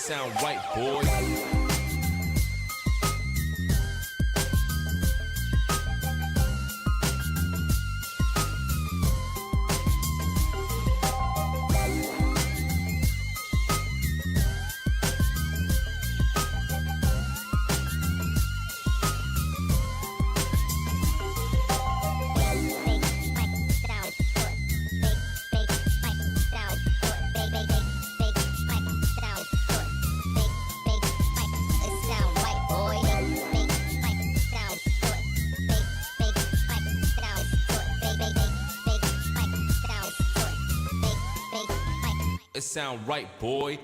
sound right, boy. It sound right, boy.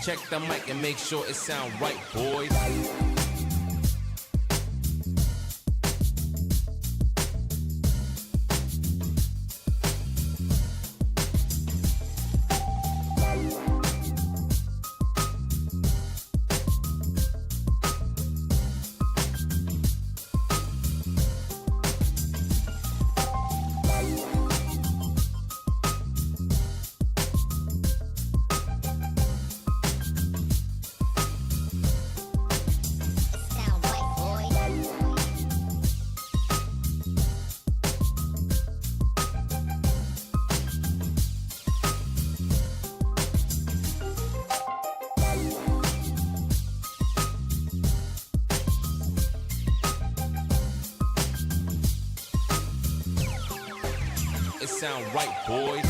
Check the mic and make sure it sound right, boys. It sound right, boys.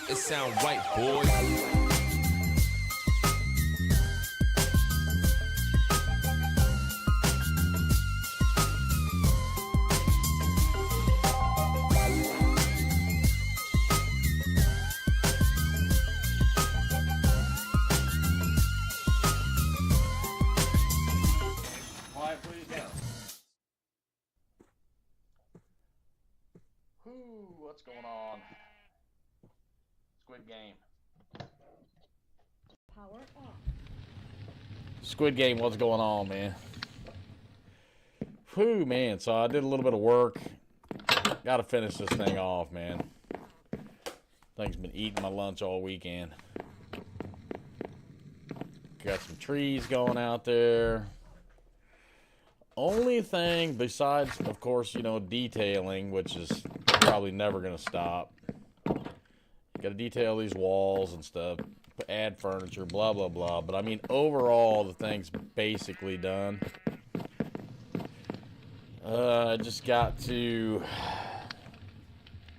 It sound right, boys. Quiet, please, down. What's going on? Squid Game. Power off. Squid Game, what's going on, man? Whew, man. So I did a little bit of work. Got to finish this thing off, man. Thing's been eating my lunch all weekend. Got some trees going out there. Only thing besides, of course, you know, detailing, which is probably never going to stop. Got to detail these walls and stuff, add furniture, blah, blah, blah. But, I mean, overall, the thing's basically done. I just got to...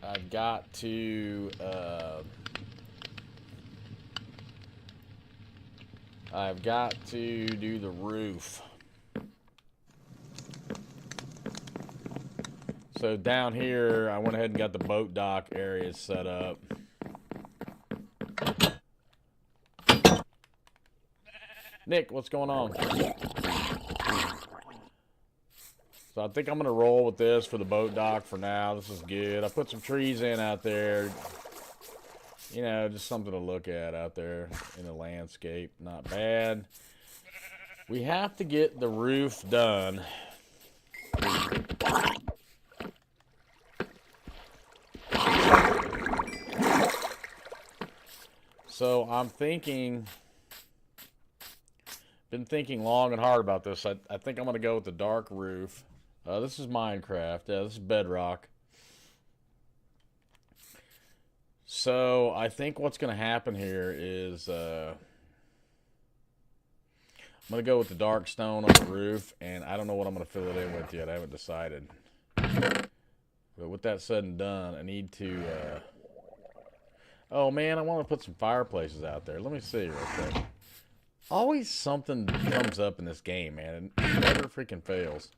I've got to do the roof. So down here, I went ahead and got the boat dock area set up. Nick, what's going on? So I think I'm going to roll with this for the boat dock for now. This is good. I put some trees in out there. You know, just something to look at out there in the landscape. Not bad. We have to get the roof done. So I'm thinking, been thinking long and hard about this. I think I'm going to go with the dark roof. This is Minecraft. Yeah, this is Bedrock. So I think what's going to happen here is I'm going to go with the dark stone on the roof, and I don't know what I'm going to fill it in with yet. I haven't decided. But with that said and done, I need to... Oh, man, I want to put some fireplaces out there. Let me see real quick. Always something comes up in this game, man. It never freaking fails.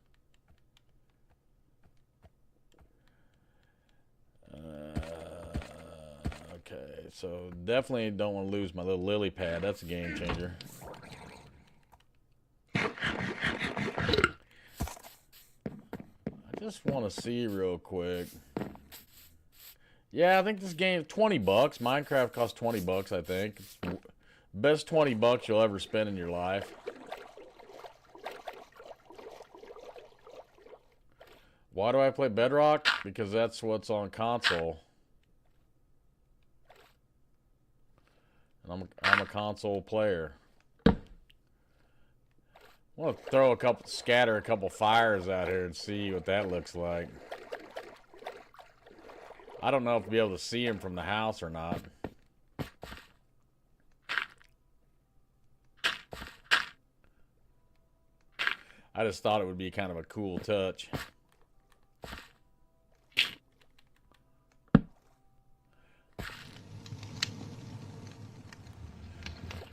Okay, so definitely don't want to lose my little lily pad. That's a game changer. I just want to see real quick. Yeah, I think this game is $20. Minecraft costs $20, I think. It's best $20 you'll ever spend in your life. Why do I play Bedrock? Because that's what's on console. And I'm a console player. I want to scatter a couple fires out here and see what that looks like. I don't know if I'll be able to see him from the house or not. I just thought it would be kind of a cool touch.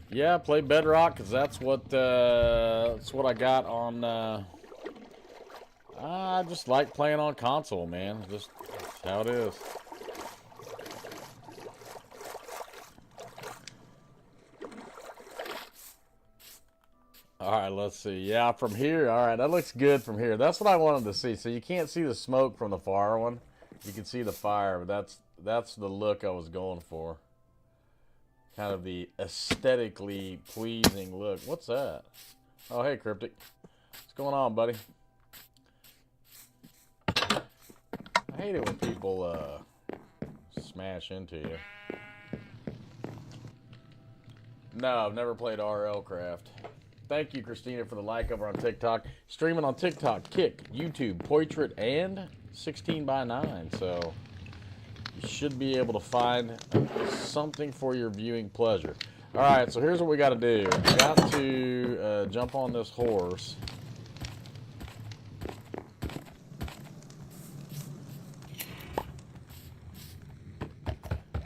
Yeah, play Bedrock because that's what I got on. I just like playing on console, man. Just how it is. All right, let's see. Yeah, from here. All right, that looks good from here. That's what I wanted to see. So you can't see the smoke from the far one. You can see the fire, but that's the look I was going for. Kind of the aesthetically pleasing look. What's that? Oh, hey, Cryptic. What's going on, buddy? I hate it when people smash into you. No, I've never played RL Craft. Thank you, Christina, for the like over on TikTok. Streaming on TikTok, Kick, YouTube, Portrait, and 16:9. So you should be able to find something for your viewing pleasure. All right, so here's what we got to do. We got to jump on this horse.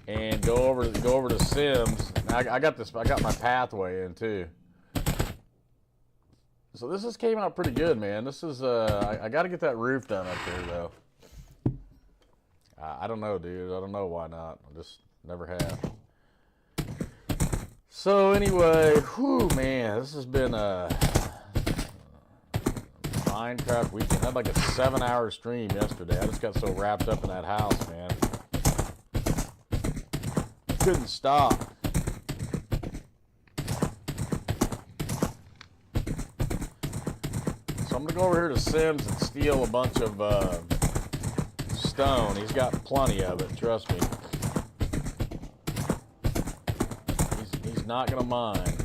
And go over to Sims. Now, I got this. I got my pathway in too. So this came out pretty good, man. This is I got to get that roof done up there though. I don't know, dude. I don't know why not. I just never have. So anyway, whew, man, this has been a Minecraft weekend. I had like a 7-hour stream yesterday. I just got so wrapped up in that house, man. Couldn't stop. So I'm gonna go over here to Sims and steal a bunch of stone. He's got plenty of it, trust me. He's not gonna mind.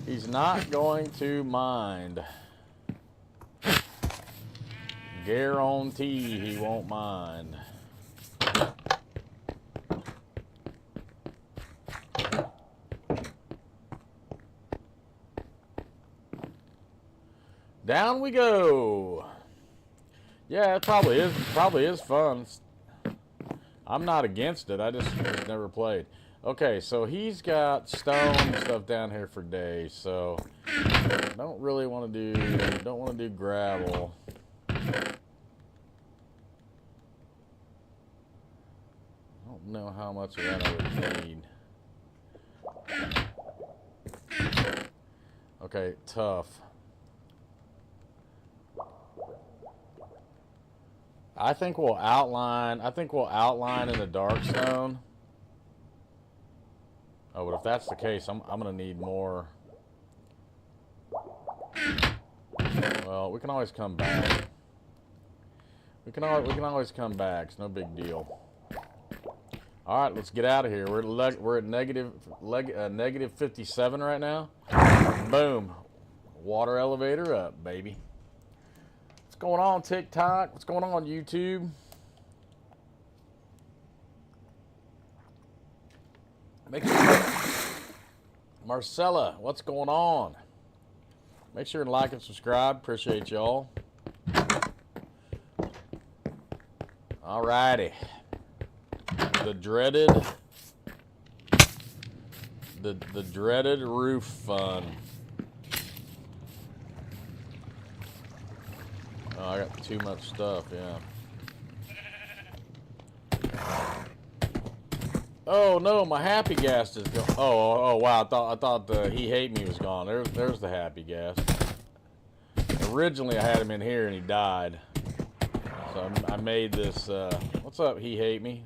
He's not going to mind. Guarantee he won't mind. Down we go. Yeah, it probably is fun. I'm not against it. I just never played. Okay, so he's got stone and stuff down here for days. So don't really want to do gravel. I don't know how much of that I would need. Okay, tough. I think we'll outline in the dark stone. Oh, but if that's the case, I'm gonna need more. Well, we can always come back. We can always come back. It's no big deal. All right, let's get out of here. We're at negative 57 right now. Boom. Water elevator up, baby. What's going on, TikTok? What's going on, YouTube? Make sure, Marcella, what's going on? Make sure and like and subscribe. Appreciate y'all. All righty. The dreaded roof fun. Oh, I got too much stuff, yeah. Oh no, my happy gas is gone. Oh wow, I thought the he hate me was gone. There's the happy gas. Originally I had him in here and he died. So I made this what's up, he hate me?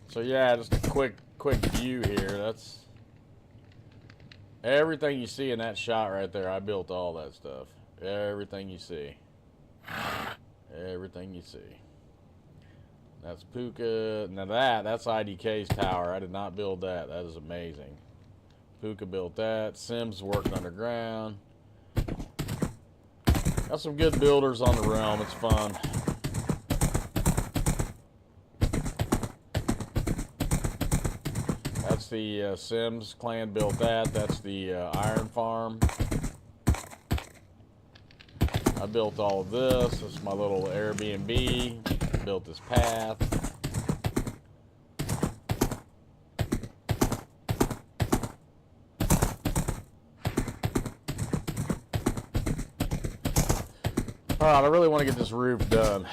So yeah, just a quick view here. That's everything you see in that shot right there. I built all that stuff. Everything you see. Everything you see. That's Puka. Now that's IDK's tower. I did not build that. That is amazing. Puka built that. Sims working underground. Got some good builders on the realm. It's fun. That's the Sims clan built that. That's the iron farm. I built all of this. This is my little Airbnb. Built this path. Alright, I really want to get this roof done.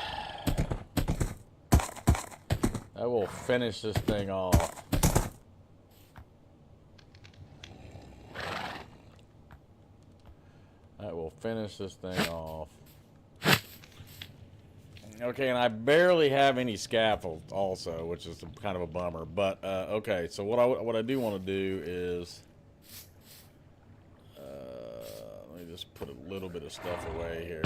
That will finish this thing off. That will finish this thing off. Okay, and I barely have any scaffolds also, which is kind of a bummer. But, okay, so what I do want to do is... let me just put a little bit of stuff away here.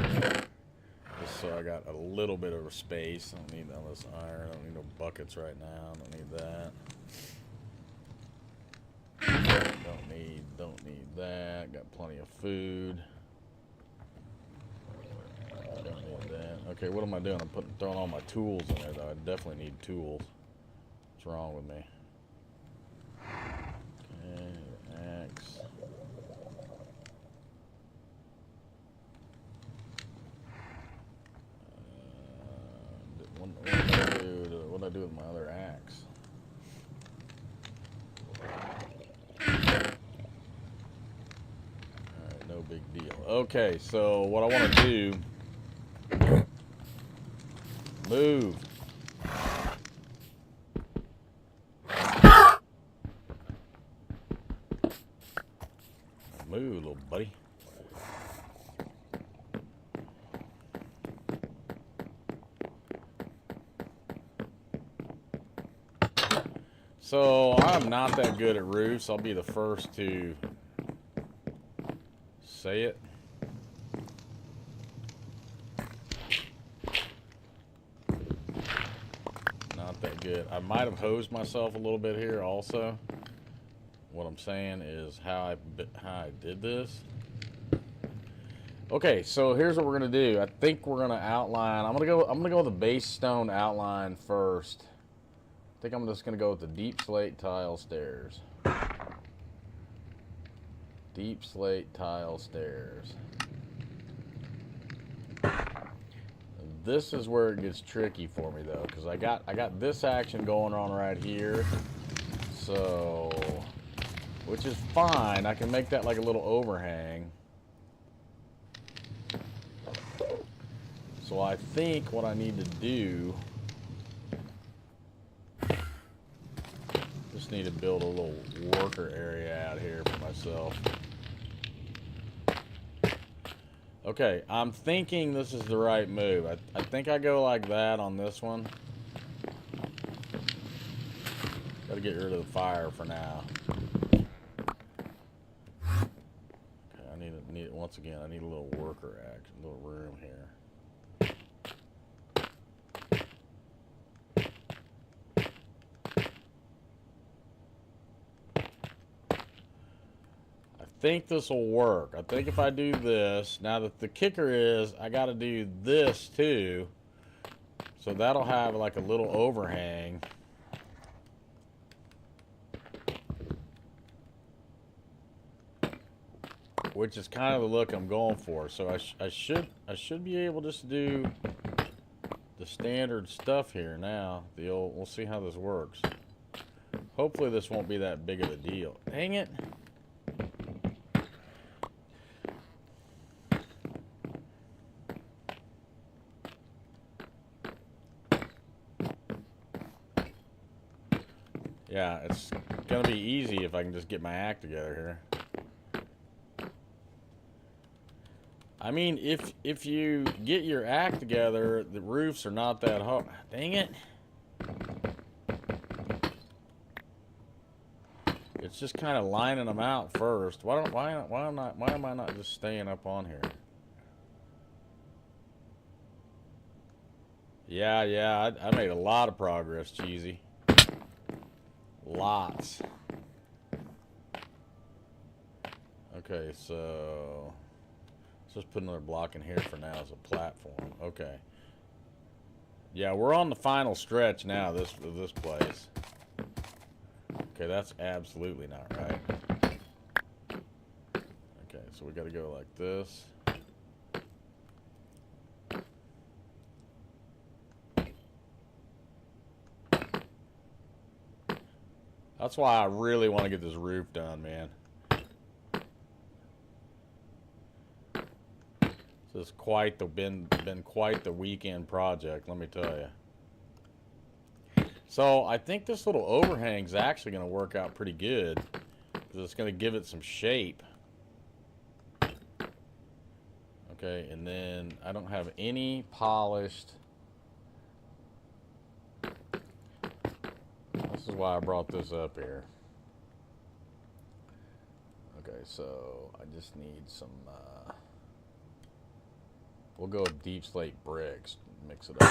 Just so I got a little bit of space. I don't need all this iron. I don't need no buckets right now. I don't need that. Don't need that. Got plenty of food. Don't need that. Okay, what am I doing? I'm throwing all my tools in there, though. I definitely need tools. What's wrong with me? Okay, axe. What did I do with my other axe? Alright, no big deal. Okay, so what I want to do... Move. Move, little buddy. So, I'm not that good at roofs. I'll be the first to say it. Not that good. I might have hosed myself a little bit here also. What I'm saying is how I did this. Okay, so here's what we're gonna do. I think we're gonna outline. I'm gonna go with the base stone outline first. I think I'm just going to go with the deep slate tile stairs. Deep slate tile stairs. This is where it gets tricky for me though, because I got this action going on right here. So, which is fine. I can make that like a little overhang. So I think what I need to do, just need to build a little worker area out here for myself. Okay, I'm thinking this is the right move. I think I go like that on this one. Gotta get rid of the fire for now. Okay, I need once again, I need a little worker action, a little room here. think this will work. I think if I do this, now that the kicker is I got to do this too. So that'll have like a little overhang. Which is kind of the look I'm going for. So I should be able just to do the standard stuff here now. We'll see how this works. Hopefully this won't be that big of a deal. Dang it. Yeah, it's gonna be easy if I can just get my act together here. I mean, if you get your act together, the roofs are not that hard. Dang it. It's just kind of lining them out first. Why am I not just staying up on here? Yeah, I made a lot of progress, Cheesy. Lots. Okay, so let's just put another block in here for now as a platform. Okay. Yeah, we're on the final stretch now, this place. Okay, that's absolutely not right. Okay, so we got to go like this. That's why I really want to get this roof done, man. This has been quite the weekend project, let me tell you. So I think this little overhang is actually going to work out pretty good because it's going to give it some shape. Okay, and then I don't have any polished. This is why I brought this up here. Okay, so I just need some, we'll go with deep slate bricks, mix it up.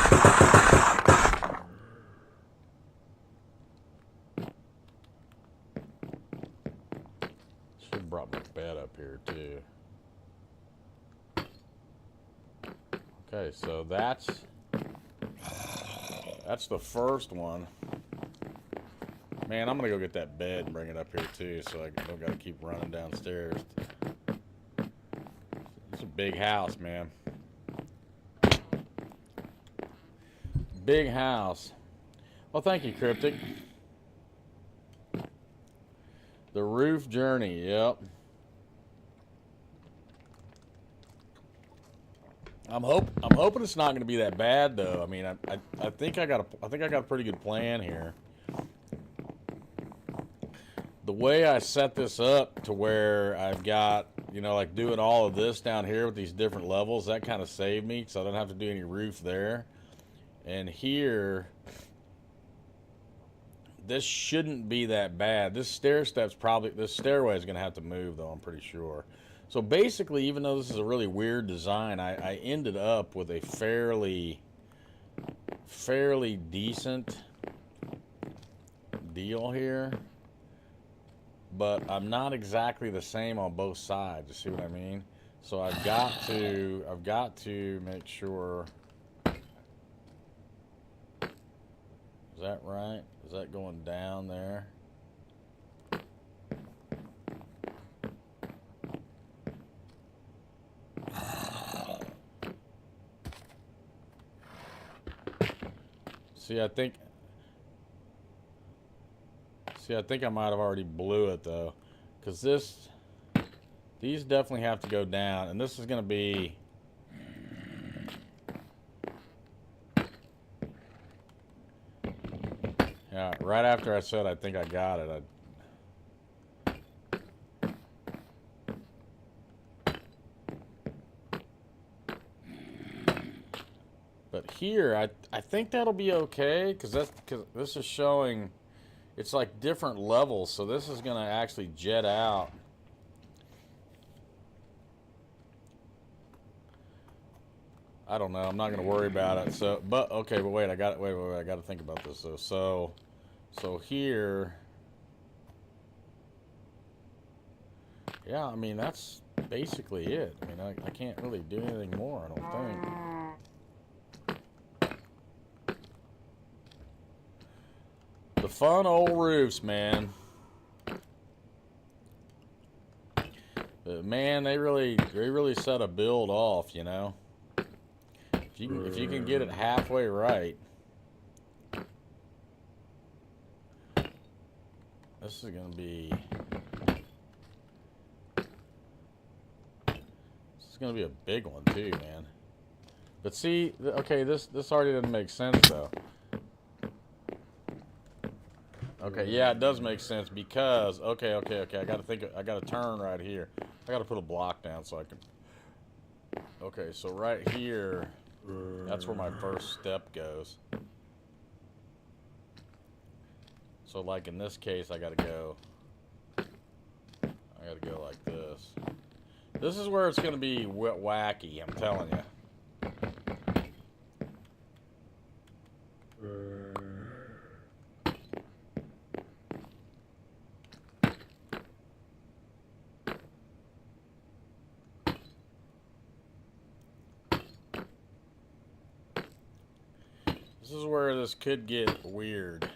Should have brought my bed up here too. Okay, so that's the first one. Man, I'm gonna go get that bed and bring it up here too, so I don't gotta keep running downstairs. It's a big house, man. Big house. Well, thank you, Cryptic. The roof journey, yep. I'm hoping it's not going to be that bad though. I mean, I think I got a pretty good plan here. The way I set this up to where I've got, you know, like doing all of this down here with these different levels, that kind of saved me because I don't have to do any roof there. And here, this shouldn't be that bad. This stairway is going to have to move though, I'm pretty sure. So basically, even though this is a really weird design, I ended up with a fairly decent deal here. But I'm not exactly the same on both sides, you see what I mean? So I've got to make sure. Is that right? Is that going down there? See, I think I might have already blew it though, because these definitely have to go down, and this is going to be. Yeah, right after I said I think I got it, but here I think that'll be okay because this is showing it's like different levels, so this is going to actually jet out. I don't know. I'm not going to worry about it. So, but okay, but wait, I got it. Wait, I got to think about this. So here Yeah, I mean, that's basically it. I mean, I can't really do anything more, I don't think. The fun old roofs, man. But man, they really set a build off, you know. If you can get it halfway right, this is gonna be a big one too, man. But see, okay, this already doesn't make sense though. Okay, yeah, it does make sense because okay. I gotta turn right here. I gotta put a block down so I can. Okay, so right here, that's where my first step goes. So like in this case, I gotta go like this. This is where it's gonna be wacky, I'm telling you. This is where this could get weird.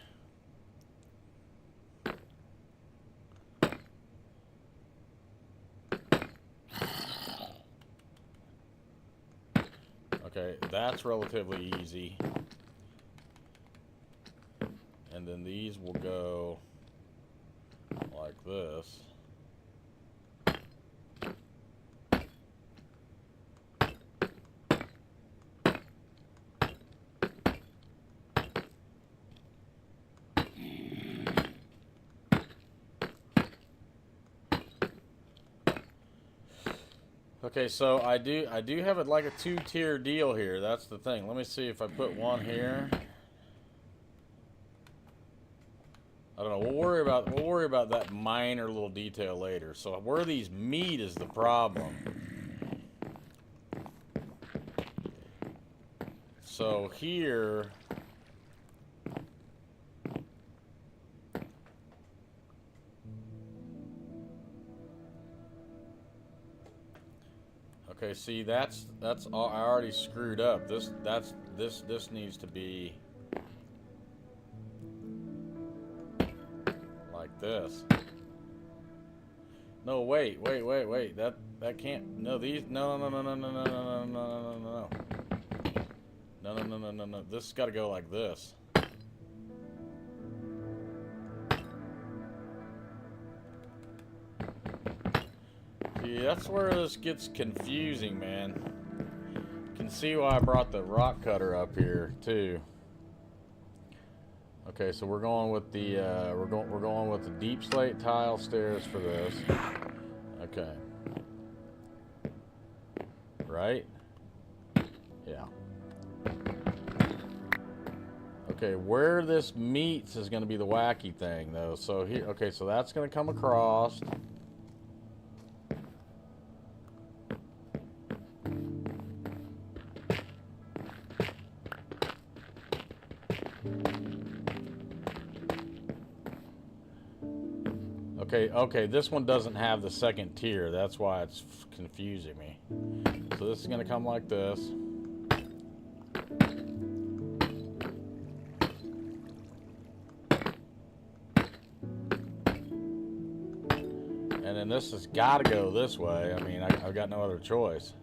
Okay, that's relatively easy. And then these will go like this. Okay, so I do have it like a two-tier deal here. That's the thing. Let me see if I put one here. I don't know. We'll worry about that minor little detail later. So where these meet is the problem. So here. Okay, see that's all, I already screwed up. This needs to be like this. No, wait. That can't. No, these. No. No. This has got to go like this. See, that's where this gets confusing, man. You can see why I brought the rock cutter up here too. Okay, so we're going with the we're going with the deep slate tile stairs for this. Okay. Right? Yeah. Okay, where this meets is going to be the wacky thing though. So here, okay, so that's going to come across. Okay, this one doesn't have the second tier. That's why it's confusing me. So this is going to come like this. And then this has got to go this way. I mean, I've got no other choice.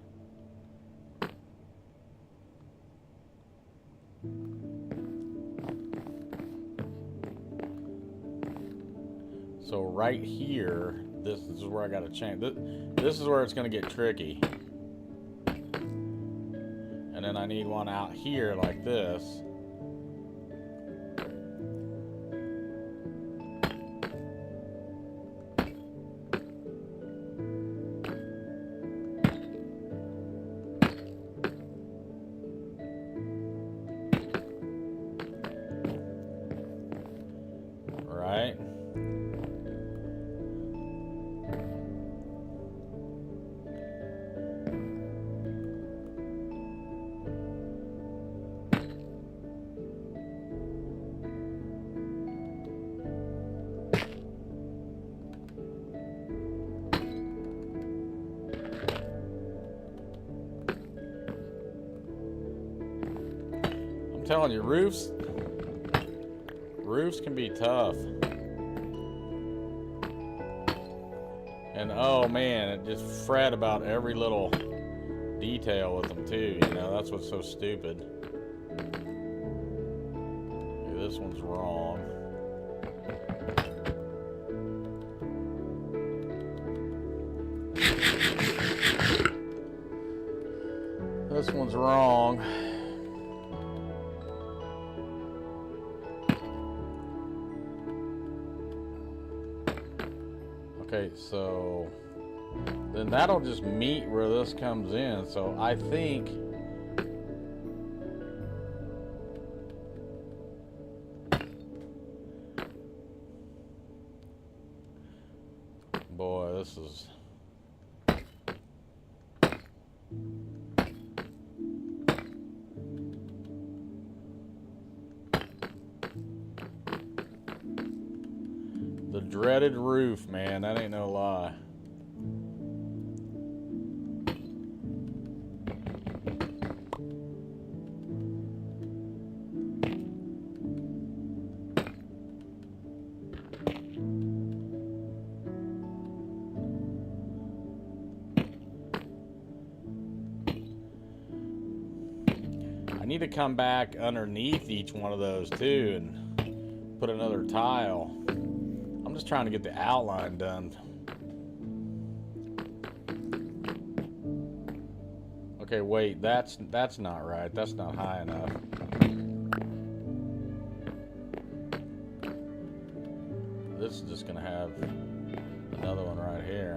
So right here, this is where I got to change. This is where it's going to get tricky. And then I need one out here like this. Right? telling you, roofs can be tough. And oh man, it just fret about every little detail with them too, you know, that's what's so stupid. Okay, this one's wrong. This one's wrong. Okay, so then that'll just meet where this comes in. So I think boy, this is the dreaded roof, man. That ain't no lie. I need to come back underneath each one of those too and put another tile. I'm just trying to get the outline done. Okay, wait, that's not right. That's not high enough. This is just gonna have another one right here.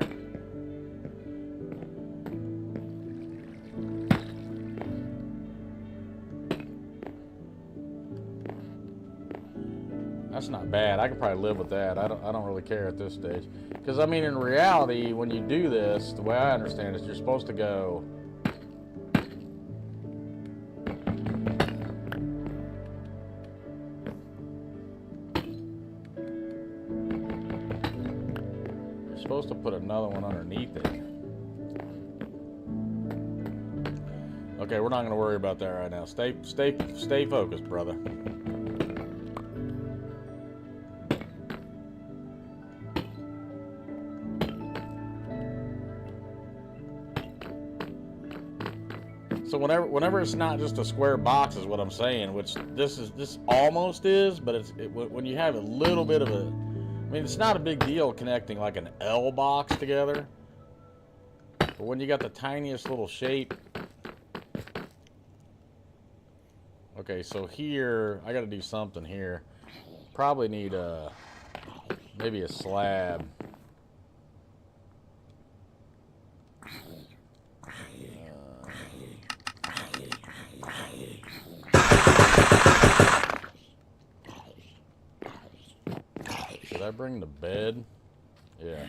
That's not bad. I could probably live with that. I don't really care at this stage. Because I mean, in reality, when you do this, the way I understand it is you're supposed to go to put another one underneath it. Okay, we're not going to worry about that right now. Stay focused, brother. So whenever it's not just a square box is what I'm saying, which this almost is, but when you have a little bit of a, I mean, it's not a big deal connecting like an L box together, but when you got the tiniest little shape. Okay, so here I got to do something here. Probably need maybe a slab. Did I bring the bed? Yeah.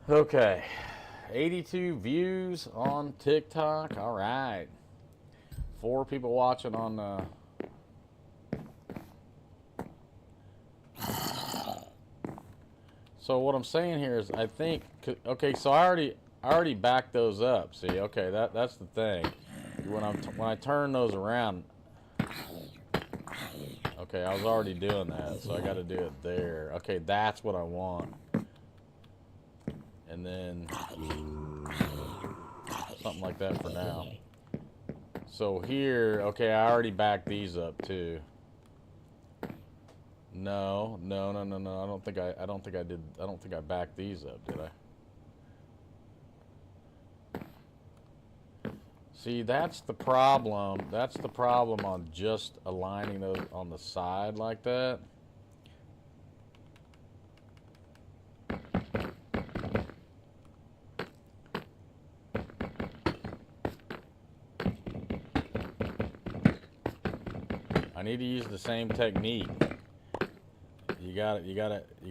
Okay. 82 views on TikTok. All right. 4 people watching on So what I'm saying here is, I think, okay, so I already backed those up. See, okay, that's the thing. When I turn those around, okay, I was already doing that, so I got to do it there. Okay, that's what I want. And then something like that for now. So here, okay, I already backed these up too. No. I don't think I did. I don't think I backed these up, did I? See, that's the problem. That's the problem on just aligning those on the side like that. I need to use the same technique. You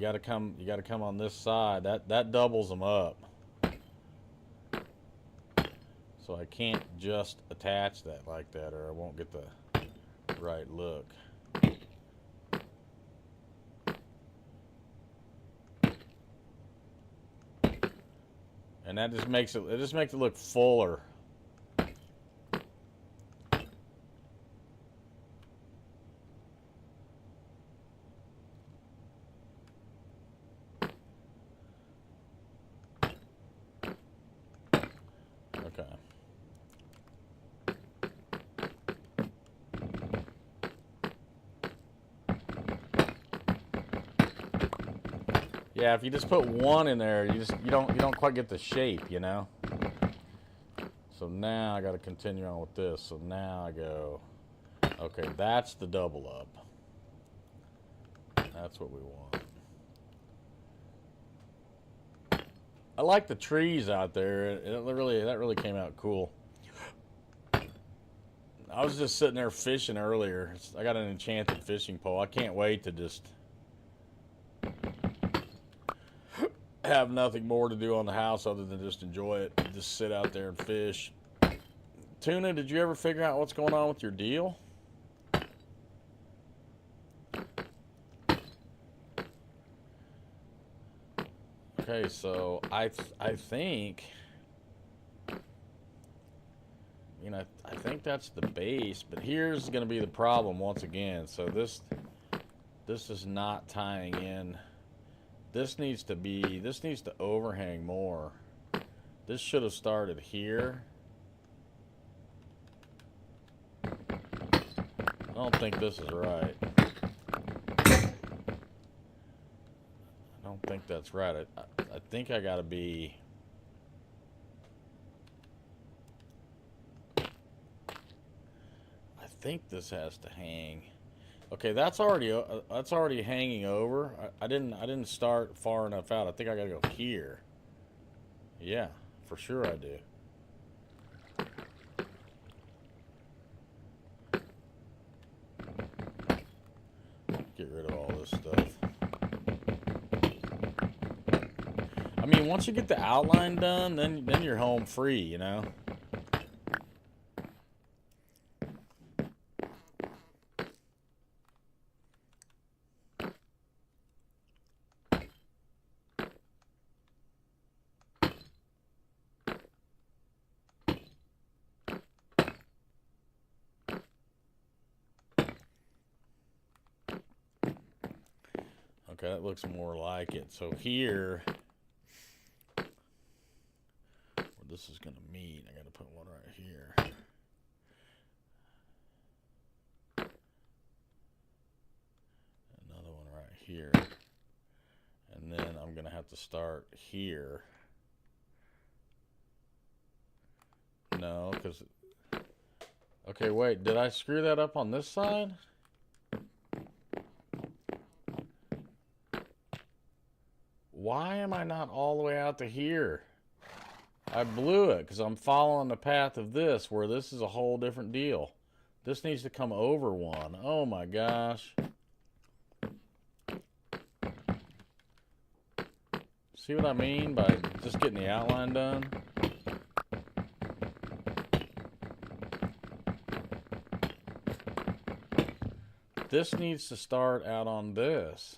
gotta come on this side. That doubles them up. So I can't just attach that like that, or I won't get the right look. And that just makes it look fuller. Okay. Yeah, if you just put one in there, you don't quite get the shape, you know. So now I got to continue on with this. So now I go, okay, that's the double up. That's what we want. I like the trees out there. That really came out cool. I was just sitting there fishing earlier. I got an enchanted fishing pole. I can't wait to just have nothing more to do on the house other than just enjoy it. Just sit out there and fish. Tuna, did you ever figure out what's going on with your deal? Okay, so I think, you know, I think that's the base, but here's going to be the problem once again. So this is not tying in. This needs to overhang more. This should have started here. I don't think this is right. I don't think that's right. I think I gotta be. I think this has to hang. Okay, that's already hanging over. I didn't start far enough out. I think I gotta go here. Yeah, for sure I do. Get rid of all this stuff. I mean, once you get the outline done, then you're home free, you know. Okay, that looks more like it. So here, where this is going to meet, I got to put one right here. Another one right here. And then I'm going to have to start here. No, because... Okay, wait, did I screw that up on this side? Why am I not all the way out to here? I blew it because I'm following the path of this, where this is a whole different deal. This needs to come over one. Oh my gosh. See what I mean by just getting the outline done? This needs to start out on this.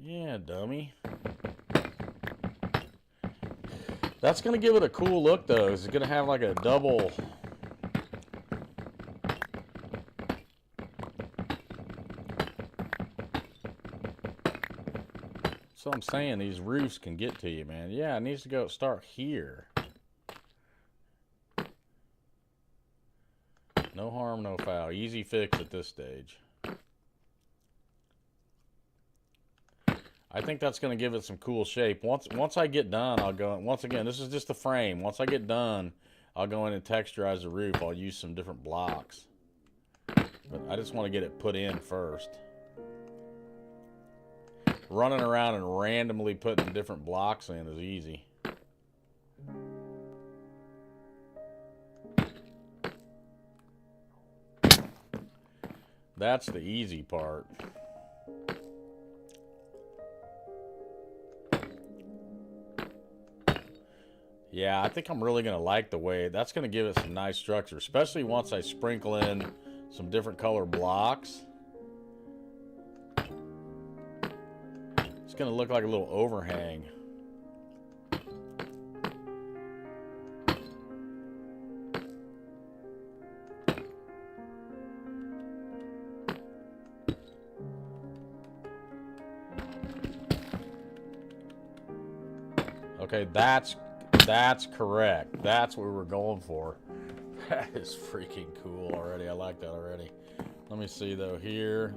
Yeah, dummy. That's going to give it a cool look, though. It's going to have like a double... That's what I'm saying. These roofs can get to you, man. Yeah, it needs to start here. No harm, no foul. Easy fix at this stage. I think that's going to give it some cool shape. Once I get done, I'll go... Once again, this is just the frame. Once I get done, I'll go in and texturize the roof. I'll use some different blocks. But I just want to get it put in first. Running around and randomly putting different blocks in is easy. That's the easy part. Yeah, I think I'm really going to like the way that's going to give it some nice structure, especially once I sprinkle in some different color blocks. It's going to look like a little overhang. Okay, that's correct. That's what we were going for. That is freaking cool already. I like that already. Let me see though here.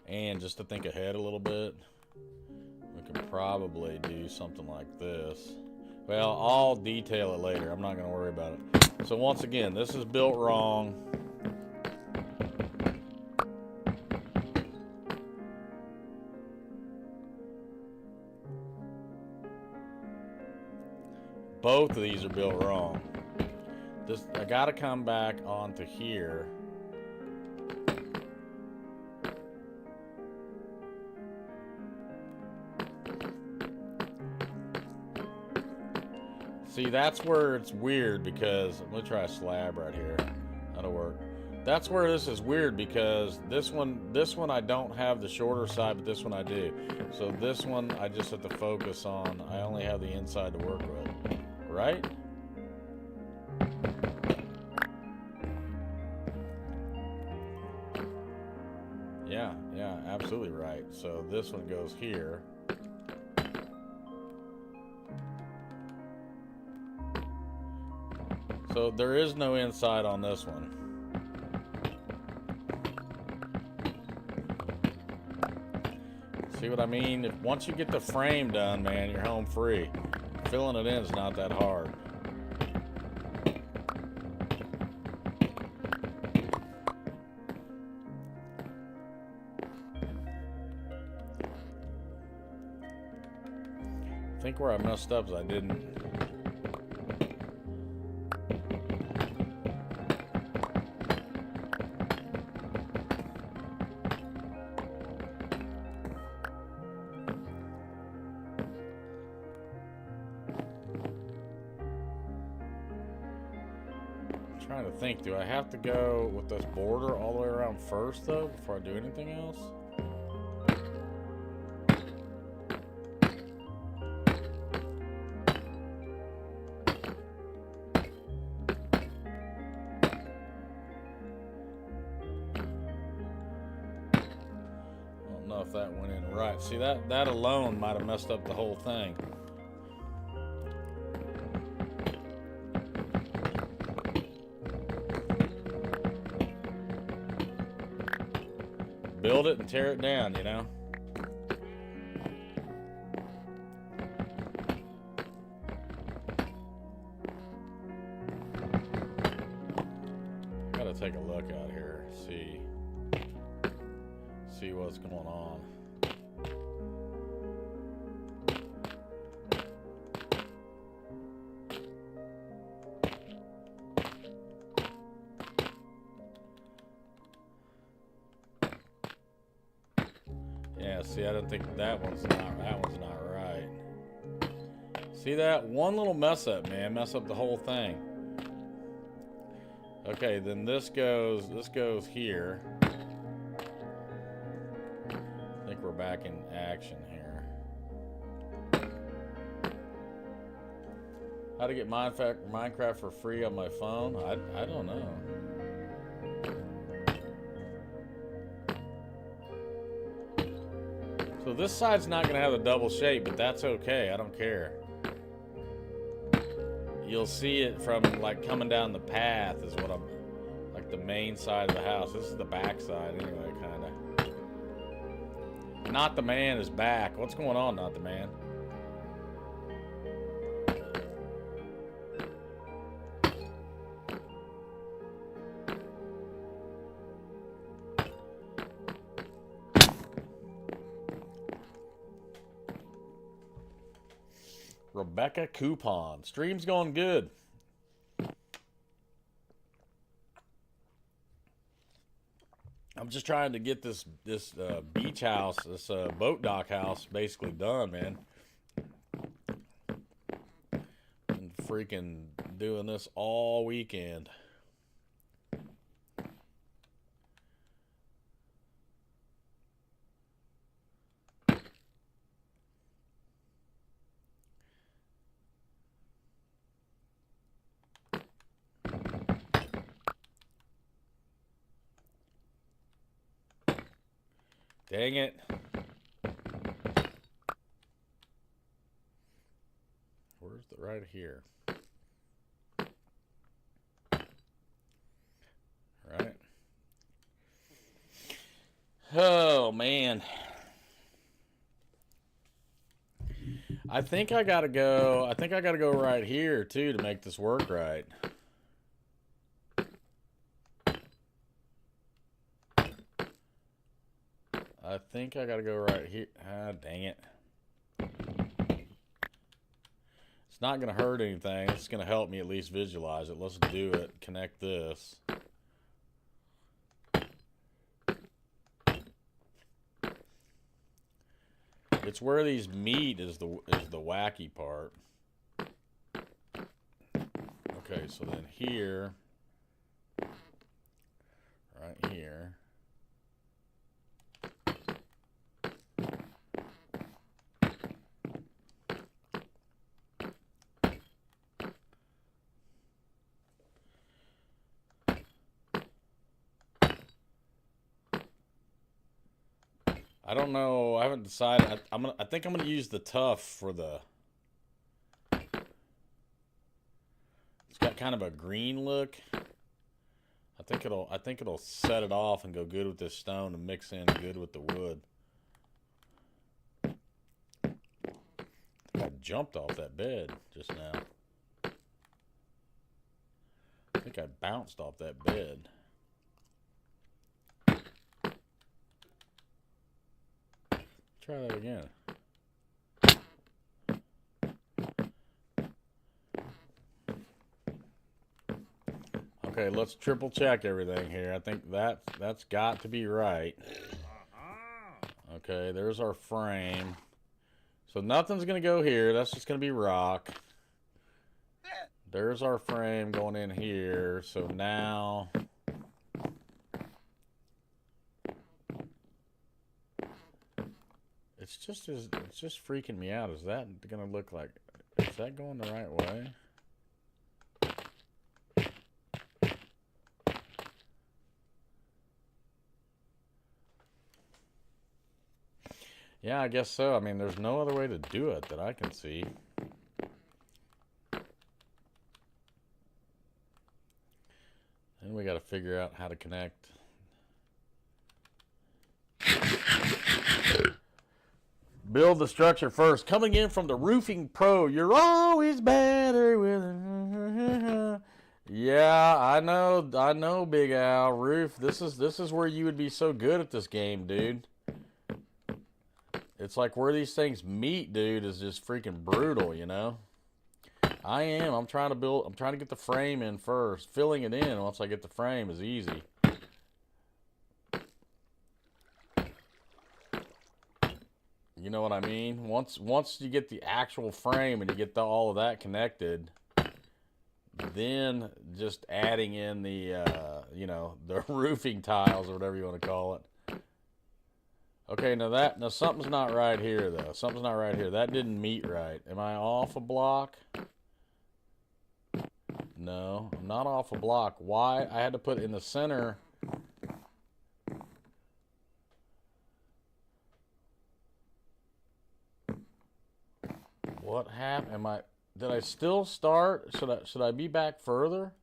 And just to think ahead a little bit, we can probably do something like this. Well, I'll detail it later. I'm not going to worry about it. So once again, this is built wrong. Both of these are built wrong. I got to come back onto here. See, that's where it's weird because, let me try a slab right here. That'll work. That's where this is weird because this one I don't have the shorter side, but this one I do. So this one I just have to focus on. I only have the inside to work with, right? Yeah, absolutely right. So this one goes here. So there is no inside on this one. See what I mean? Once you get the frame done, man, you're home free. Filling it in is not that hard. I think where I messed up is I didn't. Trying to think, do I have to go with this border all the way around first though before I do anything else? I don't know if that went in right. See, that alone might have messed up the whole thing. Build it and tear it down, you know? Gotta take a look out here, see what's going on. Yeah, see, I don't think that one's not right. See that? One little mess up, man. Mess up the whole thing. Okay, then this goes here. I think we're back in action here. How to get Minecraft for free on my phone? I don't know. So this side's not going to have a double shape, but that's okay. I don't care. You'll see it from like coming down the path is what I'm, like the main side of the house. This is the back side anyway, kind of. Not the Man is back. What's going on, Not the Man? Rebecca Coupon. Stream's going good. just trying to get this beach house, this boat dock house, basically done, man. Been freaking doing this all weekend. Dang it. Where's the right here? Right. Oh, man. I think I gotta go right here, too, to make this work right. I think I gotta go right here. Ah, dang it. It's not gonna hurt anything. It's gonna help me at least visualize it. Let's do it. Connect this. It's where these meet is the wacky part. Okay, so then here, right here. I don't know. I haven't decided. I think I'm gonna use the tough for the. It's got kind of a green look. I think it'll set it off and go good with this stone and mix in good with the wood. I jumped off that bed just now. I think I bounced off that bed. Try that again. Okay, let's triple check everything here. I think that's got to be right. Okay, there's our frame. So nothing's gonna go here. That's just gonna be rock. There's our frame going in here. So now it's just freaking me out. Is that gonna look like? Is that going the right way? Yeah, I guess so. I mean, there's no other way to do it that I can see. Then we got to figure out how to connect. Build the structure first. Coming in from the Roofing Pro, you're always better with. Yeah, I know, Big Al. Roof. This is where you would be so good at this game, dude. It's like where these things meet, dude, is just freaking brutal, you know? I'm trying to get the frame in first. Filling it in once I get the frame is easy. You know what I mean? Once you get the actual frame and you get all of that connected, then just adding in the, the roofing tiles or whatever you want to call it. Okay, now something's not right here, though. Something's not right here. That didn't meet right. Am I off a block? No, I'm not off a block. Why? I had to put in the center. What happened? Did I still start? Should I be back further?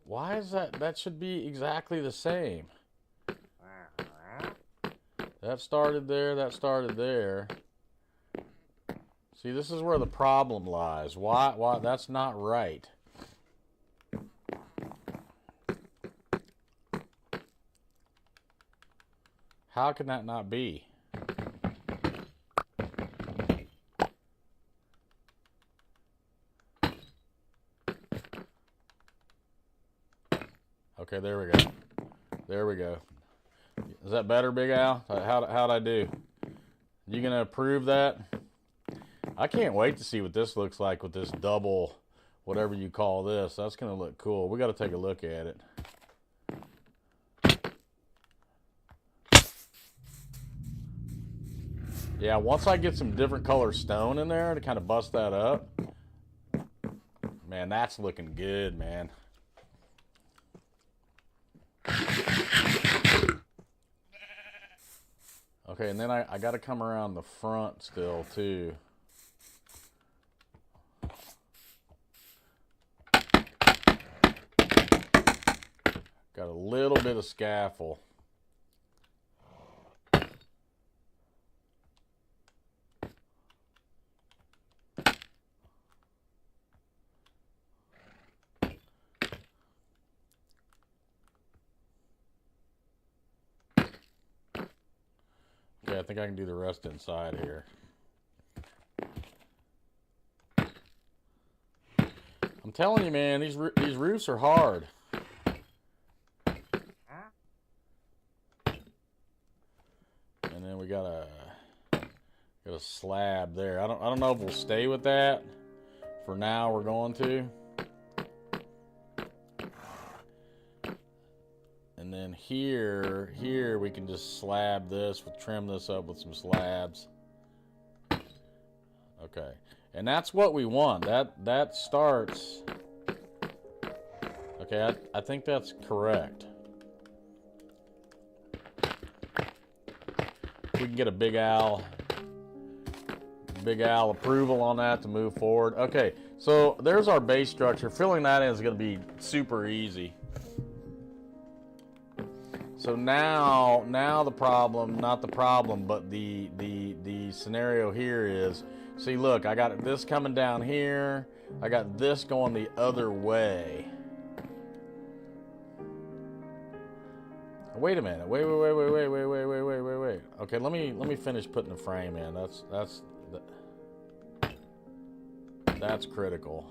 Why is that? That should be exactly the same. That started there, that started there. See, this is where the problem lies. Why that's not right. How can that not be? Okay, there we go. There we go. Is that better, Big Al? How'd I do? You gonna approve that? I can't wait to see what this looks like with this double, whatever you call this. That's gonna look cool. We got to take a look at it. Yeah, once I get some different color stone in there to kind of bust that up, man, that's looking good, man. Okay, and then I got to come around the front still, too. Got a little bit of scaffold. Okay, I think I can do the rest inside here. I'm telling you, man, these roofs are hard. And then we got a slab there. I don't know if we'll stay with that. For now, we're going to. And then here we can just slab this, we'll trim this up with some slabs. Okay, and that's what we want. That starts. Okay, I think that's correct. We can get a Big Al approval on that to move forward. Okay, so there's our base structure. Filling that in is going to be super easy. So now the problem, not the problem, but the scenario here is, see, look, I got this coming down here. I got this going the other way. Wait a minute. Wait. Okay, let me finish putting the frame in. That's critical.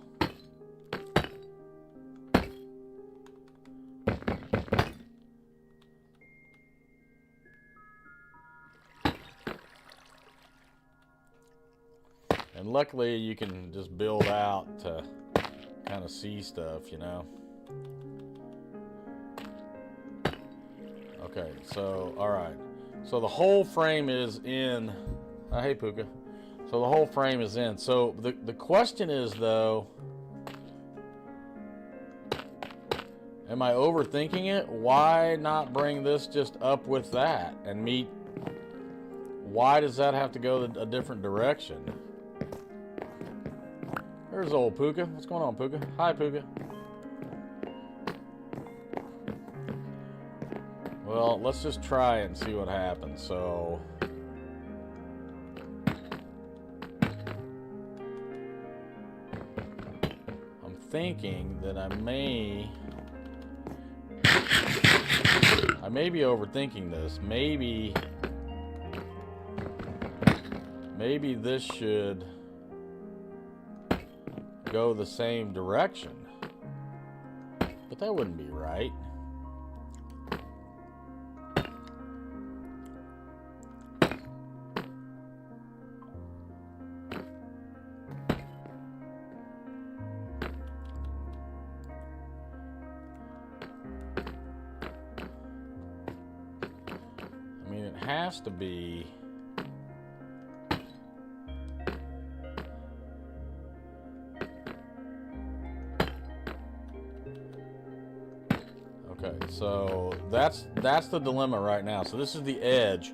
And luckily you can just build out to kind of see stuff, you know. Okay, so all right. So the whole frame is in. Hey Puka. So the whole frame is in. So the question is though, am I overthinking it? Why not bring this just up with that and meet? Why does that have to go a different direction? There's old Puka. What's going on, Puka? Hi, Puka. Well, let's just try it and see what happens. So, I'm thinking that I may be overthinking this. Maybe this should go the same direction, but that wouldn't be right. I mean, it has to be. Okay, so that's the dilemma right now. So this is the edge.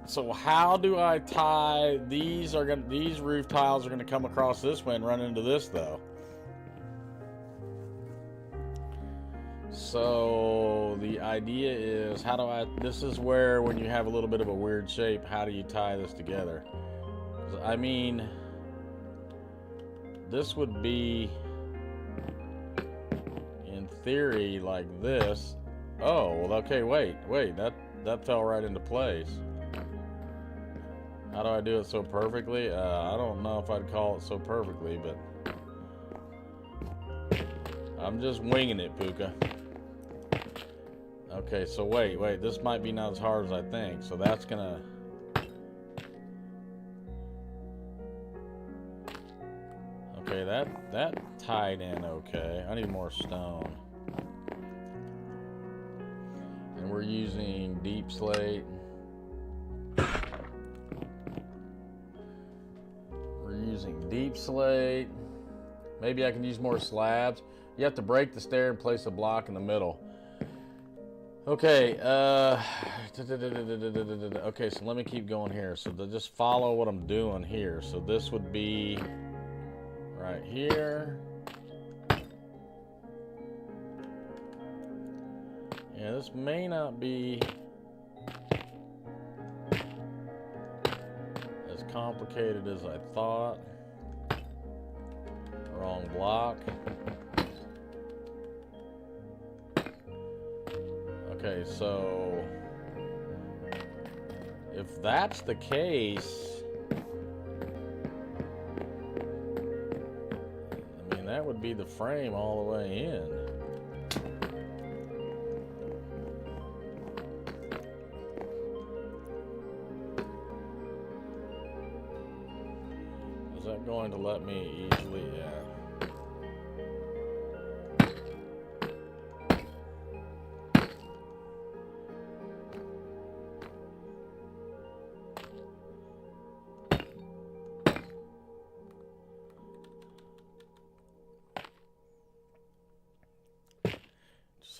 So how do I tie these roof tiles are gonna come across this way and run into this though? So the idea is, this is where when you have a little bit of a weird shape, how do you tie this together? I mean, this would be theory like this. Oh, well, okay, wait, that fell right into place. How do I do it so perfectly? I don't know if I'd call it so perfectly, but I'm just winging it, Puka. Okay, so wait. This might be not as hard as I think. So that's gonna... Okay, that tied in okay. I need more stone. And we're using deep slate. We're using deep slate. Maybe I can use more slabs. You have to break the stair and place a block in the middle. Okay, okay, so let me keep going here. So just follow what I'm doing here. So this would be right here. Yeah, this may not be as complicated as I thought. Wrong block. Okay, so if that's the case, I mean, that would be the frame all the way in. Is that going to let me easily? Yeah.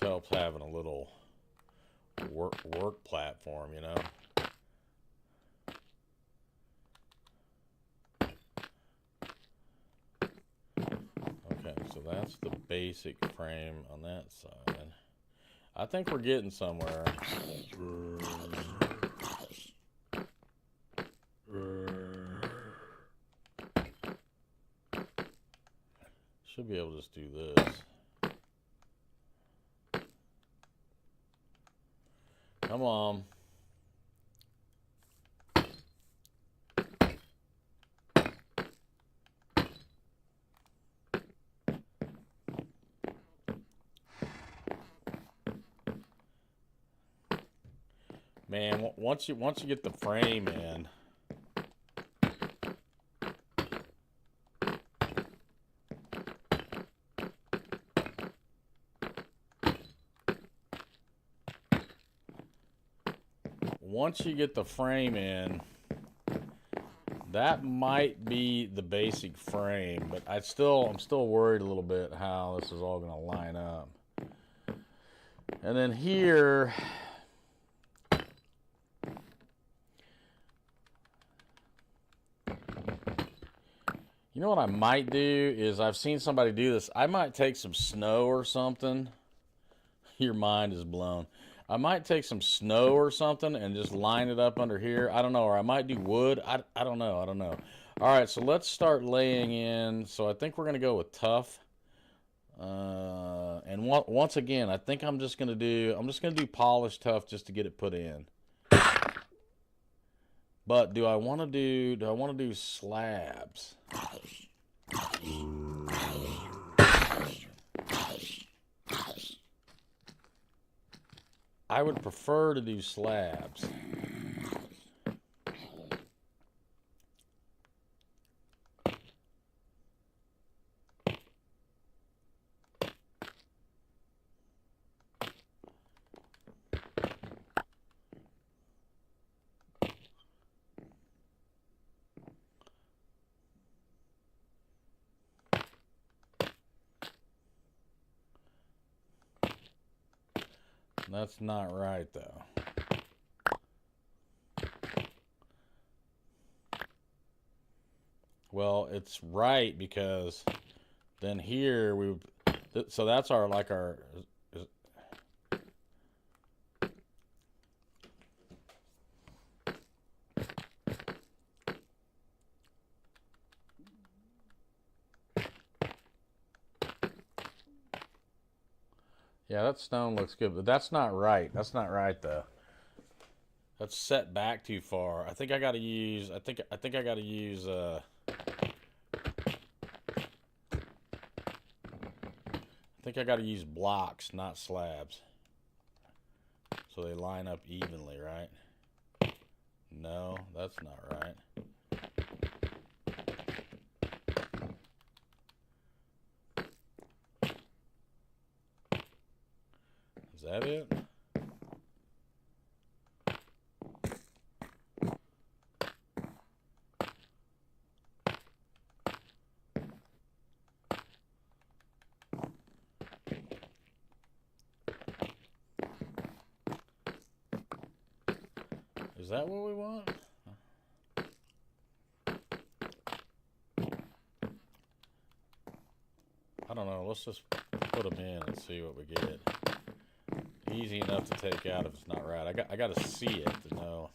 Helps having a little work platform, you know. Okay, so that's the basic frame on that side. I think we're getting somewhere. Should be able to just do this. Come on. Man, once you get the frame in, that might be the basic frame, but I'm still worried a little bit how this is all going to line up. And then here, you know what I might do is, I've seen somebody do this. I might take some snow or something. Your mind is blown. I might take some snow or something and just line it up under here. I don't know. Or I might do wood. I don't know. All right, so let's start laying in. So I think we're going to go with tough. And once again, I think I'm just going to do polished tough just to get it put in. But do I want to do slabs? I would prefer to do slabs. That's not right, though. Well, it's right because then here so that's our yeah, that stone looks good, but that's not right. That's not right, though. That's set back too far. I think I got to use. I think I got to use. I think I got to use blocks, not slabs. So they line up evenly, right? No, that's not right. Is that it? Is that what we want? I don't know. Let's just put them in and see what we get. Easy enough to take out if it's not right. I got to see it to know.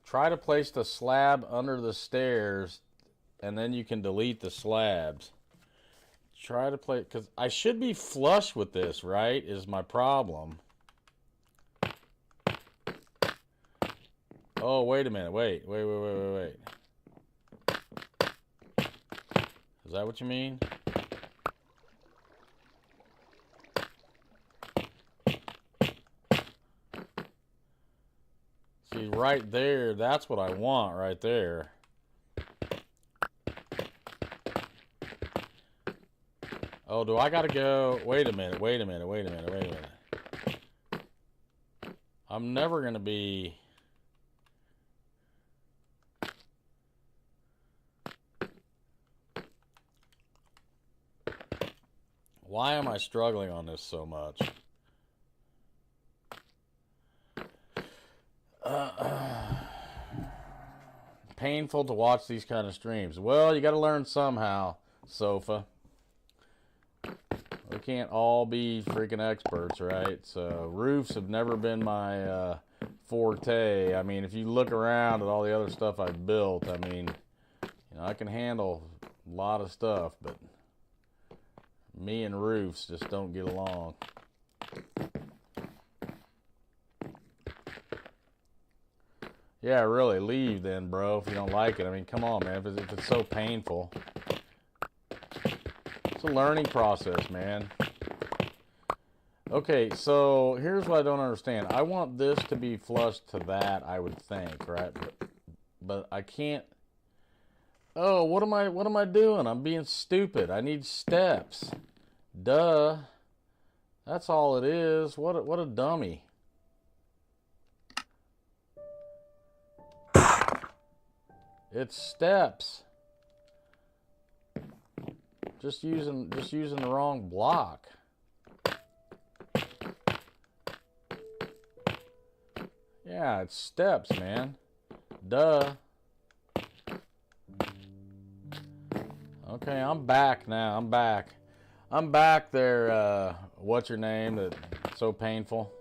Try to place the slab under the stairs, and then you can delete the slabs. Try to play, because I should be flush with this, right? Is my problem. Oh, wait a minute. Wait. Is that what you mean? See, right there, that's what I want right there. Oh, do I gotta go? Wait a minute. I'm never gonna be... Why am I struggling on this so much? Painful to watch these kind of streams. Well, you gotta learn somehow, Sofa. We can't all be freaking experts, right? So roofs have never been my forte. I mean, if you look around at all the other stuff I've built, I mean, you know, I can handle a lot of stuff, but me and roofs just don't get along. Yeah, really, leave then, bro, if you don't like it. I mean, come on, man, if it's so painful. It's a learning process, man. Okay, so here's what I don't understand. I want this to be flush to that, I would think, right? But I can't. Oh, what am I doing? I'm being stupid. I need steps. Duh. That's all it is. What a dummy. It's steps. Just using the wrong block. Yeah, it's steps, man. Duh. Okay, I'm back now. I'm back there, what's your name? That's so painful.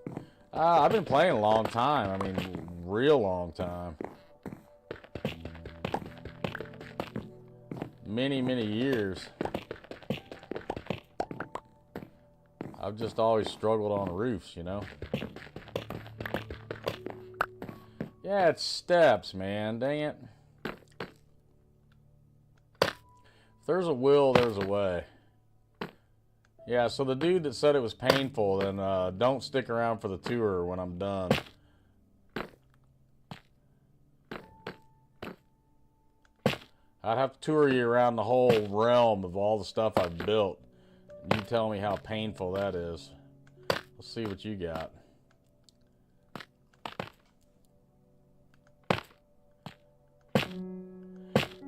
I've been playing a long time. I mean, real long time. Many years. I've just always struggled on roofs, you know. Yeah, it's steps, man. Dang it. If there's a will, there's a way. Yeah, so the dude that said it was painful, then don't stick around for the tour when I'm done. I'd have to tour you around the whole realm of all the stuff I've built. You tell me how painful that is. Let's see what you got.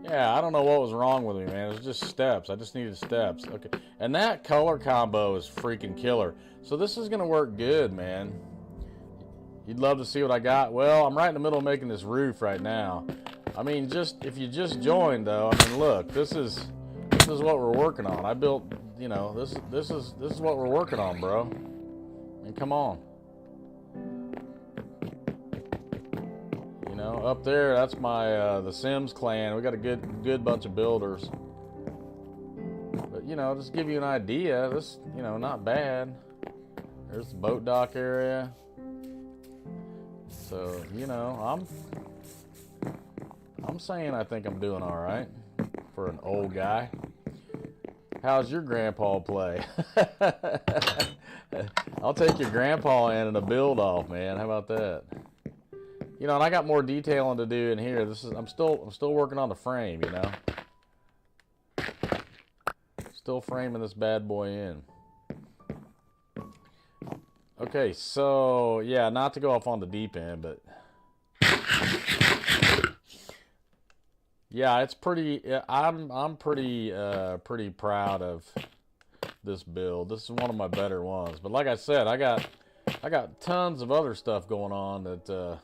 Yeah, I don't know what was wrong with me, man. It was just steps. I just needed steps. Okay. And that color combo is freaking killer. So this is going to work good, man. You'd love to see what I got? Well, I'm right in the middle of making this roof right now. I mean, just if you just joined, though, I mean, look, this is what we're working on. I built, you know, this is what we're working on, bro. I mean, come on. You know, up there, that's my the Sims clan. We got a good bunch of builders. you know, just give you an idea. This, you know, not bad. There's the boat dock area. So, you know, I'm saying I think I'm doing all right for an old guy. How's your grandpa play? I'll take your grandpa in and a build off, man. How about that? You know, and I got more detailing to do in here. I'm still working on the frame, you know. Still framing this bad boy in. Okay, so yeah, not to go off on the deep end, but yeah, it's pretty. I'm pretty proud of this build. This is one of my better ones. But like I said, I got tons of other stuff going on that.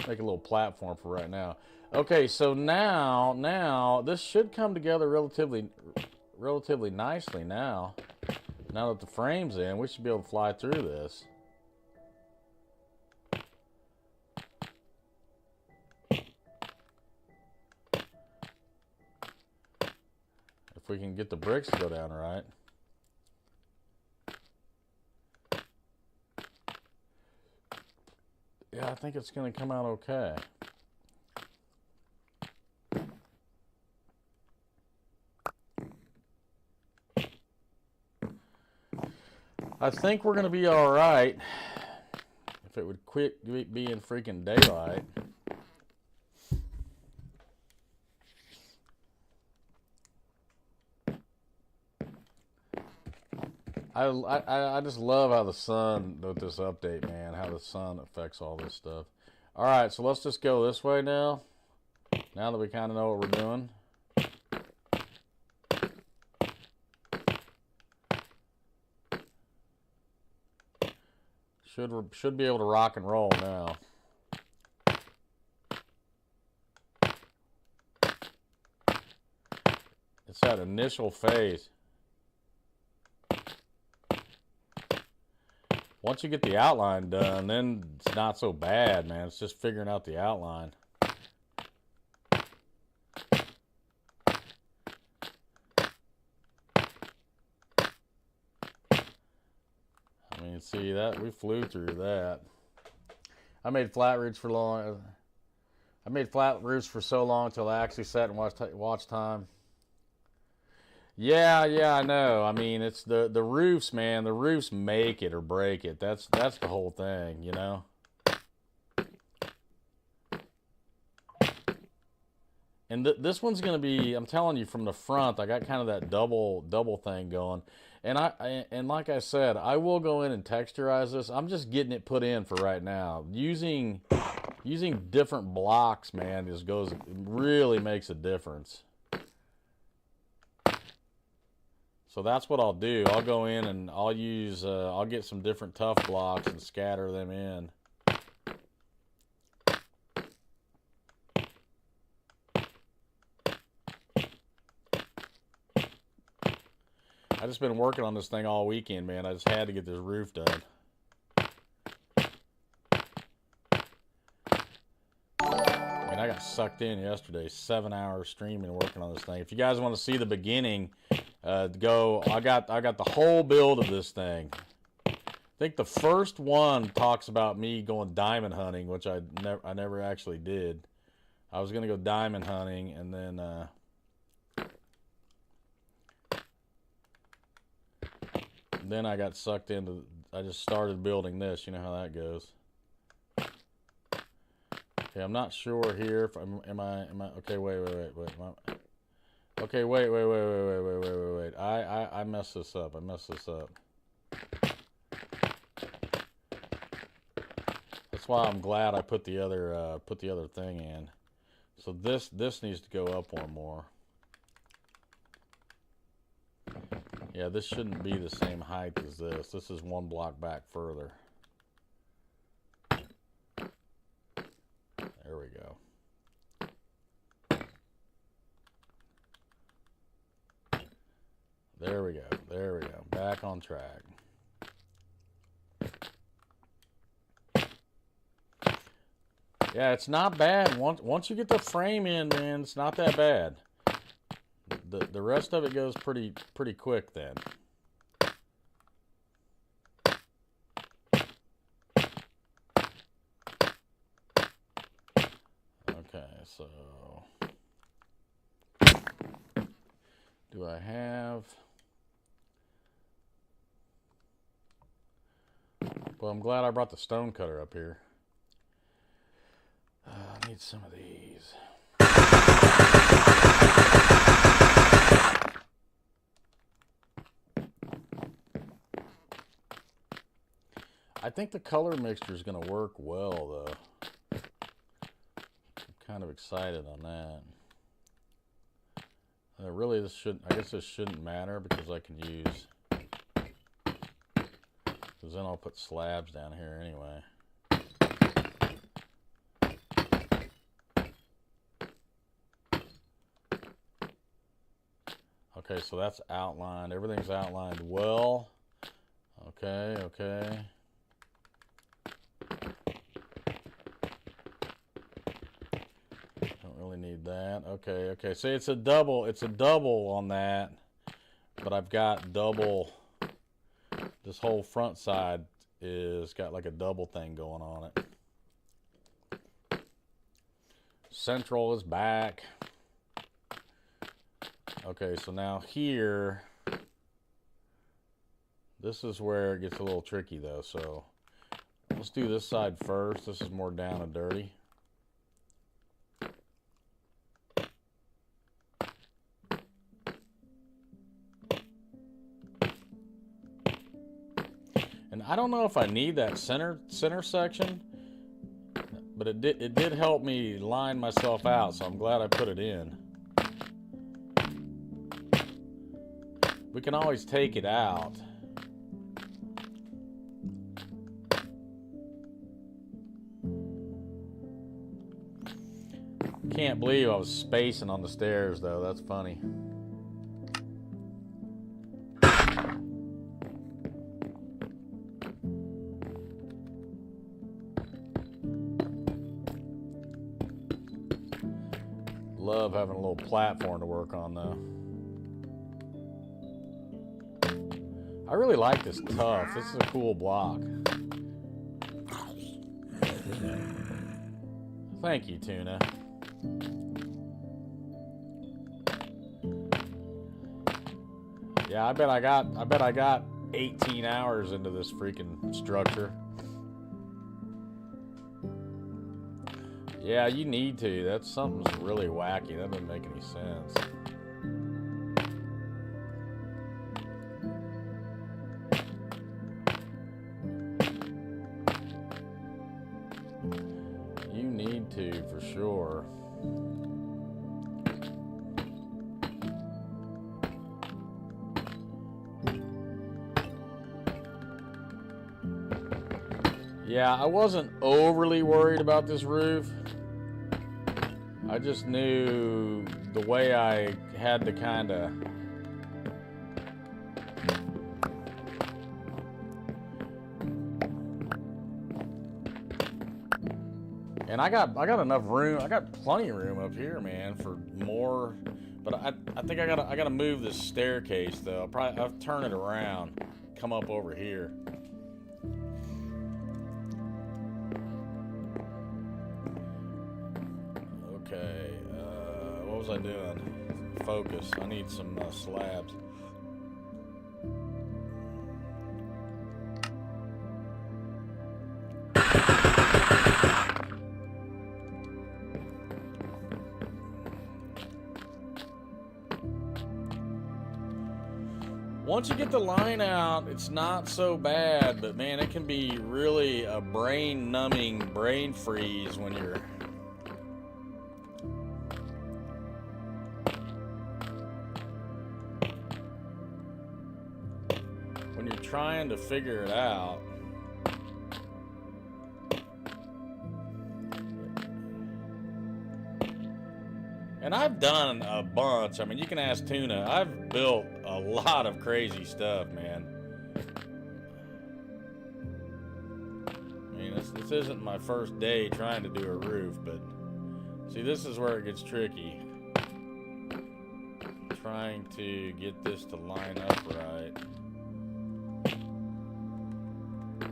Make a little platform for right now. Okay, so now this should come together relatively nicely now. Now that the frame's in, we should be able to fly through this. If we can get the bricks to go down right. Yeah, I think it's going to come out okay. I think we're going to be all right if it would quit being freaking daylight. I just love how the sun, with this update, man, how the sun affects all this stuff. All right, so let's just go this way now. Now that we kind of know what we're doing. Should be able to rock and roll now. It's that initial phase. Once you get the outline done, then it's not so bad, man. It's just figuring out the outline. I mean, see that we flew through that. I made flat roofs for long. I made flat roofs for so long until I actually sat and watched time. Yeah, I know. I mean, it's the roofs, man. The roofs make it or break it. That's the whole thing, you know. And this one's gonna be, I'm telling you, from the front, I got kind of that double thing going. And like I said, I will go in and texturize this. I'm just getting it put in for right now. Using different blocks, man, really makes a difference. So that's what I'll do. I'll go in and I'll get some different tough blocks and scatter them in. I just been working on this thing all weekend, man. I just had to get this roof done. I mean, I got sucked in yesterday. 7 hours streaming working on this thing. If you guys want to see the beginning, I got the whole build of this thing. I think the first one talks about me going diamond hunting, which I never actually did. I was gonna go diamond hunting, and then I got sucked into. I just started building this. You know how that goes. Okay, I'm not sure here if am I okay. Wait. Okay, wait. I messed this up. That's why I'm glad I put the other thing in. So this needs to go up one more. Yeah, this shouldn't be the same height as this. This is one block back further. There we go. There we go. Back on track. Yeah, it's not bad. Once you get the frame in, man, it's not that bad. The rest of it goes pretty quick then. Okay, so do I have? Well, I'm glad I brought the stone cutter up here. I need some of these. I think the color mixture is going to work well, though. I'm kind of excited on that. Really, this shouldn't. I guess this shouldn't matter because I can use. Because then I'll put slabs down here anyway. Okay, so that's outlined. Everything's outlined well. Okay, okay. Don't really need that. Okay, okay. See, it's a double. It's a double on that. But I've got double. This whole front side is got like a double thing going on it. Central is back. Okay, so now here, this is where it gets a little tricky though. So let's do this side first. This is more down and dirty. And I don't know if I need that center section, but it did help me line myself out, so I'm glad I put it in. We can always take it out. Can't believe I was spacing on the stairs though. That's funny. Love having a little platform to work on though. I really like this Tough. This is a cool block. Thank you, Tuna. Yeah, I bet I got 18 hours into this freaking structure. Yeah, you need to. That's something's really wacky. That doesn't make any sense. You need to, for sure. Yeah, I wasn't overly worried about this roof. I just knew the way I had to kind of and I got enough room. I got plenty of room up here, man, for more. But I think I gotta move this staircase though. I'll turn it around, come up over here. Okay, what was I doing? Focus. I need some slabs. Once you get the line out, it's not so bad, but man, it can be really a brain-numbing brain freeze when you're trying to figure it out. And I've done a bunch. I mean, you can ask Tuna. I've built a lot of crazy stuff, man. mean, this isn't my first day trying to do a roof, but see, this is where it gets tricky. Trying to get this to line up right. I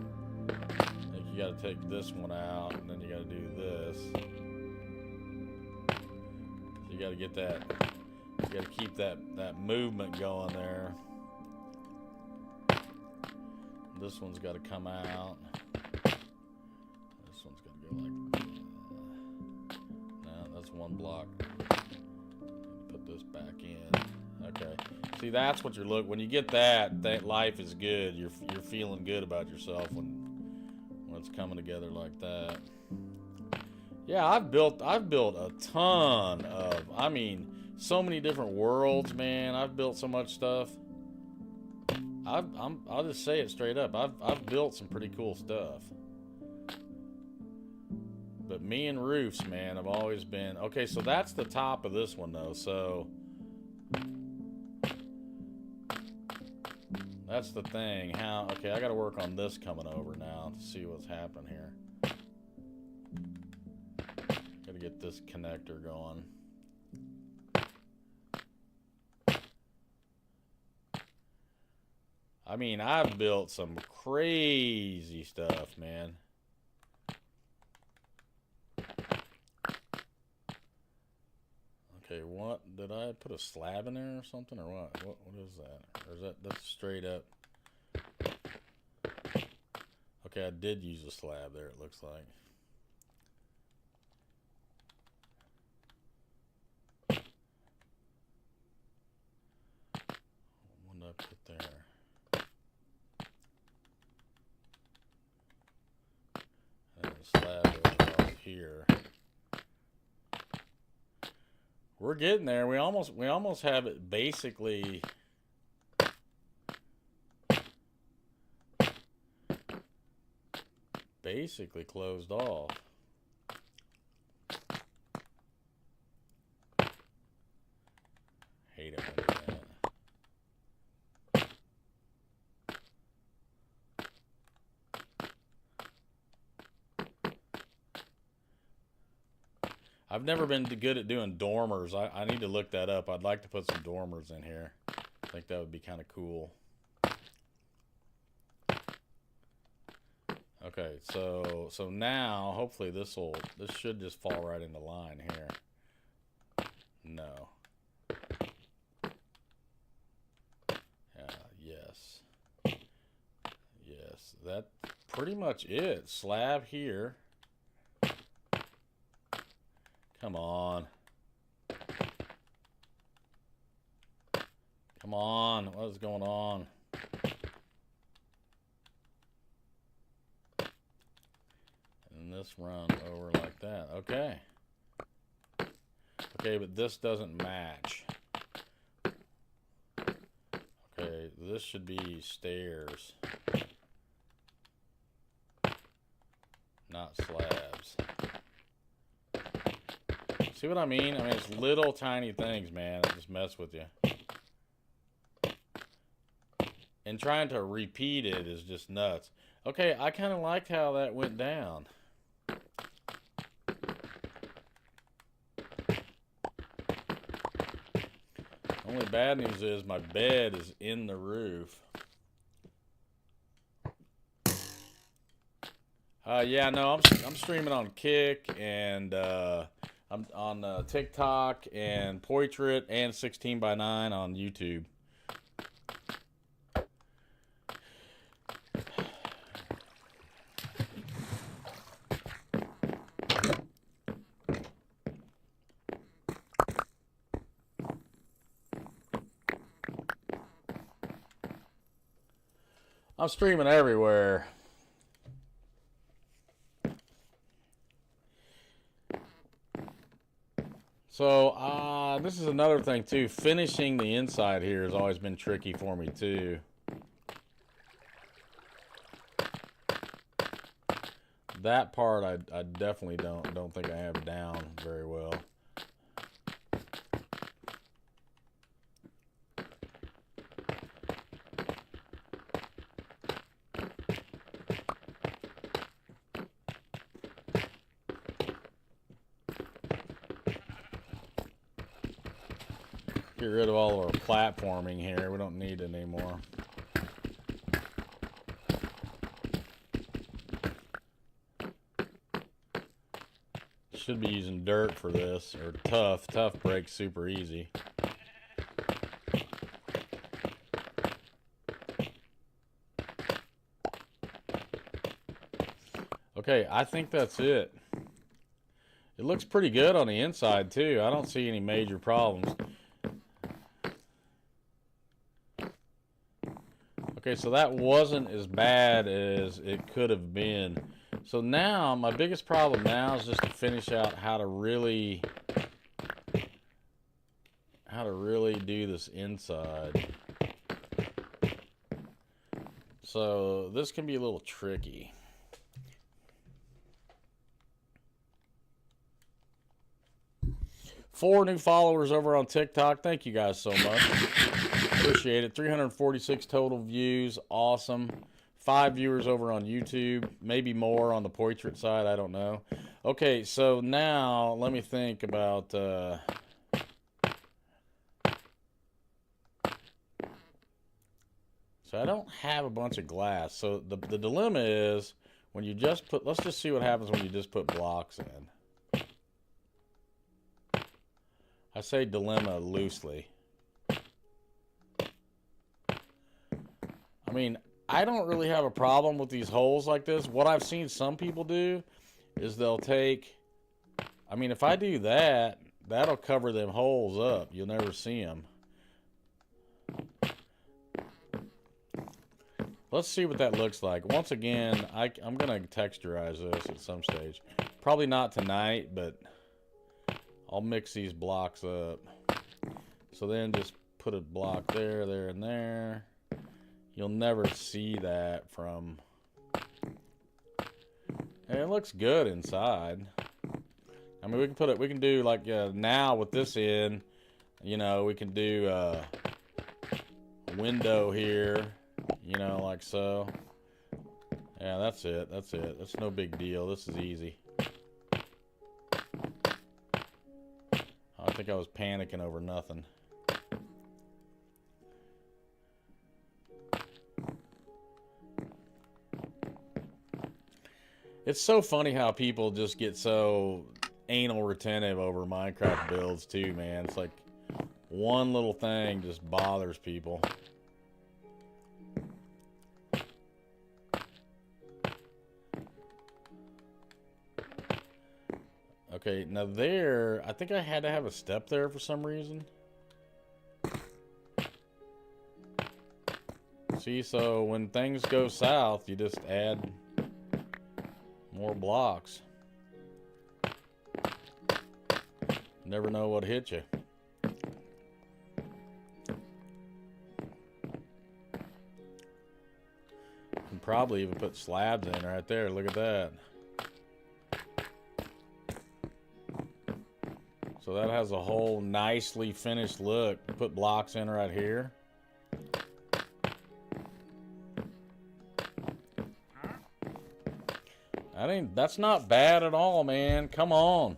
think you got to take this one out, and then you got to do this. So you got to get that. You got to keep that movement going there. This one's got to come out. This one's got to go like. No, that's one block. Put this back in. Okay. See, that's what you're looking. When you get that life is good. You're feeling good about yourself when it's coming together like that. Yeah, I've built a ton of. I mean, so many different worlds, man. I've built so much stuff. I'll just say it straight up. I've built some pretty cool stuff. But me and roofs, man, have always been... Okay, so that's the top of this one, though. So that's the thing. How... Okay, I got to work on this coming over now to see what's happening here. Got to get this connector going. I mean, I've built some crazy stuff, man. Okay, what? Did I put a slab in there or something, or what? What is that? Or is that's straight up? Okay, I did use a slab there, it looks like. What did I put there? Slab over here. We're getting there. We almost have it basically closed off. Hate it when I do that. I've never been good at doing dormers. I need to look that up. I'd like to put some dormers in here. I think that would be kind of cool. Okay, so now hopefully this should just fall right into line here. No. Yeah, yes. Yes, that's pretty much it. Slab here. Come on. Come on. What is going on? And this run over like that. Okay. Okay, but this doesn't match. Okay, this should be stairs. Not slabs. See what I mean? I mean, it's little tiny things, man, that just mess with you. And trying to repeat it is just nuts. Okay, I kind of liked how that went down. Only bad news is my bed is in the roof. Yeah, no, I'm streaming on Kick and I'm on TikTok and Portrait and 16:9 on YouTube. I'm streaming everywhere. So, this is another thing too. Finishing the inside here has always been tricky for me too. That part I definitely don't think I have down very well. get rid of all of our platforming here. We don't need it anymore. Should be using dirt for this, or tough. Tough breaks super easy. Okay, I think that's it. It looks pretty good on the inside too. I don't see any major problems. Okay, so that wasn't as bad as it could have been. So now, my biggest problem now is just to finish out how to really do this inside. So this can be a little tricky. Four new followers over on TikTok. Thank you guys so much. Appreciate it. 346 total views. Awesome. 5 viewers over on YouTube. Maybe more on the portrait side. I don't know. Okay, so now let me think about... So I don't have a bunch of glass. So the dilemma is when you just put... Let's just see what happens when you just put blocks in. I say dilemma loosely. I mean, I don't really have a problem with these holes like this. What I've seen some people do is they'll take... I mean, if I do that, that'll cover them holes up. You'll never see them. Let's see what that looks like. Once again, I'm going to texturize this at some stage. Probably not tonight, but I'll mix these blocks up. So then just put a block there, there, and there. You'll never see that from... And it looks good inside. I mean, we can put it, we can do like now with this in, you know, we can do a window here, you know, like so. Yeah, that's it. That's it. That's no big deal. This is easy. I think I was panicking over nothing. It's so funny how people just get so anal retentive over Minecraft builds too, man. It's like one little thing just bothers people. Okay, now there, I think I had to have a step there for some reason. See, so when things go south, you just add more blocks. Never know what hit you. Can probably even put slabs in right there. Look at that. So that has a whole nicely finished look. Put blocks in right here. That's not bad at all, man. Come on.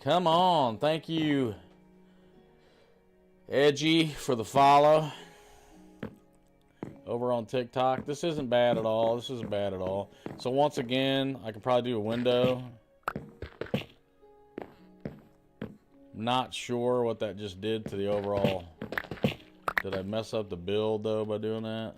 Come on. Thank you, Edgy, for the follow over on TikTok. This isn't bad at all. This isn't bad at all. So once again, I can probably do a window. Not sure what that just did to the overall. Did I mess up the build though by doing that?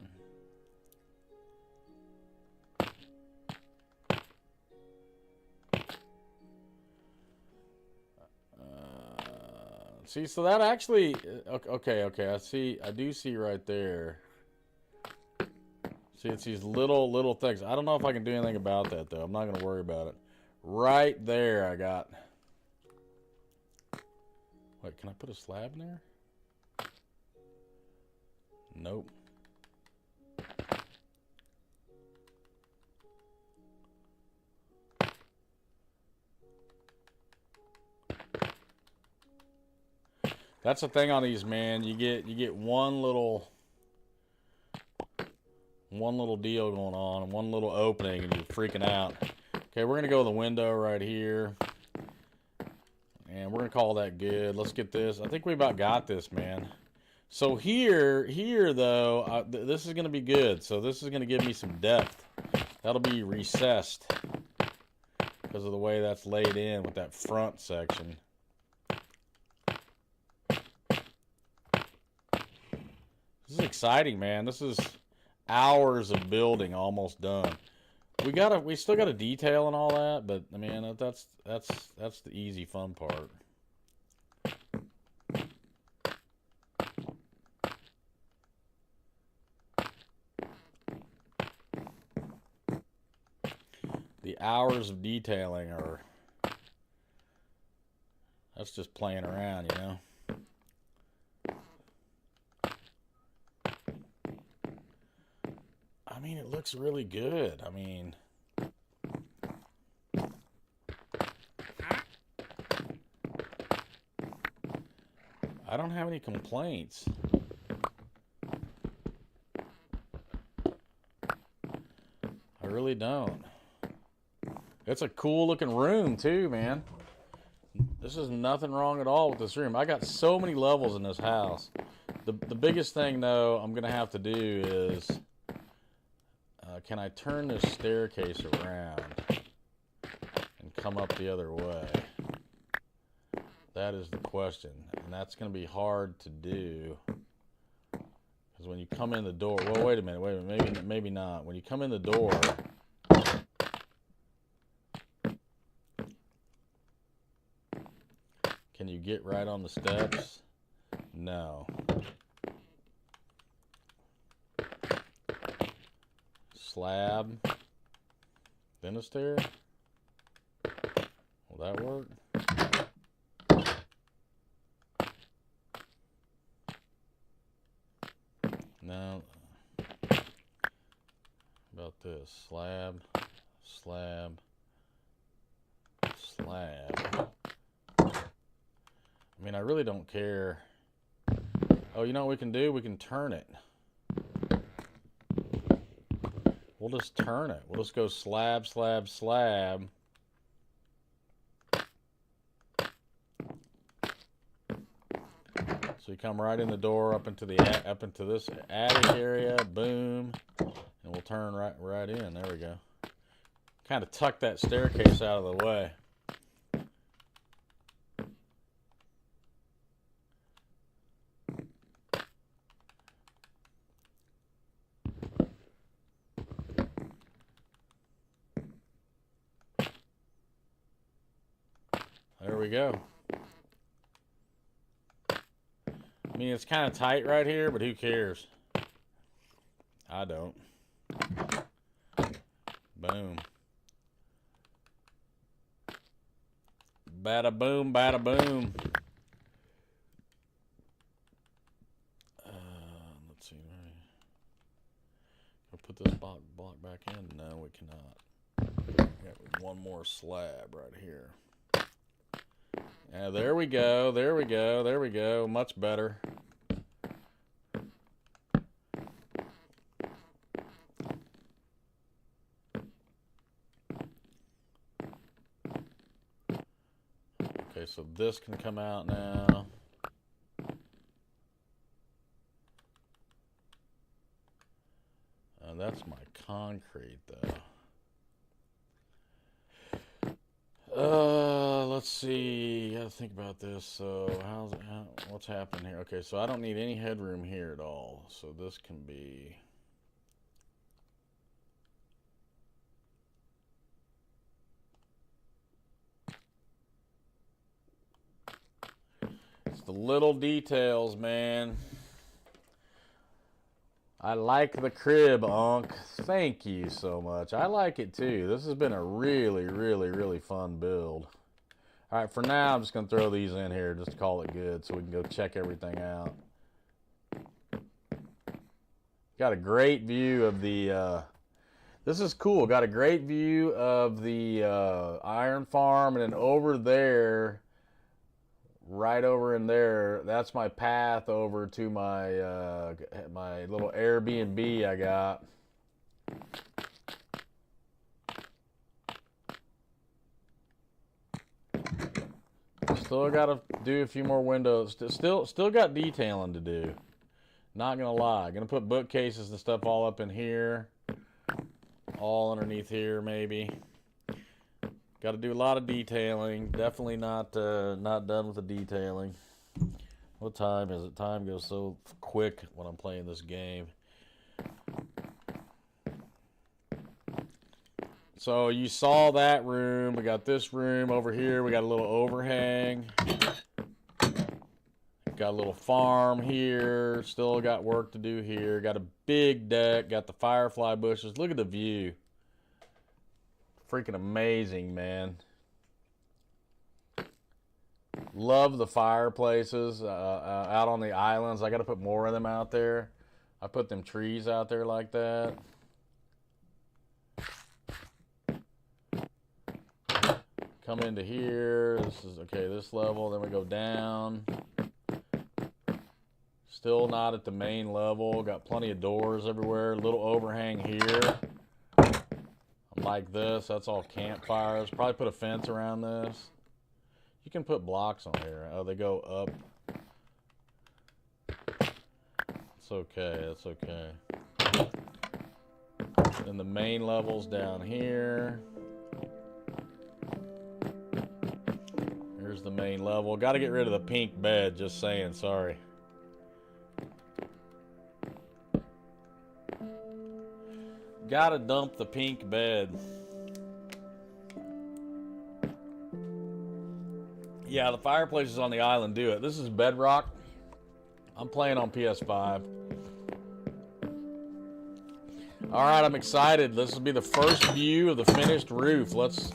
See, so that actually, okay, I do see right there. See, it's these little things. I don't know if I can do anything about that though. I'm not gonna worry about it. Right there, I got. Wait, can I put a slab in there? Nope. That's the thing on these, man. You get one little deal going on, one little opening, and you're freaking out. Okay, we're gonna go with the window right here, And we're going to call that good. Let's get this. I think we about got this, man. So here though, this is going to be good. So this is going to give me some depth. That'll be recessed because of the way that's laid in with that front section. This is exciting, man. This is hours of building almost done. We still got a detail and all that, but I mean that's the easy fun part. The hours of detailing that's just playing around, you know. I mean, it looks really good. I mean, I don't have any complaints. I really don't. It's a cool looking room too, man. This is nothing wrong at all with this room. I got so many levels in this house. The biggest thing though I'm gonna have to do is can I turn this staircase around and come up the other way? That is the question, and that's going to be hard to do because when you come in the door, well, wait a minute, maybe not. When you come in the door, can you get right on the steps? No. Slab, then a stair. Will that work? No. About this slab, slab, slab. I mean, I really don't care. Oh, you know what we can do? We can turn it. We'll just turn it. We'll just go slab, slab, slab. So you come right in the door up into this attic area, boom, and we'll turn right in. There we go. Kind of tuck that staircase out of the way. There we go. I mean, it's kind of tight right here, but who cares? I don't. Boom. Bada boom, bada boom. Let's see. I'll put this block back in. No, we cannot. Got one more slab right here. Yeah, there we go, there we go, there we go. Much better. Okay, so this can come out now. That's my concrete, though. Let's see. Gotta think about this. So, what's happening here? Okay, so I don't need any headroom here at all. So this can be. It's the little details, man. I like the crib, Unc. Thank you so much. I like it too. This has been a really, really, really fun build. All right, for now, I'm just going to throw these in here just to call it good so we can go check everything out. Got a great view of the, this is cool. Got a great view of the iron farm, and then over there, right over in there, that's my path over to my my little Airbnb I got. Still got to do a few more windows. Still got detailing to do. Not gonna lie. Gonna put bookcases and stuff all up in here, all underneath here maybe. Got to do a lot of detailing. Definitely not done with the detailing. What time is it? Time goes so quick when I'm playing this game. So you saw that room. We got this room over here. We got a little overhang. Got a little farm here. Still got work to do here. Got a big deck. Got the firefly bushes. Look at the view. Freaking amazing, man. Love the fireplaces out on the islands. I got to put more of them out there. I put them trees out there like that. Come into here. This is okay, this level. Then we go down. Still not at the main level. Got plenty of doors everywhere. Little overhang here. Like this. That's all campfires. Probably put a fence around this. You can put blocks on here. Oh, they go up. It's okay. It's okay. Then the main level's down here. Here's the main level. Got to get rid of the pink bed. Just saying. Sorry. Gotta dump the pink bed. Yeah, the fireplaces on the island do it. This is Bedrock. I'm playing on PS5. Alright, I'm excited. This will be the first view of the finished roof. Let's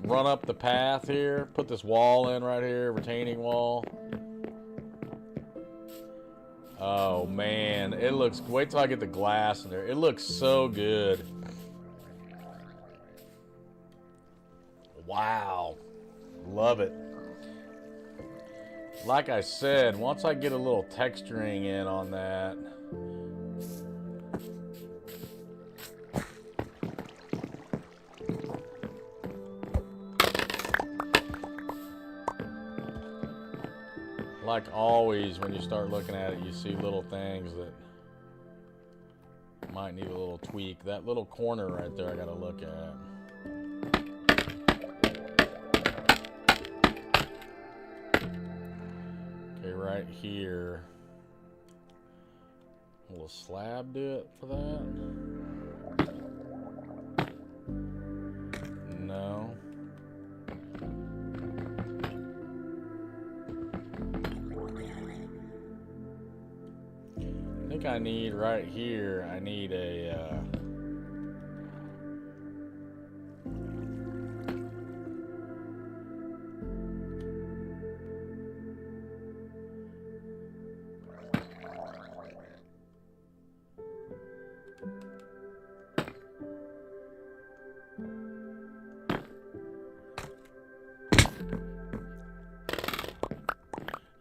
run up the path here. Put this wall in right here. Retaining wall. Oh man, it looks, wait till I get the glass in there. It looks so good. Wow. Love it. Like I said, once I get a little texturing in on that. Like always, when you start looking at it, you see little things that might need a little tweak. That little corner right there I gotta look at. Okay, right here. Will a slab do it for that? No. I think I need right here, I need a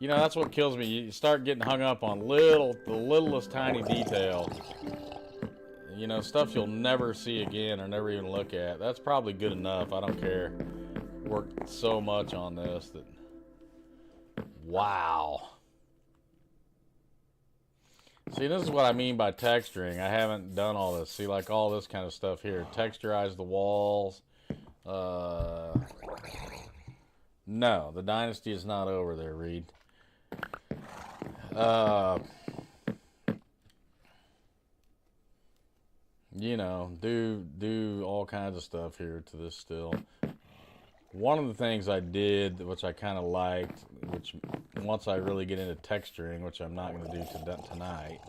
you know, that's what kills me. You start getting hung up on the littlest tiny detail. You know, stuff you'll never see again or never even look at. That's probably good enough. I don't care. Worked so much on this that... Wow. See, this is what I mean by texturing. I haven't done all this. See, like all this kind of stuff here. Texturize the walls. No, the dynasty is not over there, Reed. You know, do all kinds of stuff here to this still. One of the things I did, which I kind of liked, which once I really get into texturing, which I'm not going to do tonight.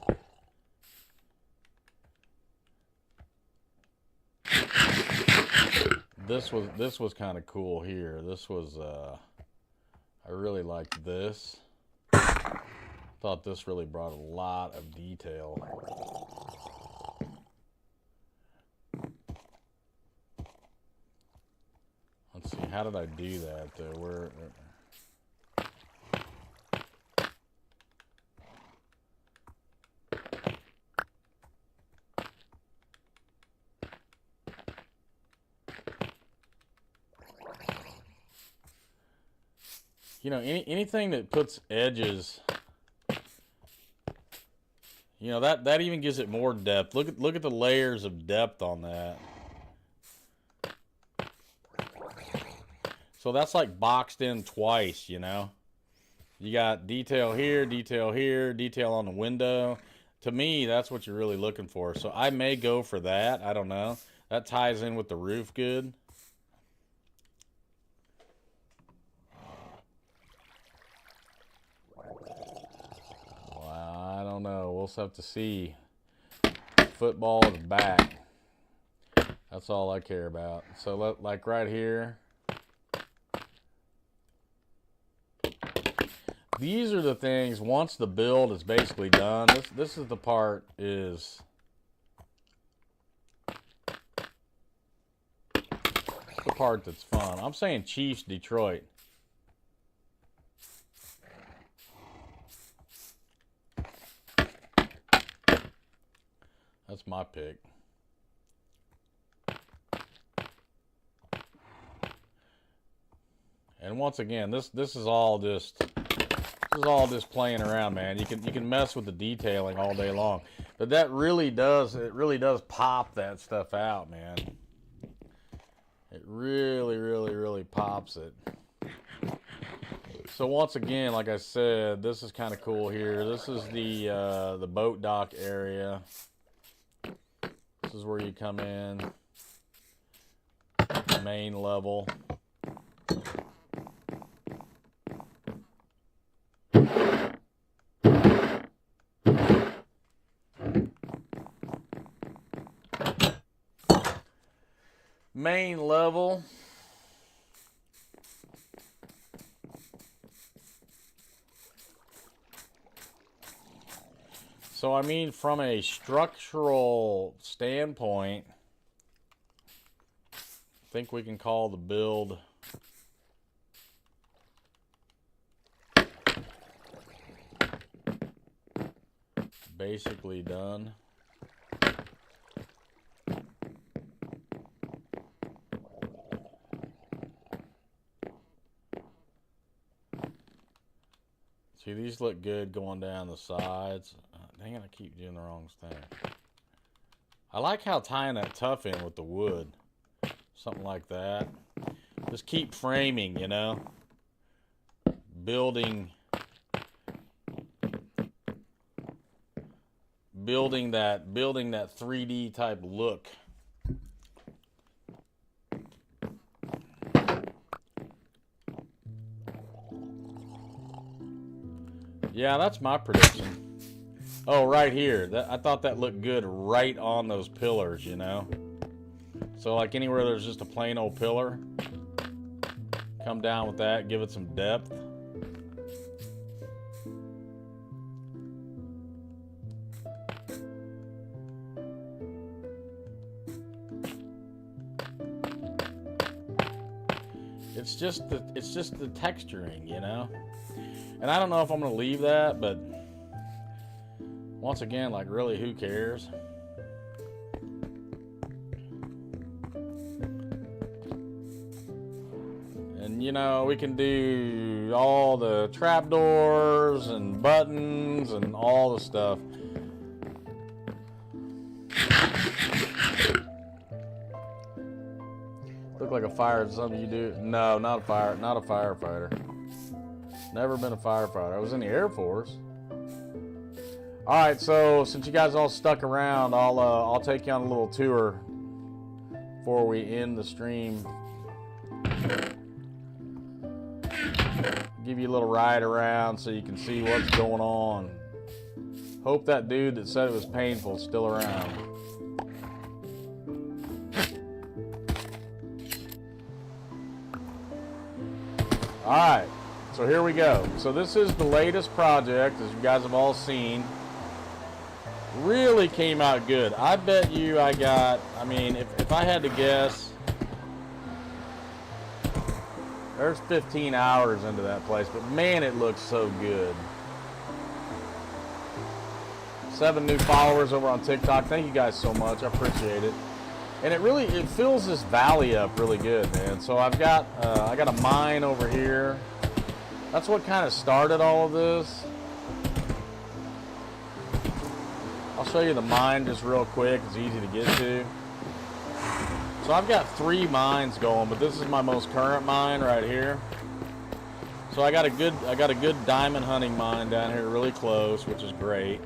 This was kind of cool here. This was I really liked this. Thought this really brought a lot of detail. Let's see, how did I do that though? Where you know, anything that puts edges, you know, that even gives it more depth. Look at the layers of depth on that. So that's like boxed in twice, you know. You got detail here, detail on the window. To me, that's what you're really looking for. So I may go for that. I don't know. That ties in with the roof good. Well, I don't know. We'll just have to see. Football is back. That's all I care about. So like right here. These are the things, once the build is basically done, this is the part is the part that's fun. I'm saying Chiefs, Detroit. That's my pick. And once again, this is all just playing around, man. You can mess with the detailing all day long, but that really does pop that stuff out, man. It really pops it. So once again, like I said, this is kind of cool here. This is the boat dock area. This is where you come in, main level. Main level. So I mean, from a structural standpoint, I think we can call the build basically done. See, these look good going down the sides. Dang it, I keep doing the wrong thing. I like how tying that tuff in with the wood. Something like that. Just keep framing, you know. Building that 3D type look. Yeah, that's my prediction. Oh, right here. I thought that looked good right on those pillars, you know. So like anywhere there's just a plain old pillar, come down with that, give it some depth. It's just the texturing, you know. And I don't know if I'm going to leave that, but once again, like, really, who cares? And, you know, we can do all the trapdoors and buttons and all the stuff. Look like a fire, something you do? No, not a firefighter. Never been a firefighter. I was in the Air Force. All right, so since you guys all stuck around, I'll take you on a little tour before we end the stream. Give you a little ride around so you can see what's going on. Hope that dude that said it was painful is still around. All right. So here we go. So this is the latest project, as you guys have all seen. Really came out good. I bet you I got, I mean, if I had to guess, there's 15 hours into that place, but man, it looks so good. 7 new followers over on TikTok. Thank you guys so much. I appreciate it. And it fills this valley up really good, man. So I got a mine over here. That's what kind of started all of this. I'll show you the mine just real quick. It's easy to get to. So I've got 3 mines going, but this is my most current mine right here. So I got a good diamond hunting mine down here really close, which is great.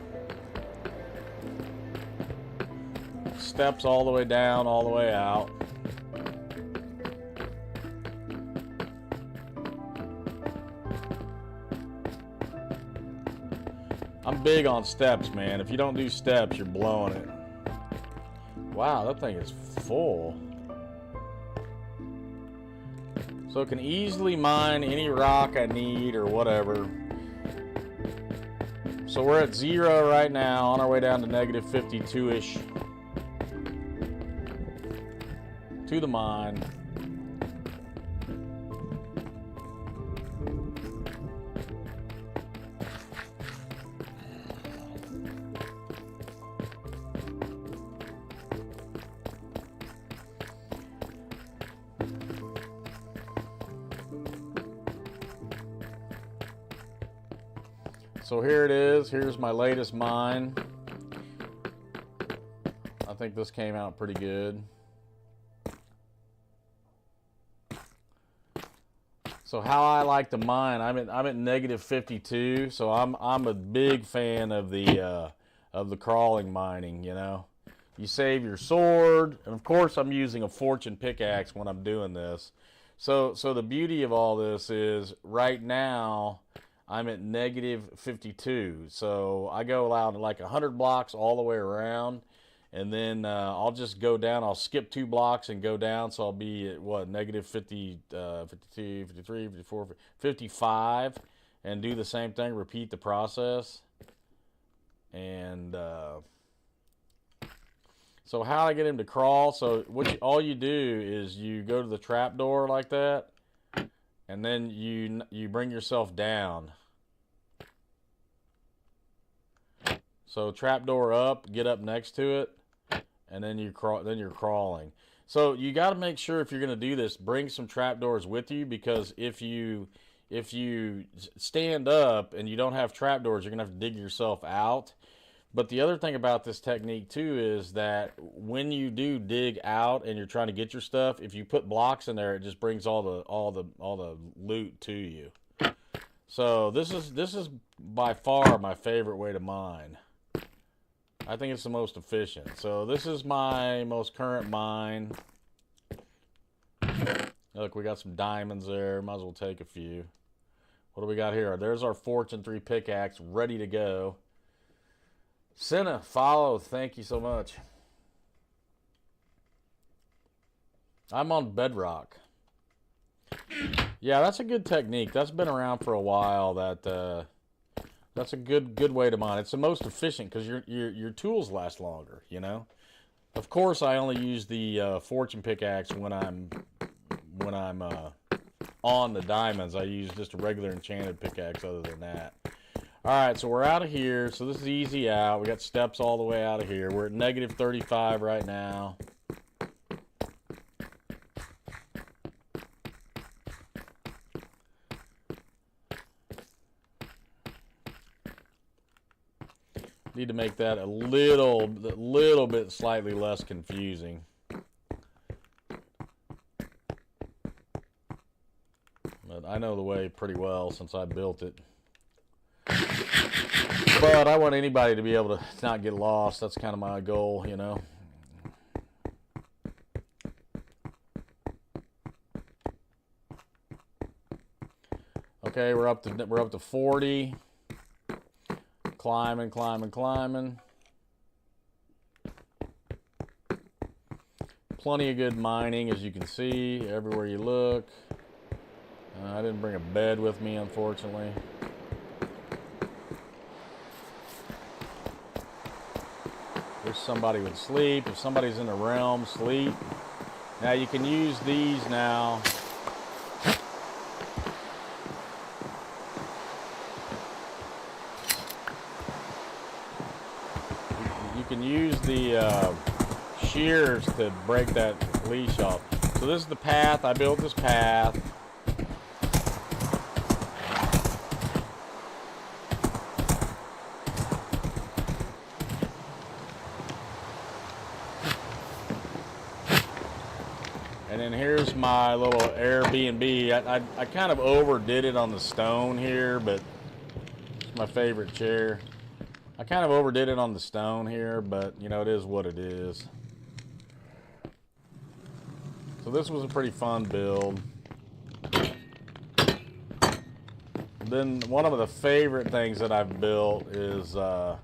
Steps all the way down, all the way out. I'm big on steps, man. If you don't do steps, you're blowing it. Wow, that thing is full. So it can easily mine any rock I need or whatever. So we're at 0 right now, on our way down to negative 52-ish. To the mine. So here it is. Here's my latest mine. I think this came out pretty good. So how I like to mine, I'm at negative 52. So I'm a big fan of the crawling mining. You know, you save your sword, and of course I'm using a fortune pickaxe when I'm doing this. So the beauty of all this is right now I'm at negative 52. So I go out like 100 blocks all the way around, and then I'll just go down. I'll skip 2 blocks and go down. So I'll be at what, negative 50, 52, 53, 54, 55, and do the same thing. Repeat the process. And so how I get him to crawl? So all you do is you go to the trap door like that, and then you bring yourself down. So trapdoor up, get up next to it, and then you're crawling. So you got to make sure if you're going to do this, bring some trapdoors with you, because if you stand up and you don't have trapdoors, you're going to have to dig yourself out. But the other thing about this technique too is that when you do dig out and you're trying to get your stuff, if you put blocks in there, it just brings all the loot to you. So this is by far my favorite way to mine. I think it's the most efficient. So this is my most current mine. Look, we got some diamonds there. Might as well take a few. What do we got here? There's our Fortune 3 pickaxe ready to go. Senna, follow. Thank you so much. I'm on Bedrock. Yeah, that's a good technique. That's been around for a while. That's a good way to mine. It's the most efficient because your tools last longer. You know. Of course, I only use the fortune pickaxe when I'm on the diamonds. I use just a regular enchanted pickaxe. Other than that. All right, so we're out of here. So this is easy out. We got steps all the way out of here. We're at negative 35 right now. Need to make that a little bit slightly less confusing. But I know the way pretty well since I built it. But I want anybody to be able to not get lost. That's kind of my goal, you know. Okay, we're up to 40. Climbing. Plenty of good mining, as you can see, everywhere you look. I didn't bring a bed with me, unfortunately. There's somebody would sleep. If somebody's in the realm, sleep. Now you can use these now. You can use the shears to break that leash off. So this is the path. I built this path. And then here's my little Airbnb. I kind of overdid it on the stone here, but it's my favorite chair. I kind of overdid it on the stone here, but you know, it is what it is. So this was a pretty fun build. Then one of the favorite things that I've built is a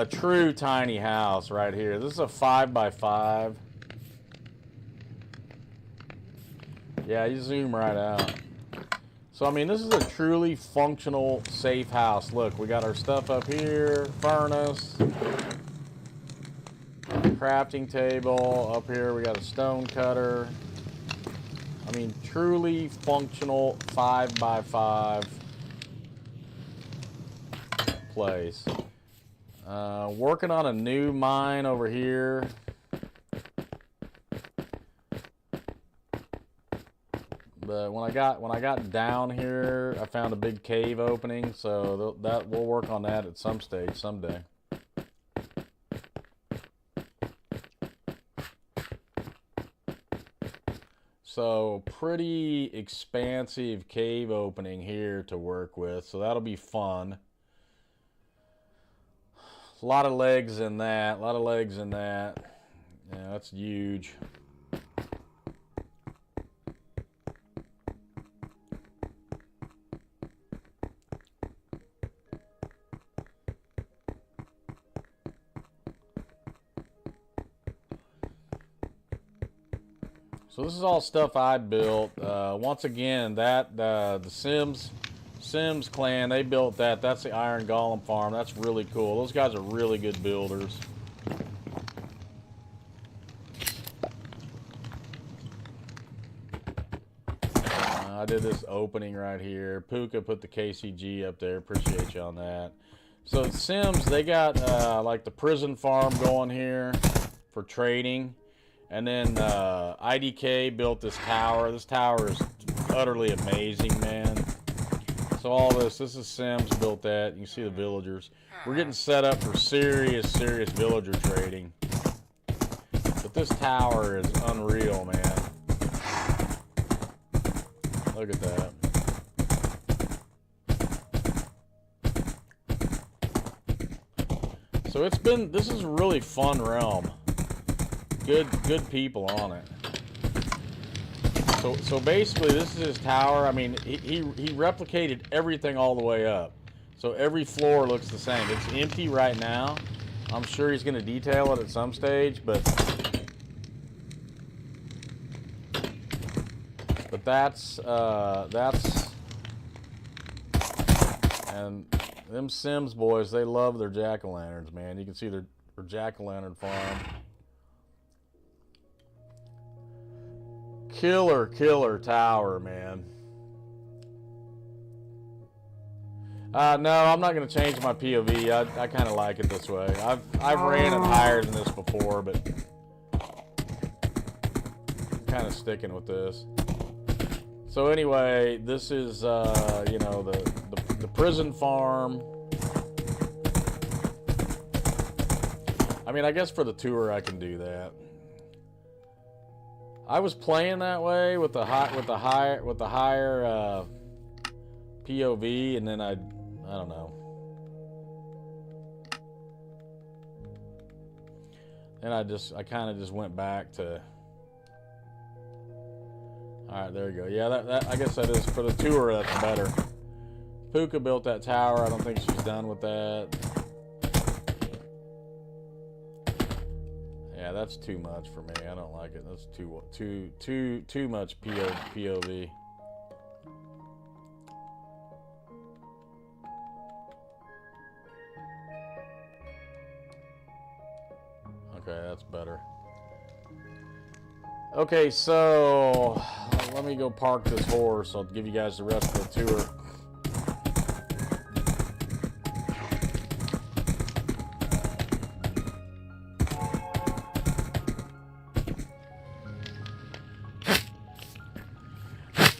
true tiny house right here. This is a 5x5. Yeah, you zoom right out. So, I mean, this is a truly functional, safe house. Look, we got our stuff up here, furnace, crafting table. Up here, we got a stone cutter. I mean, truly functional 5x5 place. Working on a new mine over here. But when I got down here, I found a big cave opening, so that we'll work on that at some stage someday. So pretty expansive cave opening here to work with, so that'll be fun. A lot of legs in that, a lot of legs in that. Yeah, that's huge. So this is all stuff I built. Once again, the Sims clan, they built that. That's the Iron Golem farm. That's really cool. Those guys are really good builders. I did this opening right here. Puka put the KCG up there. Appreciate you on that. So Sims, they got like the prison farm going here for trading. And then IDK built this tower. This tower is utterly amazing, man. So all this is Sims built that. You can see the villagers. We're getting set up for serious villager trading. But this tower is unreal, man. Look at that. So this is a really fun realm. Good people on it. So basically, this is his tower. I mean, he replicated everything all the way up. So every floor looks the same. It's empty right now. I'm sure he's going to detail it at some stage, but that's and them Sims boys, they love their jack-o'-lanterns, man. You can see their jack-o'-lantern farm. Killer tower, man. No, I'm not going to change my POV. I kind of like it this way. I've ran it higher than this before, but I'm kind of sticking with this. So anyway, this is you know, the prison farm. I mean, I guess for the tour I can do that. I was playing that way with the higher POV, and then I don't know. And I kind of just went back to. All right, there you go. Yeah, that I guess that is for the tour. That's better. Puka built that tower. I don't think she's done with that. Yeah, that's too much for me. I don't like it. That's too much POV. Okay, that's better. Okay, so let me go park this horse. I'll give you guys the rest of the tour.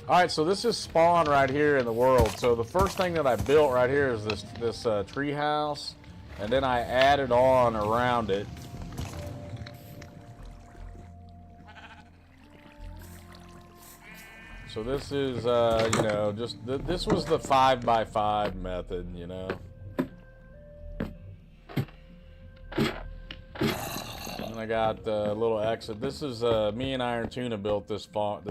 Alright, so this is spawn right here in the world. So the first thing that I built right here is this tree house, and then I added on around it So this is, you know, just this was the 5x5 method, you know. And I got a little exit. This is me and Iron Tuna built this farm.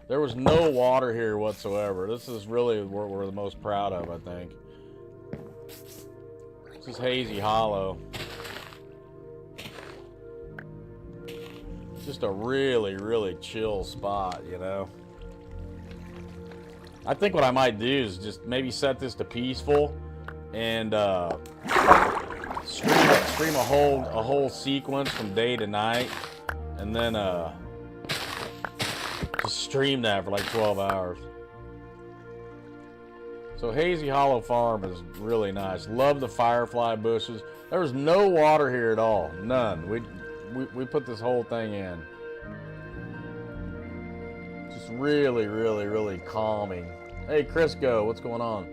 There was no water here whatsoever. This is really what we're the most proud of, I think. This is Hazy Hollow. Just a really, really chill spot, you know. I think what I might do is just maybe set this to peaceful and stream a whole sequence from day to night, and then just stream that for like 12 hours. So Hazy Hollow Farm is really nice. Love the firefly bushes. There was no water here at all, none. We put this whole thing in. Just really, really, really calming. Hey, Crisco, what's going on?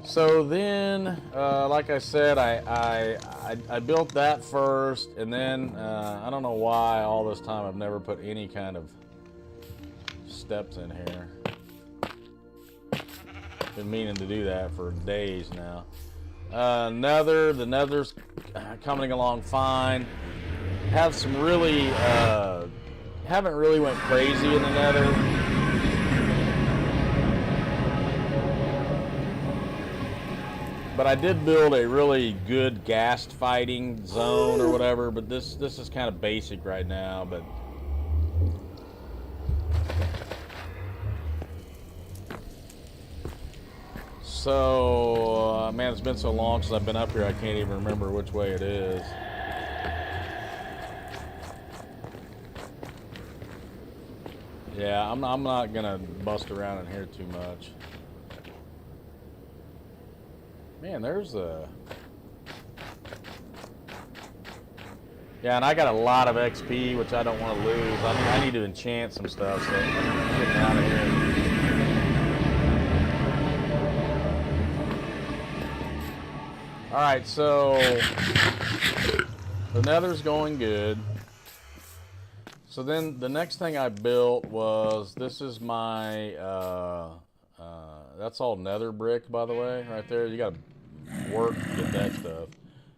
So then, like I said, I built that first, and then I don't know why all this time I've never put any kind of steps in here. Been meaning to do that for days now. The nether's coming along fine. Have some really, haven't really went crazy in the nether. But I did build a really good ghast fighting zone or whatever, but this is kind of basic right now, but so man, it's been so long since I've been up here I can't even remember which way it is. Yeah, I'm not gonna bust around in here too much. Man, there's a... Yeah, and I got a lot of XP, which I don't want to lose. I need to enchant some stuff, so I'm getting out of here. Alright, so... the nether's going good. So then the next thing I built was... This is my... that's all nether brick, by the way, right there. You gotta work to get that stuff.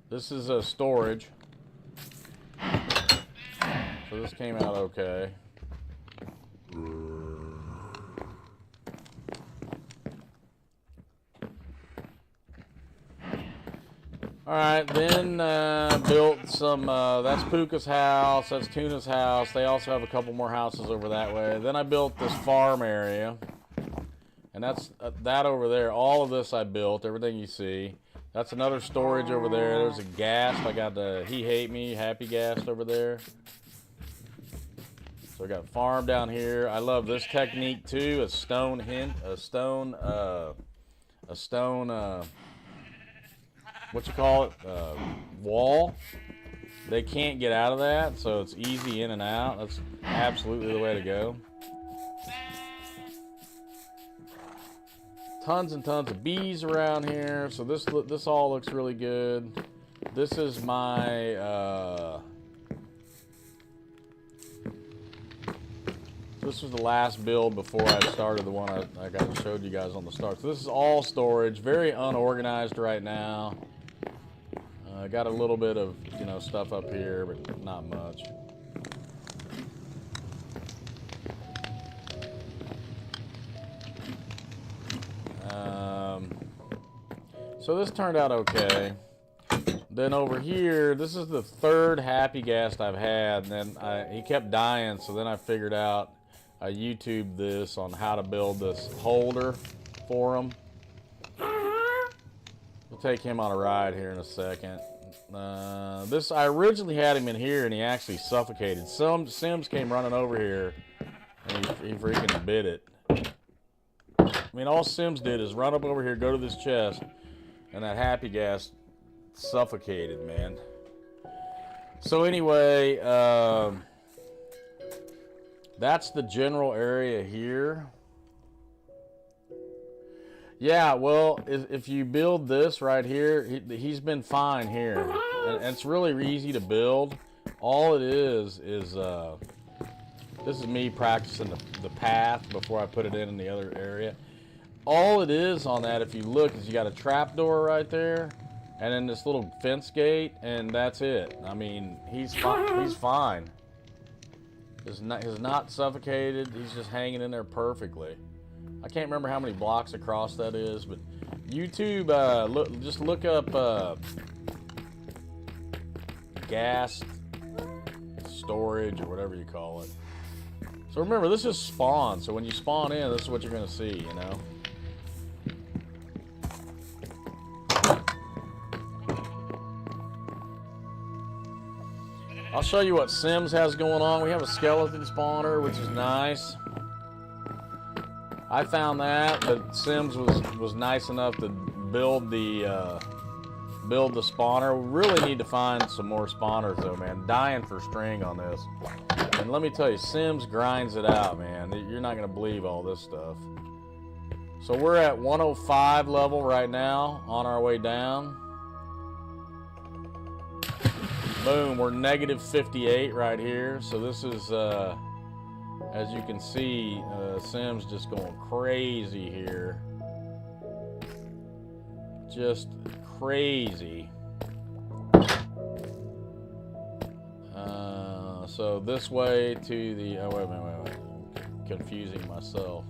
This is a storage. So this came out okay. Alright, then built some, that's Puka's house, that's Tuna's house. They also have a couple more houses over that way. Then I built this farm area. And that's that over there. All of this I built, everything you see. That's another storage over there. There's a ghast. I got the He Hate Me, Happy Ghast over there. So I got farm down here. I love this technique too. A stone, what you call it? Wall. They can't get out of that, so it's easy in and out. That's absolutely the way to go. Tons and tons of bees around here, so this all looks really good. This is my this was the last build before I started the one I showed you guys on the start. So this is all storage, very unorganized right now. I got a little bit of, you know, stuff up here, but not much. So this turned out okay. Then over here, this is the third Happy Ghast I've had, and then he kept dying, so then I figured out, I YouTubed this on how to build this holder for him. We'll take him on a ride here in a second. I originally had him in here, and he actually suffocated. Some Sims came running over here, and he freaking bit it. I mean, all Sims did is run up over here, go to this chest, and that Happy Ghast suffocated, man. So anyway, that's the general area here. Yeah, well, if you build this right here, he's been fine here. And it's really easy to build. All it is This is me practicing the path before I put it in the other area. All it is on that, if you look, is you got a trap door right there, and then this little fence gate, and that's it. I mean, he's fine. He's not suffocated. He's just hanging in there perfectly. I can't remember how many blocks across that is, but YouTube, just look up gas storage or whatever you call it. So remember, this is spawn. So when you spawn in, this is what you're going to see, you know. I'll show you what Sims has going on. We have a skeleton spawner, which is nice. I found that, but Sims was nice enough to build the spawner. We really need to find some more spawners, though, man. Dying for string on this. And let me tell you, Sims grinds it out, man. You're not going to believe all this stuff. So we're at 105 level right now, on our way down. Boom, we're negative 58 right here. So this is, as you can see, Sims just going crazy here. Just crazy. So this way to the, oh wait a minute, confusing myself.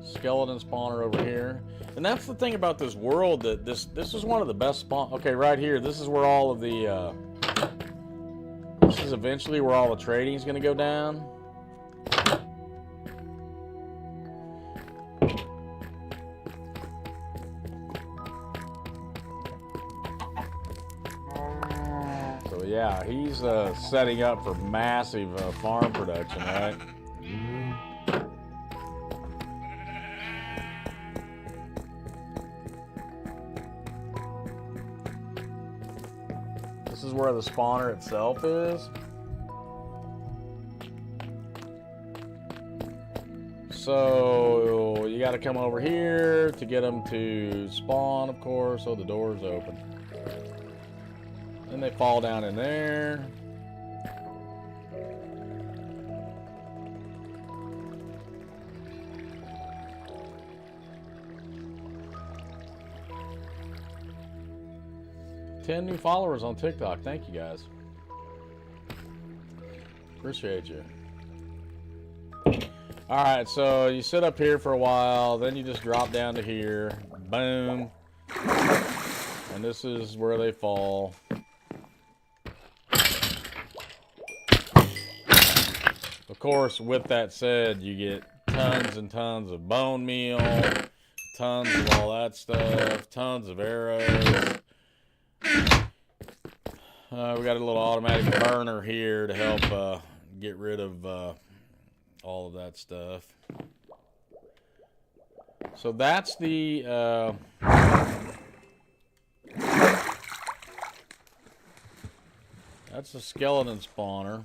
Skeleton spawner over here. And that's the thing about this world, that this is one of the best spawn. Okay, right here, this is where all of the this is eventually where all the trading is going to go down. So yeah, he's setting up for massive farm production, right? This is where the spawner itself is. So you got to come over here to get them to spawn, of course, so the door's open. Then they fall down in there. $10 new followers on TikTok. Thank you, guys. Appreciate you. All right, so you sit up here for a while, then you just drop down to here. Boom. And this is where they fall. Of course, with that said, you get tons and tons of bone meal, tons of all that stuff, tons of arrows. We got a little automatic burner here to help get rid of all of that stuff. So that's the skeleton spawner.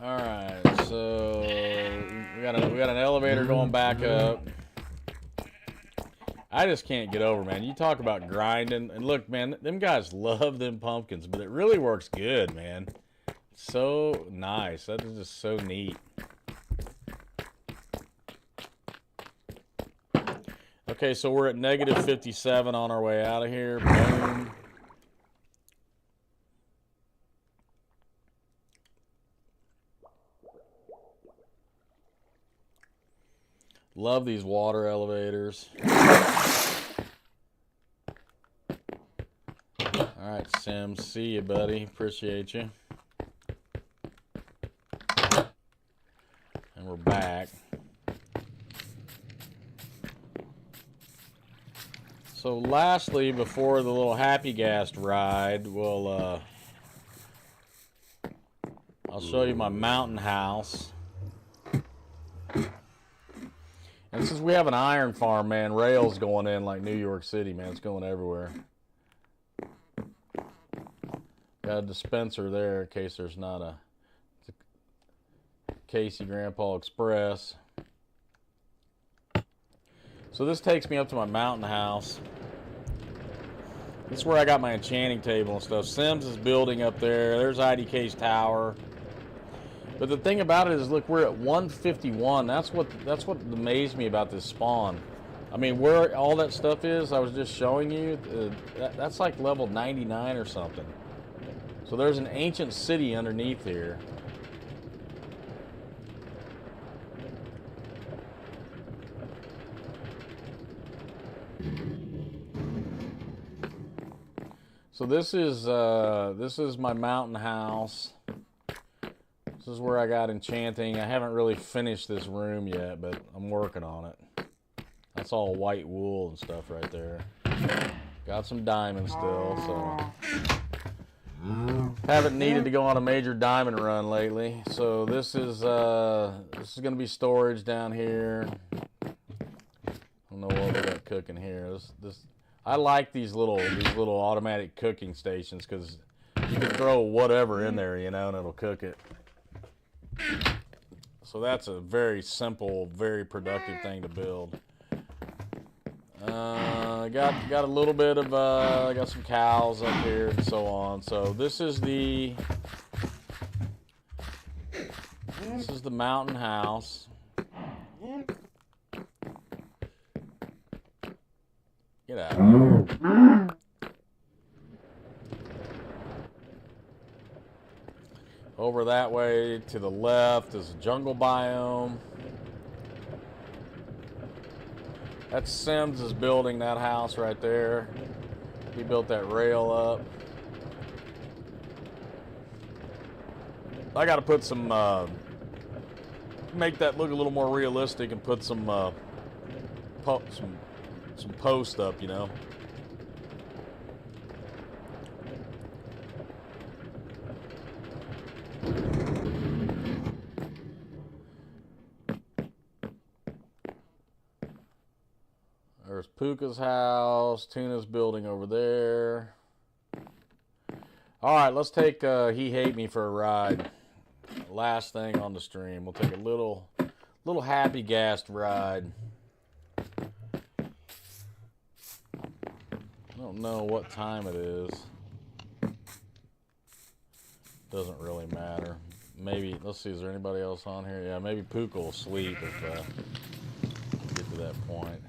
Alright, so we got an elevator going back up. I just can't get over, man. You talk about grinding, and look, man, them guys love them pumpkins, but it really works good, man. So nice. That is just so neat. Okay, so we're at negative 57 on our way out of here. Boom. Love these water elevators. Alright, Sims. See you, buddy. Appreciate you. And we're back. So lastly, before the little Happy Gas ride, I'll show you my mountain house. And since we have an iron farm, man, rail's going in like New York City, man. It's going everywhere. Got a dispenser there in case there's not Casey Grandpa Express. So this takes me up to my mountain house. This is where I got my enchanting table and stuff. Sims is building up there. There's IDK's tower. But the thing about it is, look, we're at 151. That's what amazed me about this spawn. I mean, where all that stuff is, I was just showing you, that's like level 99 or something. So there's an ancient city underneath here. So this is my mountain house. This is where I got enchanting. I haven't really finished this room yet, but I'm working on it. That's all white wool and stuff right there. Got some diamonds still, so haven't needed to go on a major diamond run lately. So this is gonna be storage down here. I don't know what we got cooking here. I like these little automatic cooking stations because you can throw whatever in there, you know, and it'll cook it. So that's a very simple, very productive thing to build. Got a little bit of I got some cows up here and so on. So this is the mountain house. Get out of here. Over that way to the left is a jungle biome. That's Sims is building that house right there. He built that rail up. I got to put some, make that look a little more realistic and put some post up, you know. There's Puka's house. Tuna's building over there. All right, let's take He Hate Me for a ride. Last thing on the stream. We'll take a little happy gassed ride. I don't know what time it is. Doesn't really matter. Maybe, let's see, is there anybody else on here? Yeah, maybe Puka will sleep if we get to that point.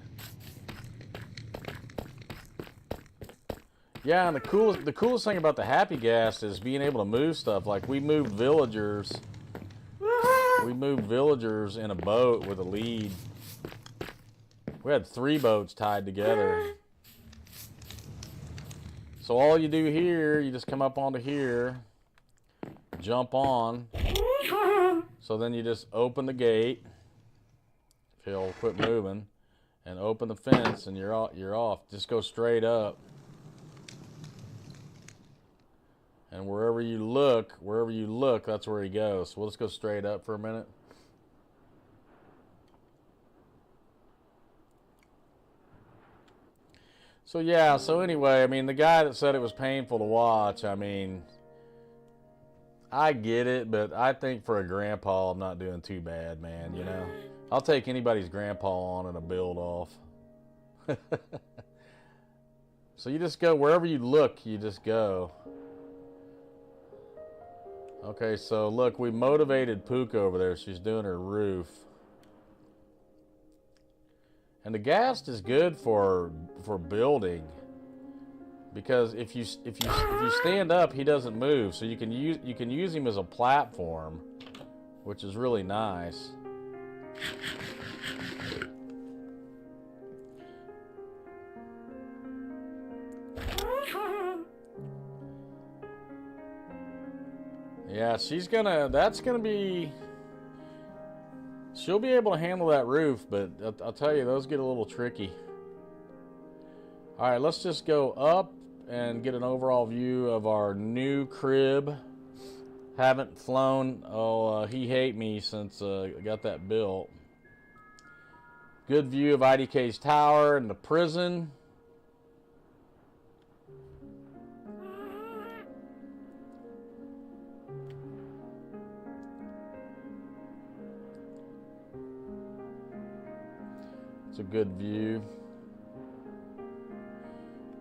Yeah, and the coolest thing about the Happy Gas is being able to move stuff. Like we moved villagers. We moved villagers in a boat with a lead. We had 3 boats tied together. So all you do here, you just come up onto here, jump on. So then you just open the gate. If he'll quit moving, and open the fence, and you're off. Just go straight up. And wherever you look, that's where he goes. So we'll just go straight up for a minute. So yeah, so anyway, I mean, the guy that said it was painful to watch, I mean, I get it, but I think for a grandpa, I'm not doing too bad, man, you know? I'll take anybody's grandpa on in a build off. So you just go, wherever you look, you just go. Okay, so look, we motivated Puka over there. She's doing her roof. And the ghast is good for building, because if you stand up, he doesn't move. So you can use him as a platform, which is really nice. Yeah, she'll be able to handle that roof, but I'll tell you, those get a little tricky. All right, let's just go up and get an overall view of our new crib. Haven't flown, He Hate Me since I got that built. Good view of IDK's tower and the prison. It's a good view.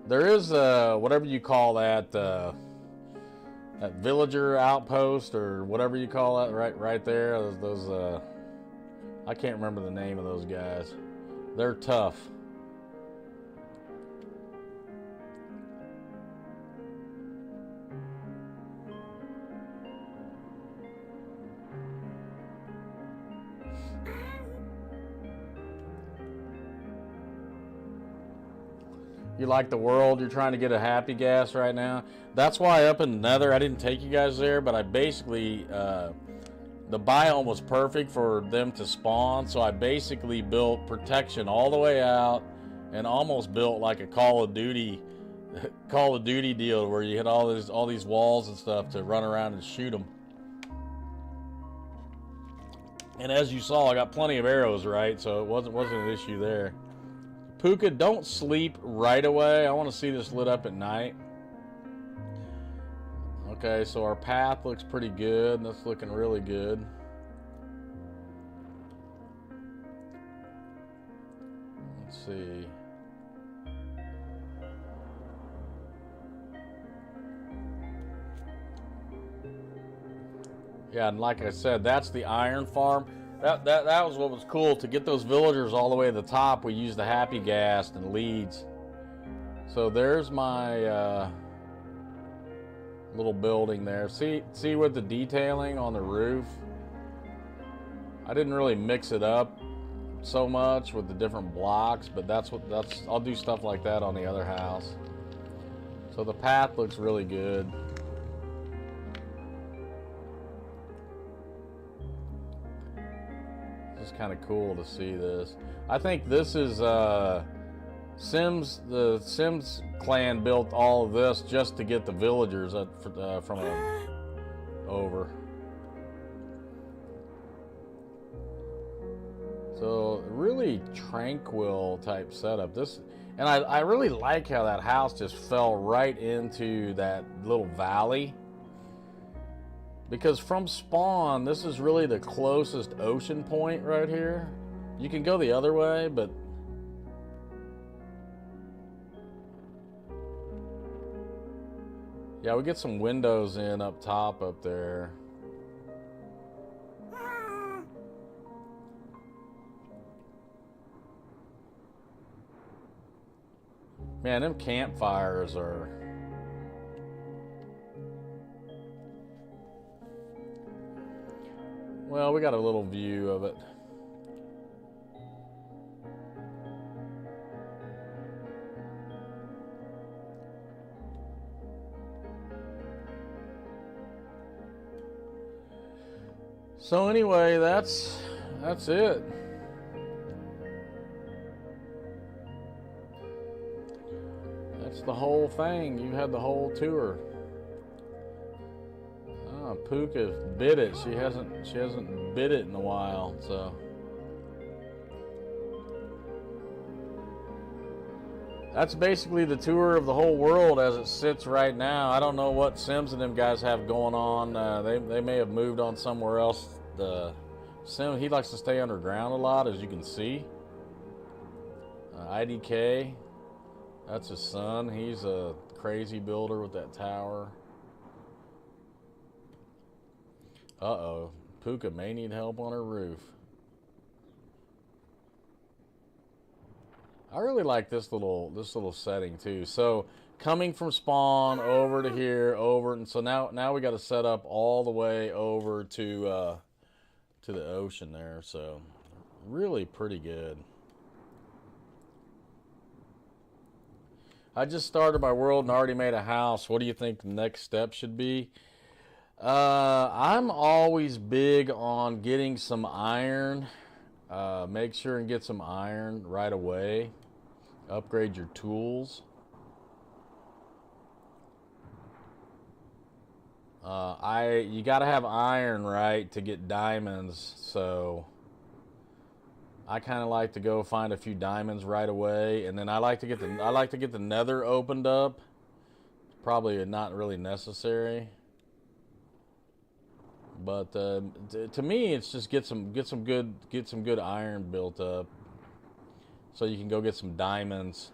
There is whatever you call that, that villager outpost or whatever you call that, right there. Those I can't remember the name of those guys. They're tough. You like the world, you're trying to get a happy gas right now. That's why up in Nether, I didn't take you guys there, but I basically, the biome was perfect for them to spawn, so I basically built protection all the way out and almost built like a Call of Duty deal where you hit all these walls and stuff to run around and shoot them. And as you saw, I got plenty of arrows, right? So it wasn't an issue there. Puka, don't sleep right away. I want to see this lit up at night. Okay, so our path looks pretty good. That's looking really good. Let's see. Yeah, and like I said, that's the iron farm. That was what was cool. To get those villagers all the way to the top, we used the happy gas and leads. So there's my little building there. See with the detailing on the roof? I didn't really mix it up so much with the different blocks, but I'll do stuff like that on the other house. So the path looks really good. It's kind of cool to see this. I think this is the Sims clan built all of this just to get the villagers from over. So really tranquil type setup. And I really like how that house just fell right into that little valley. Because from spawn, this is really the closest ocean point right here. You can go the other way, but yeah, we get some windows in up top up there. Man, them campfires are... Well, we got a little view of it. So anyway, that's it. That's the whole thing. You had the whole tour. Puka bit it. She hasn't bit it in a while, so that's basically the tour of the whole world as it sits right now. I don't know what Sims and them guys have going on. They may have moved on somewhere else. Sim, he likes to stay underground a lot, as you can see. IDK, that's his son. He's a crazy builder with that tower. Uh-oh, Puka may need help on her roof. I really like this little setting too. So coming from spawn over to here, and so now we got to set up all the way over to the ocean there. So really pretty good. I just started my world and already made a house. What do you think the next step should be? I'm always big on getting some iron. Make sure and get some iron right away. Upgrade your tools. You gotta have iron, right, to get diamonds. So I kind of like to go find a few diamonds right away, and then I like to get the Nether opened up. Probably not really necessary. But to me, it's just get some good iron built up. so you can go get some diamonds.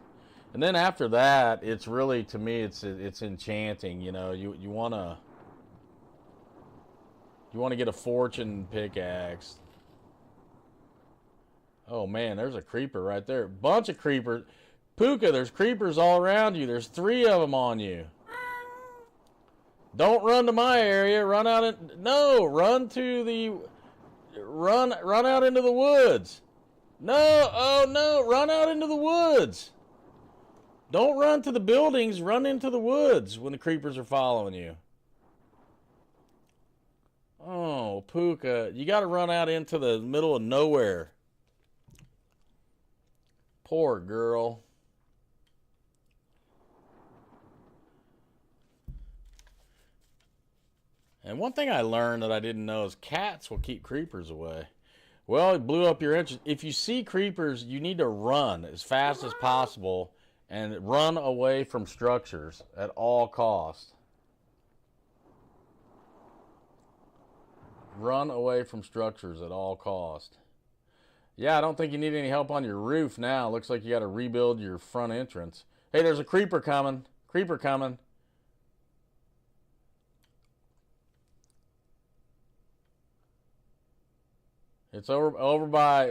And then after that, it's really, to me, it's enchanting. You know, you wanna get a fortune pickaxe. Oh man, there's a creeper right there. Bunch of creepers. Puka, there's creepers all around you. There's 3 of them on you. Don't run to my area. Run out in, no, run to the, run out into the woods. No, oh no, run out into the woods. Don't run to the buildings, run into the woods when the creepers are following you. Oh, Puka, you got to run out into the middle of nowhere. Poor girl. And one thing I learned that I didn't know is cats will keep creepers away. Well, it blew up your interest. If you see creepers, you need to run as fast as possible and run away from structures at all costs. Run away from structures at all costs. Yeah, I don't think you need any help on your roof now. Looks like you got to rebuild your front entrance. Hey, there's a creeper coming. Creeper coming. It's over by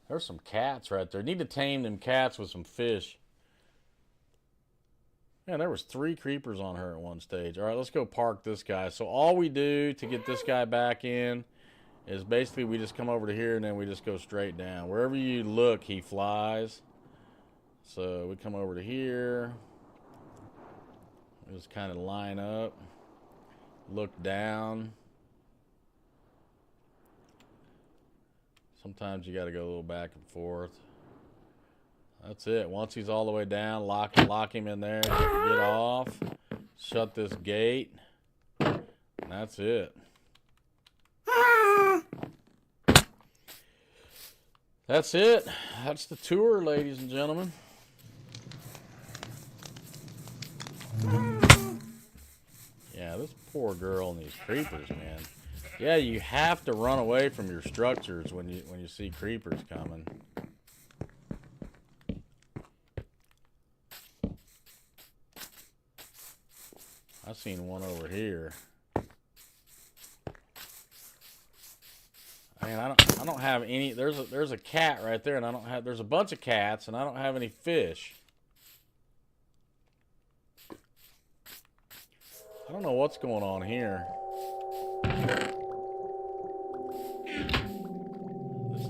there's some cats right there. Need to tame them cats with some fish. Man, there was 3 creepers on her at one stage. All right, let's go park this guy. So all we do to get this guy back in is basically we just come over to here and then we just go straight down. Wherever you look, he flies. So we come over to here. We just kind of line up. Look down. Sometimes you got to go a little back and forth. That's it. Once he's all the way down, lock him in there. Get off. Shut this gate. And that's it. That's it. That's the tour, ladies and gentlemen. Yeah, this poor girl and these creepers, man. Yeah, you have to run away from your structures when you see creepers coming. I seen one over here. Man, I don't have any. There's a cat right there, and I don't have. There's a bunch of cats, and I don't have any fish. I don't know what's going on here.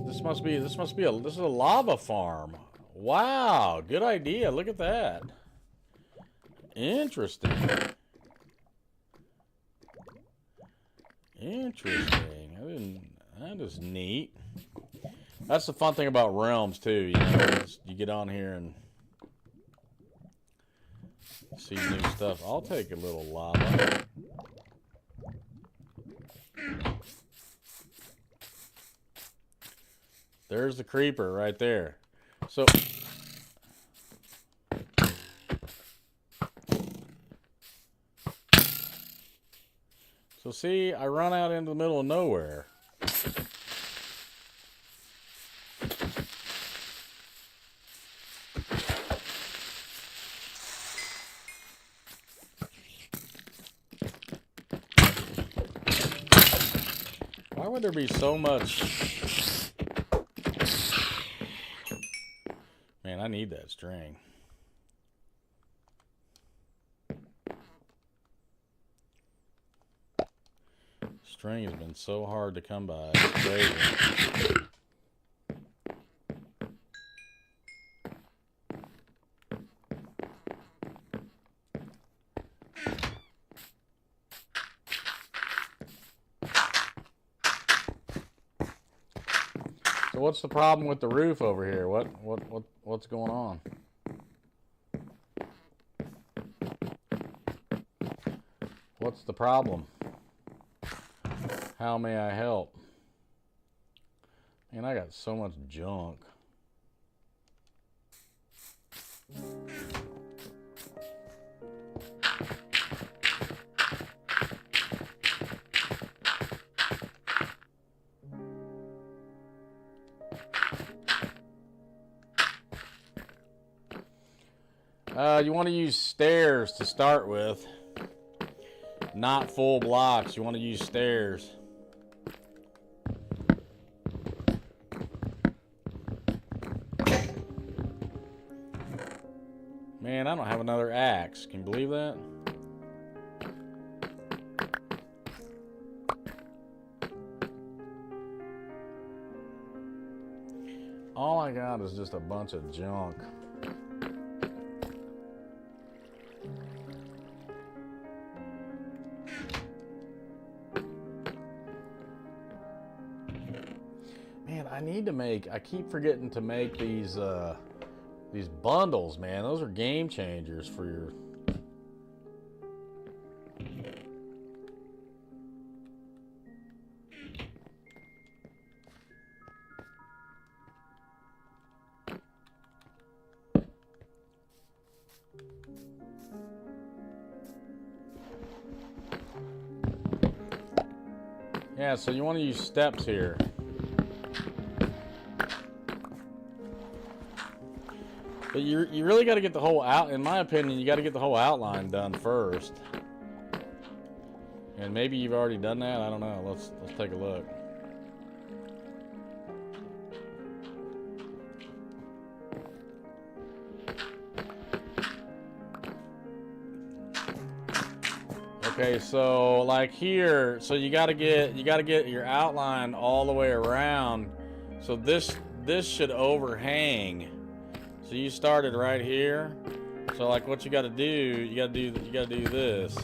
This is a lava farm. Wow, good idea. Look at that. Interesting. That is neat. That's the fun thing about Realms too. You know, you get on here and see new stuff. I'll take a little lava. There's the creeper right there. So see, I run out into the middle of nowhere. Why would there be so much? Man, I need that string. String has been so hard to come by. It's crazy. So what's the problem with the roof over here? What's going on? What's the problem? How may I help? Man, I got so much junk. You want to use stairs to start with. Not full blocks. You want to use stairs. Man, I don't have another axe. Can you believe that? All I got is just a bunch of junk. Man, I need to make, I keep forgetting to make these bundles, man. Those are game changers for your... Yeah, so you want to use steps here. But you really got to get the whole out. In my opinion, you got to get the whole outline done first. And maybe you've already done that. I don't know. Let's take a look. Okay, so like here, so you got to get your outline all the way around. So this should overhang. So you started right here. So like what you got to do, you got to do this.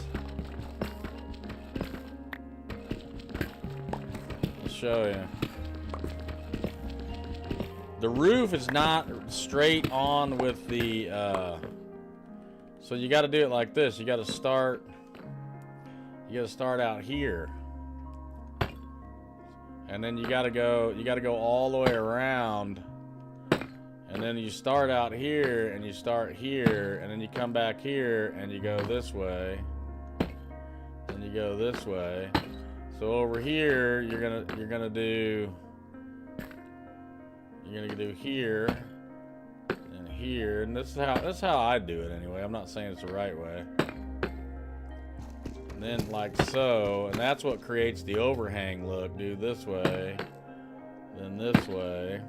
I'll show you. The roof is not straight on with the so you got to do it like this. You got to start out here. And then you got to go all the way around. And then you start out here, and you start here, and then you come back here, and you go this way, and you go this way. So over here, you're gonna do here and here, and this is how I do it anyway. I'm not saying it's the right way. And then like so, and that's what creates the overhang look. Do this way, then this way.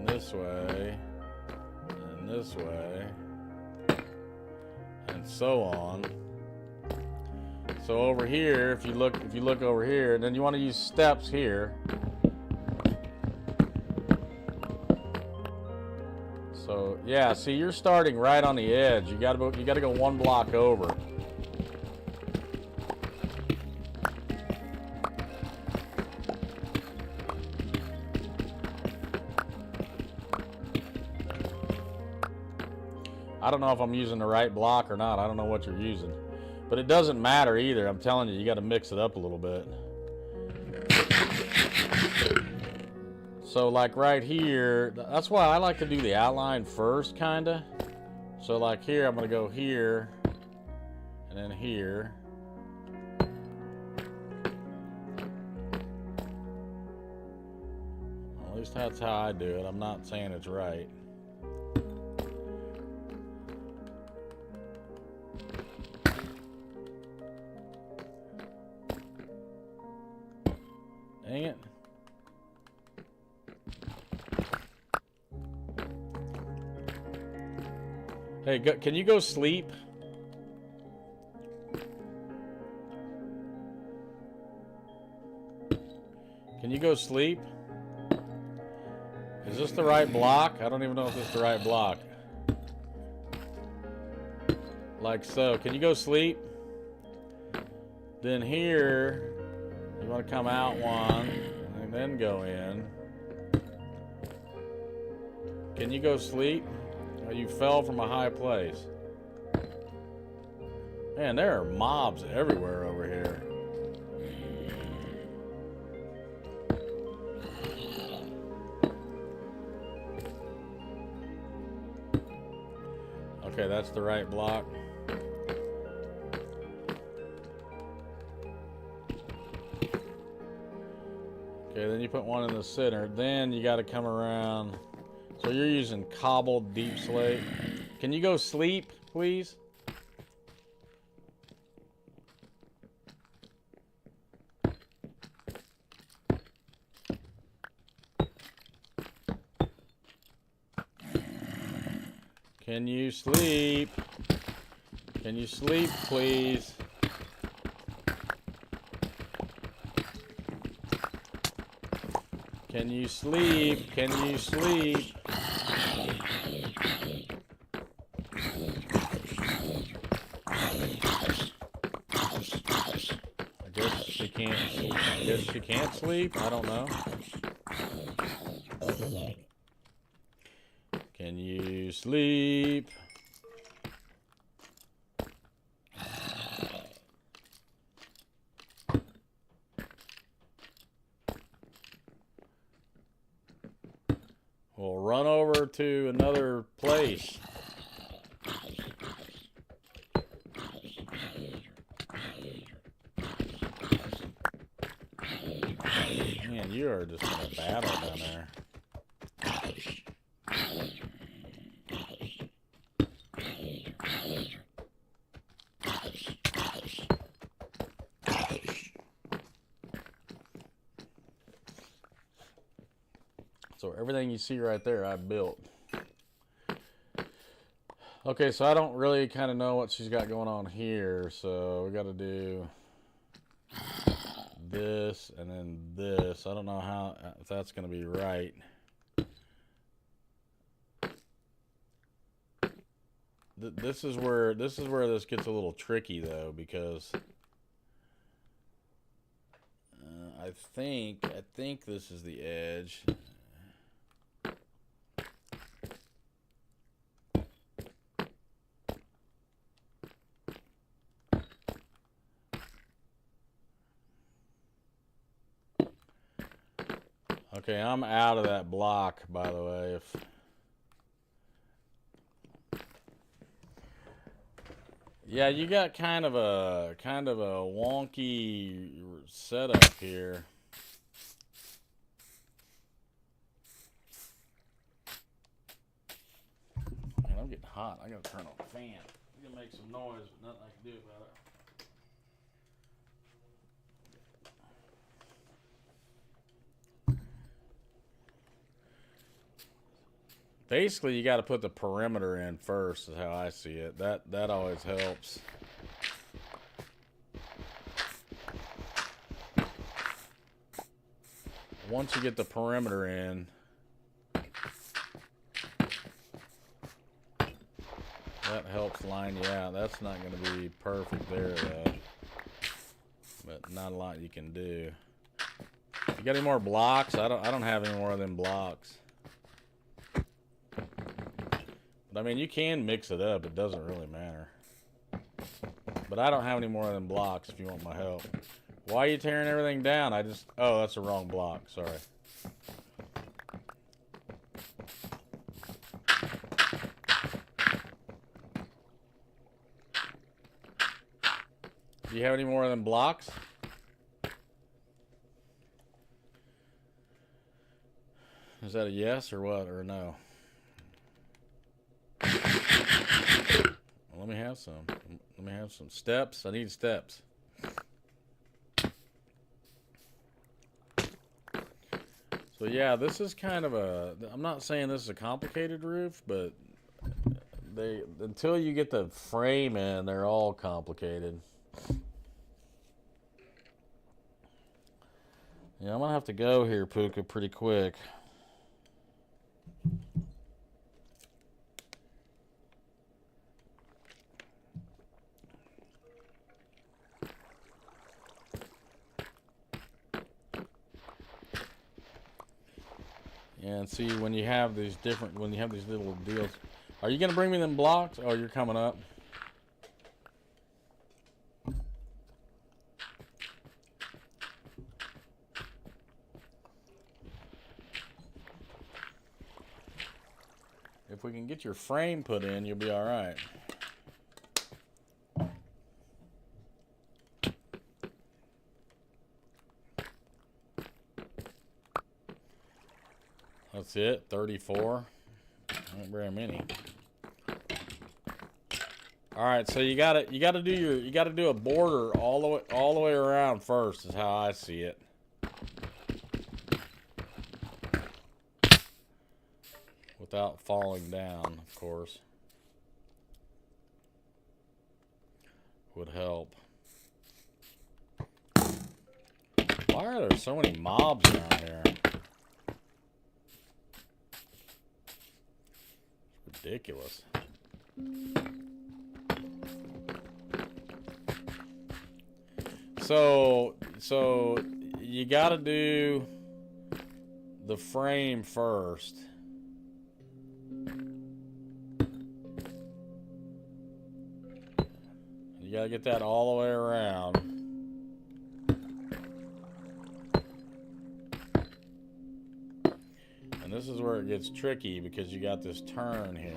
This way, and this way, and so on. So over here, if you look over here, then you want to use steps here. So yeah, see, you're starting right on the edge. You gotta go one block over. I don't know if I'm using the right block or not. I don't know what you're using. But it doesn't matter either. I'm telling you, you got to mix it up a little bit. So like right here, that's why I like to do the outline first, kind of. So like here, I'm going to go here, and then here. Well, at least that's how I do it. I'm not saying it's right. Dang it. Hey, can you go sleep? Can you go sleep? Is this the right block? I don't even know if this is the right block. Like so. Can you go sleep? Then here, you want to come out one and then go in. Can you go sleep? Oh, you fell from a high place. Man, there are mobs everywhere over here. Okay, that's the right block. Okay, then you put one in the center. Then you got to come around. So you're using cobbled deep slate. Can you go sleep, please? Can you sleep? Can you sleep, please? Can you sleep? Can you sleep? I guess she can't sleep. I don't know. Can you sleep? We'll run over to another place. Man, you are just in a battle down there. So everything you see right there, I built. Okay, so I don't really kind of know what she's got going on here. So we got to do this and then this. I don't know how if that's going to be right. This is where this gets a little tricky though, because I think this is the edge. Okay, I'm out of that block, by the way. Yeah, you got kind of a wonky setup here. Man, I'm getting hot. I gotta turn on the fan. It's gonna make some noise, but nothing I can do about it. Basically, you got to put the perimeter in first, is how I see it. That always helps. Once you get the perimeter in, that helps line you out. That's not going to be perfect there, though. But not a lot you can do. You got any more blocks? I don't have any more of them blocks. But I mean, you can mix it up. It doesn't really matter. But I don't have any more of them blocks if you want my help. Why are you tearing everything down? Oh, that's the wrong block. Sorry. Do you have any more of them blocks? Is that a yes or what, or no? Well, let me have some. Let me have some steps. I need steps. So yeah, this is kind of I'm not saying this is a complicated roof, but until you get the frame in, they're all complicated. Yeah, I'm gonna have to go here, Puka, pretty quick. And see, when you have these little deals, are you gonna bring me them blocks? Oh, you're coming up. If we can get your frame put in, you'll be all right. That's it, 34. Not very many. All right, so you gotta do a border all the way around first is how I see it. Without falling down, of course. Would help. Why are there so many mobs around here? It's ridiculous. So you gotta do the frame first. You gotta get that all the way around. And this is where it gets tricky because you got this turn here.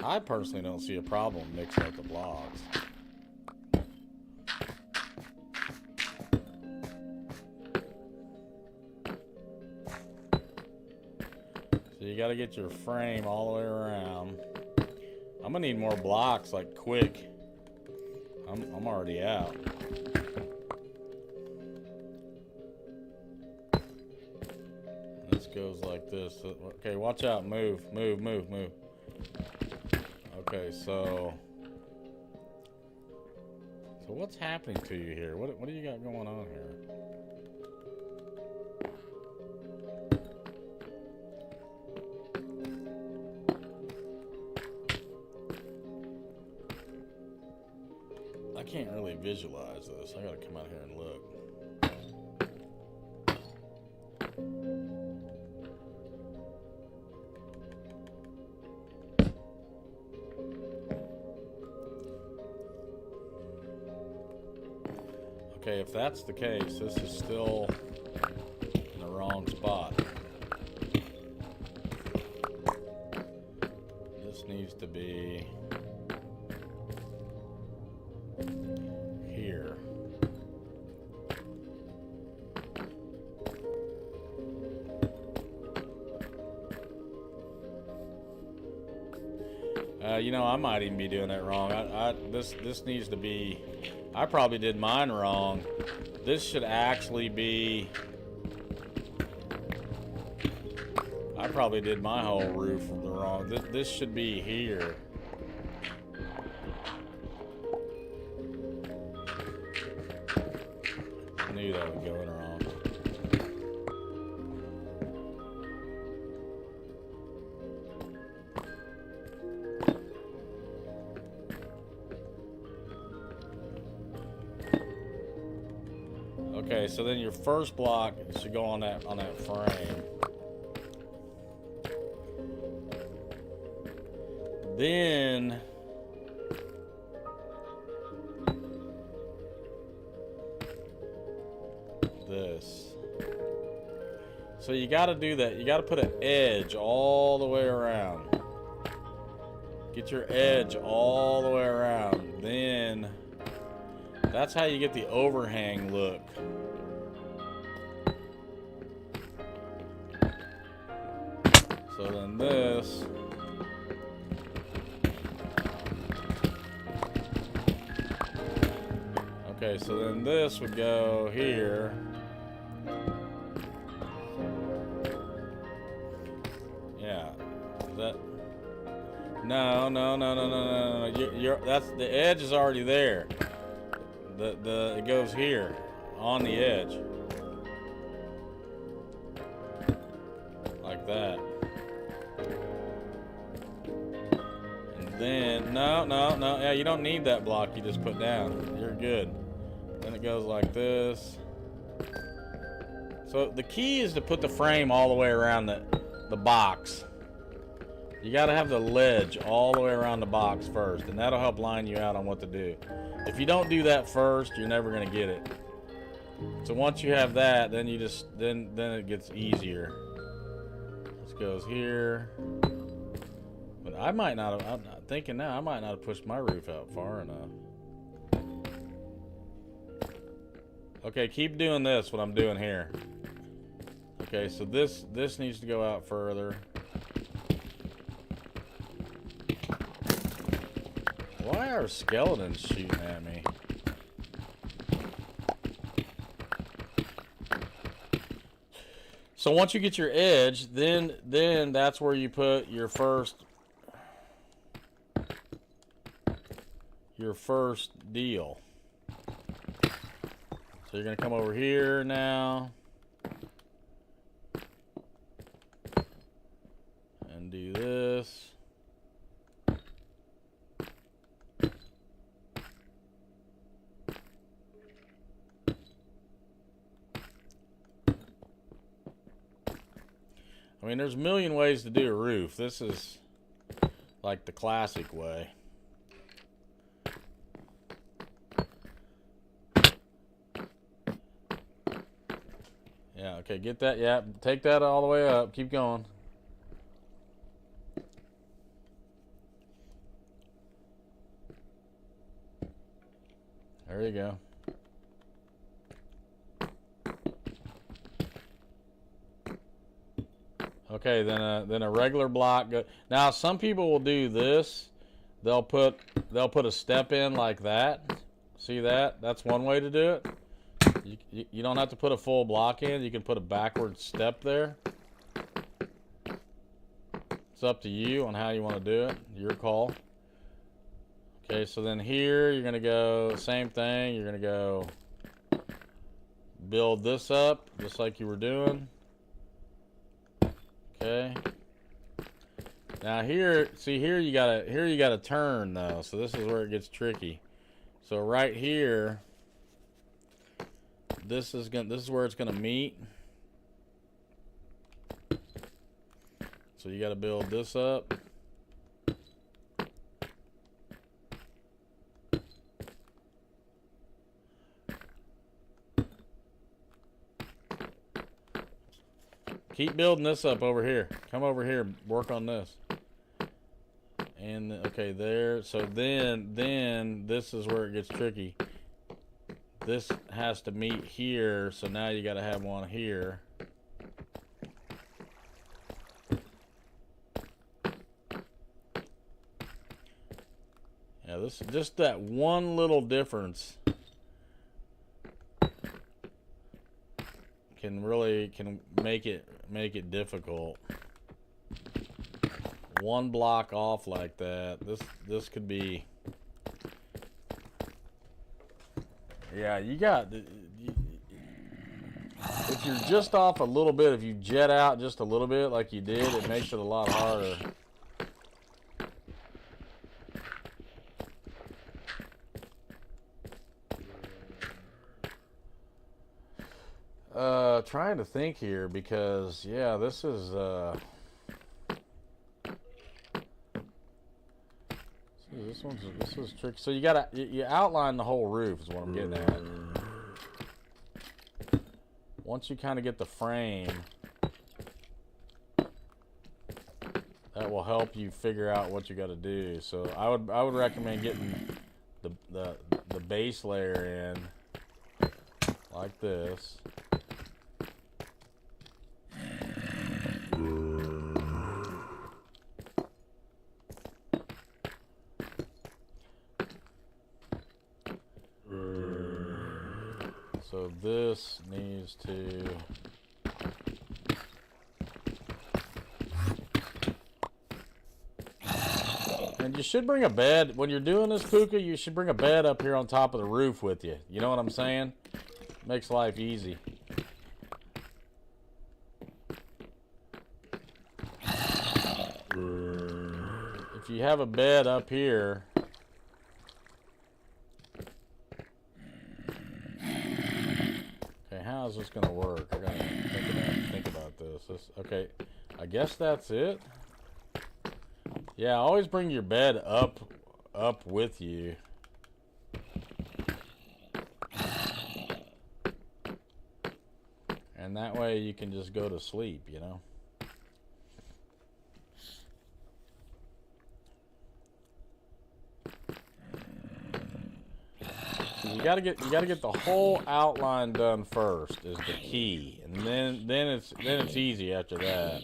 I personally don't see a problem mixing up the blocks. So you got to get your frame all the way around. I'm gonna need more blocks, like quick. I'm already out. This goes like this. Okay, watch out. Move. Okay, so what's happening to you here? What do you got going on here? I can't really visualize this. I gotta come out here and look. Okay, if that's the case, this is still in the wrong spot. This needs to be here. You know, I might even be doing that wrong. This needs to be. I probably did mine wrong. This should actually be. I probably did my whole roof the wrong. This should be here. I knew that was going wrong. Okay, so then your first block should go on that frame. Then this. So you got to do that. You got to put an edge all the way around. Get your edge all the way around. Then that's how you get the overhang look. So then this. Okay, so then this would go here. Yeah. Is that? No. That's the edge is already there. It goes here on the edge. Like that. And then no. Yeah, you don't need that block you just put down. You're good. Then it goes like this. So the key is to put the frame all the way around the box. You got to have the ledge all the way around the box first, and that'll help line you out on what to do. If you don't do that first, you're never going to get it. So once you have that, then you just then it gets easier. This goes here. But I might not have, I'm not thinking now, I might not have pushed my roof out far enough. Okay, keep doing this, what I'm doing here. Okay, so this needs to go out further. Why are skeletons shooting at me? So once you get your edge, then that's where you put your first deal. So you're gonna come over here now and do this. I mean, there's a million ways to do a roof. This is like the classic way. Yeah, okay, get that. Yeah, take that all the way up. Keep going. There you go. Okay, then a regular block. Now some people will do this. They'll put a step in like that. See that? That's one way to do it. You don't have to put a full block in. You can put a backward step there. It's up to you on how you want to do it. Your call. Okay, so then here you're going to go same thing. You're going to go build this up just like you were doing. Okay. Now here, see here you gotta turn though. So this is where it gets tricky. So right here, this is where it's gonna meet. So you gotta build this up. Keep building this up over here. Come over here, work on this. And okay, there. So then this is where it gets tricky. This has to meet here, so now you got to have one here. Yeah, this is just that one little difference can make it difficult. One block off like that, this could be, yeah, you got, if you're just off a little bit, if you jet out just a little bit like you did, it makes it a lot harder. Trying to think here because yeah, this is this is tricky. So you outline the whole roof is what I'm getting at. Once you kind of get the frame, that will help you figure out what you got to do. So I would recommend getting the base layer in like this. So this needs to and you should bring a bed when you're doing this, Puka. You should bring a bed up here on top of the roof with you. You know what I'm saying? Makes life easy. If you have a bed up here, okay, how is this gonna work? I gotta think about this. Okay, I guess that's it. Yeah, always bring your bed up with you. And that way you can just go to sleep, you know. You gotta get the whole outline done first is the key, and then it's easy after that.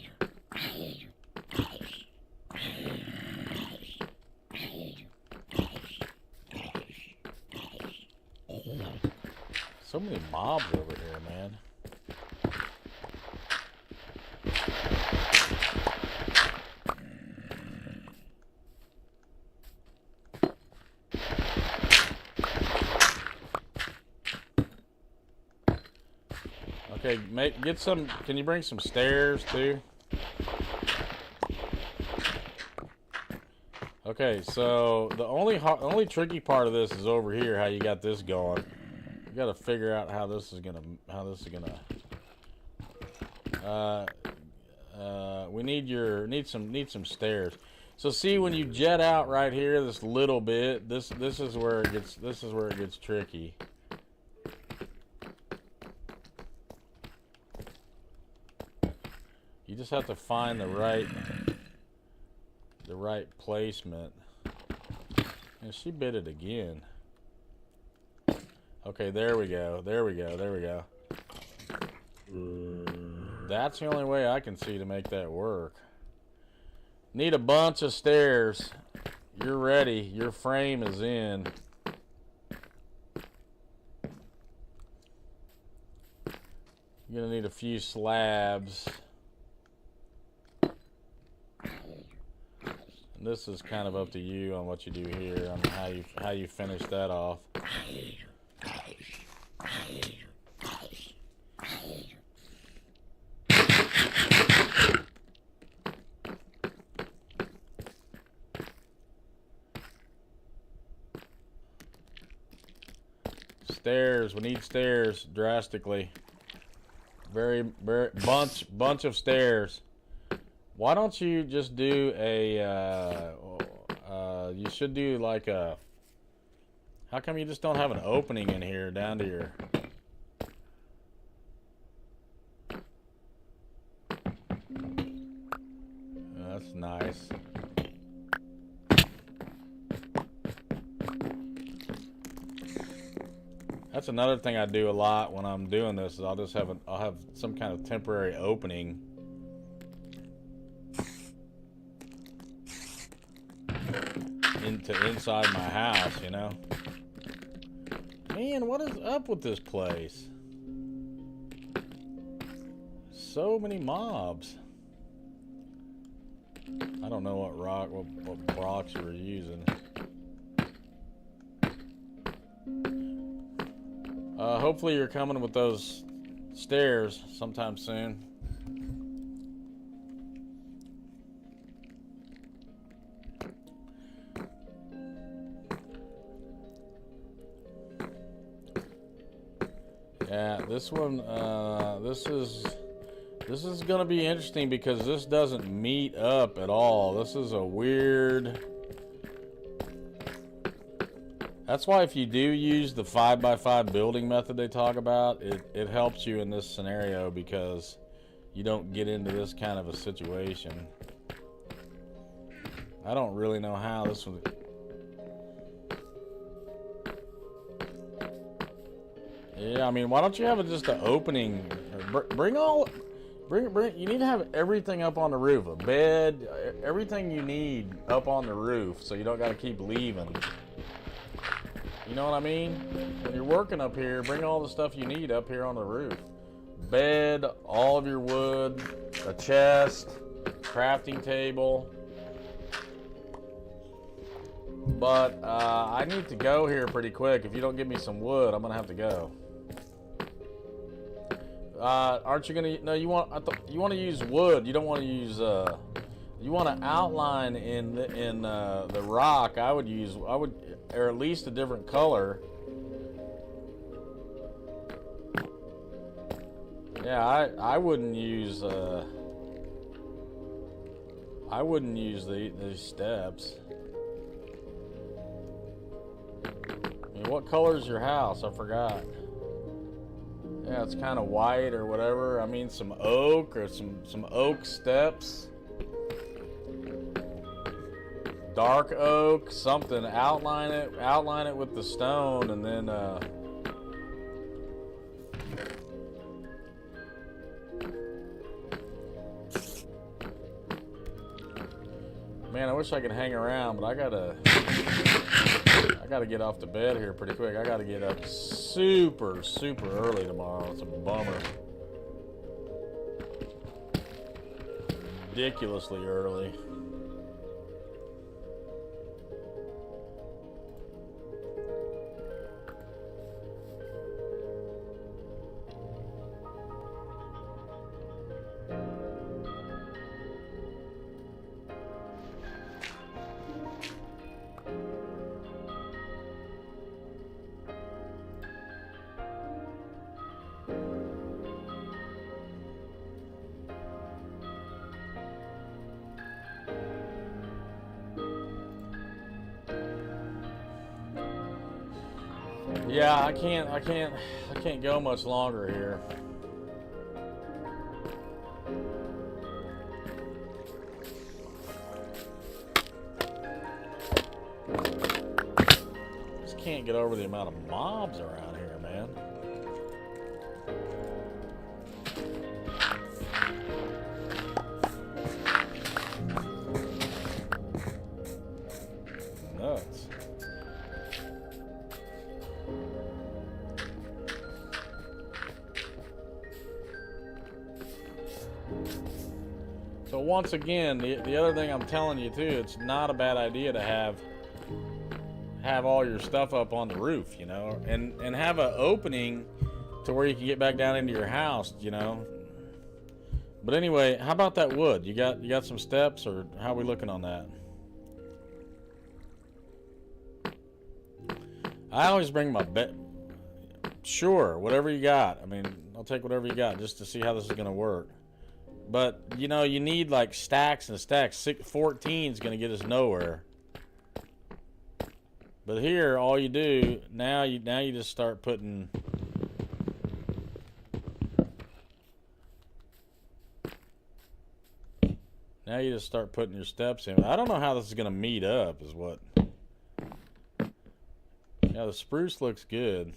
So many mobs over here, man. Okay, get some. Can you bring some stairs too? Okay, so the only tricky part of this is over here. How you got this going? You got to figure out how this is gonna. We need some stairs. So see, when you jet out right here, this little bit, this is where it gets tricky. You just have to find the right placement. And she bit it again. Okay, there we go. That's the only way I can see to make that work. Need a bunch of stairs. You're ready. Your frame is in. You're gonna need a few slabs. This is kind of up to you on what you do here, on how you finish that off. Stairs. We need stairs drastically. Very bunch of stairs. Why don't you just do a, you should do like a, how come you just don't have an opening in here down to your, that's nice. That's another thing I do a lot when I'm doing this is I'll have some kind of temporary opening. Inside my house, you know. Man, what is up with this place? So many mobs. I don't know what blocks you were using. Hopefully you're coming with those stairs sometime soon. Yeah, this one, this is gonna be interesting because this doesn't meet up at all. This is a weird. That's why if you do use the 5x5 building method they talk about, it helps you in this scenario because you don't get into this kind of a situation. I don't really know how this one. Yeah, I mean, why don't you have just an opening? Bring. You need to have everything up on the roof. A bed, everything you need up on the roof, so you don't got to keep leaving. You know what I mean? When you're working up here, bring all the stuff you need up here on the roof. Bed, all of your wood, a chest, crafting table. But I need to go here pretty quick. If you don't give me some wood, I'm gonna have to go. Aren't you gonna? No, you want to use wood. You don't want to use. You want to outline in the rock. I would, or at least a different color. Yeah, I wouldn't use. I wouldn't use these steps. I mean, what color is your house? I forgot. Yeah, it's kind of white or whatever. I mean, some oak or some oak steps. dark oak, something. Outline it with the stone, and then man, I wish I could hang around, but I gotta get off to bed here pretty quick. I gotta get up super early tomorrow. It's a bummer. Ridiculously early. Yeah, I can't go much longer here. Just can't get over the amount of mobs around here, man. Nuts. So once again, the other thing I'm telling you too, it's not a bad idea to have all your stuff up on the roof, you know, and have an opening to where you can get back down into your house, you know. But anyway, how about that wood? You got some steps, or how are we looking on that? I always bring my bed. Sure, whatever you got. I mean, I'll take whatever you got just to see how this is gonna work. But, you know, you need like stacks and stacks. 14 is going to get us nowhere. But here, all you do, now you just start putting... Now you just start putting your steps in. I don't know how this is going to meet up, is what... Yeah, the spruce looks good.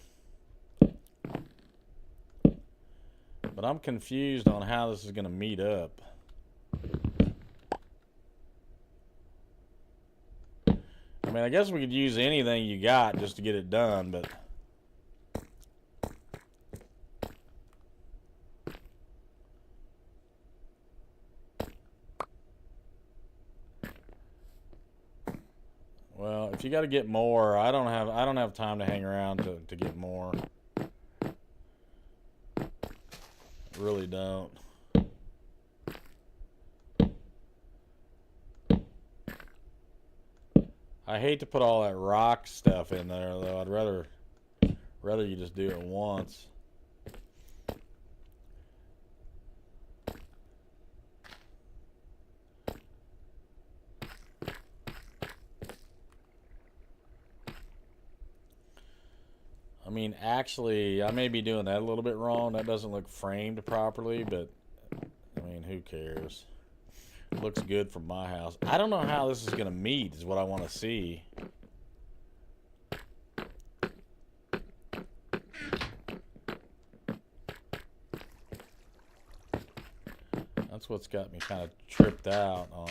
But I'm confused on how this is going to meet up. I mean, I guess we could use anything you got just to get it done, but... Well, if you got to get more, I don't have time to hang around to get more. Really don't. I hate to put all that rock stuff in there, though. I'd rather you just do it once. I mean, actually, I may be doing that a little bit wrong. That doesn't look framed properly, but, I mean, who cares? It looks good from my house. I don't know how this is going to meet, is what I want to see. That's what's got me kind of tripped out on...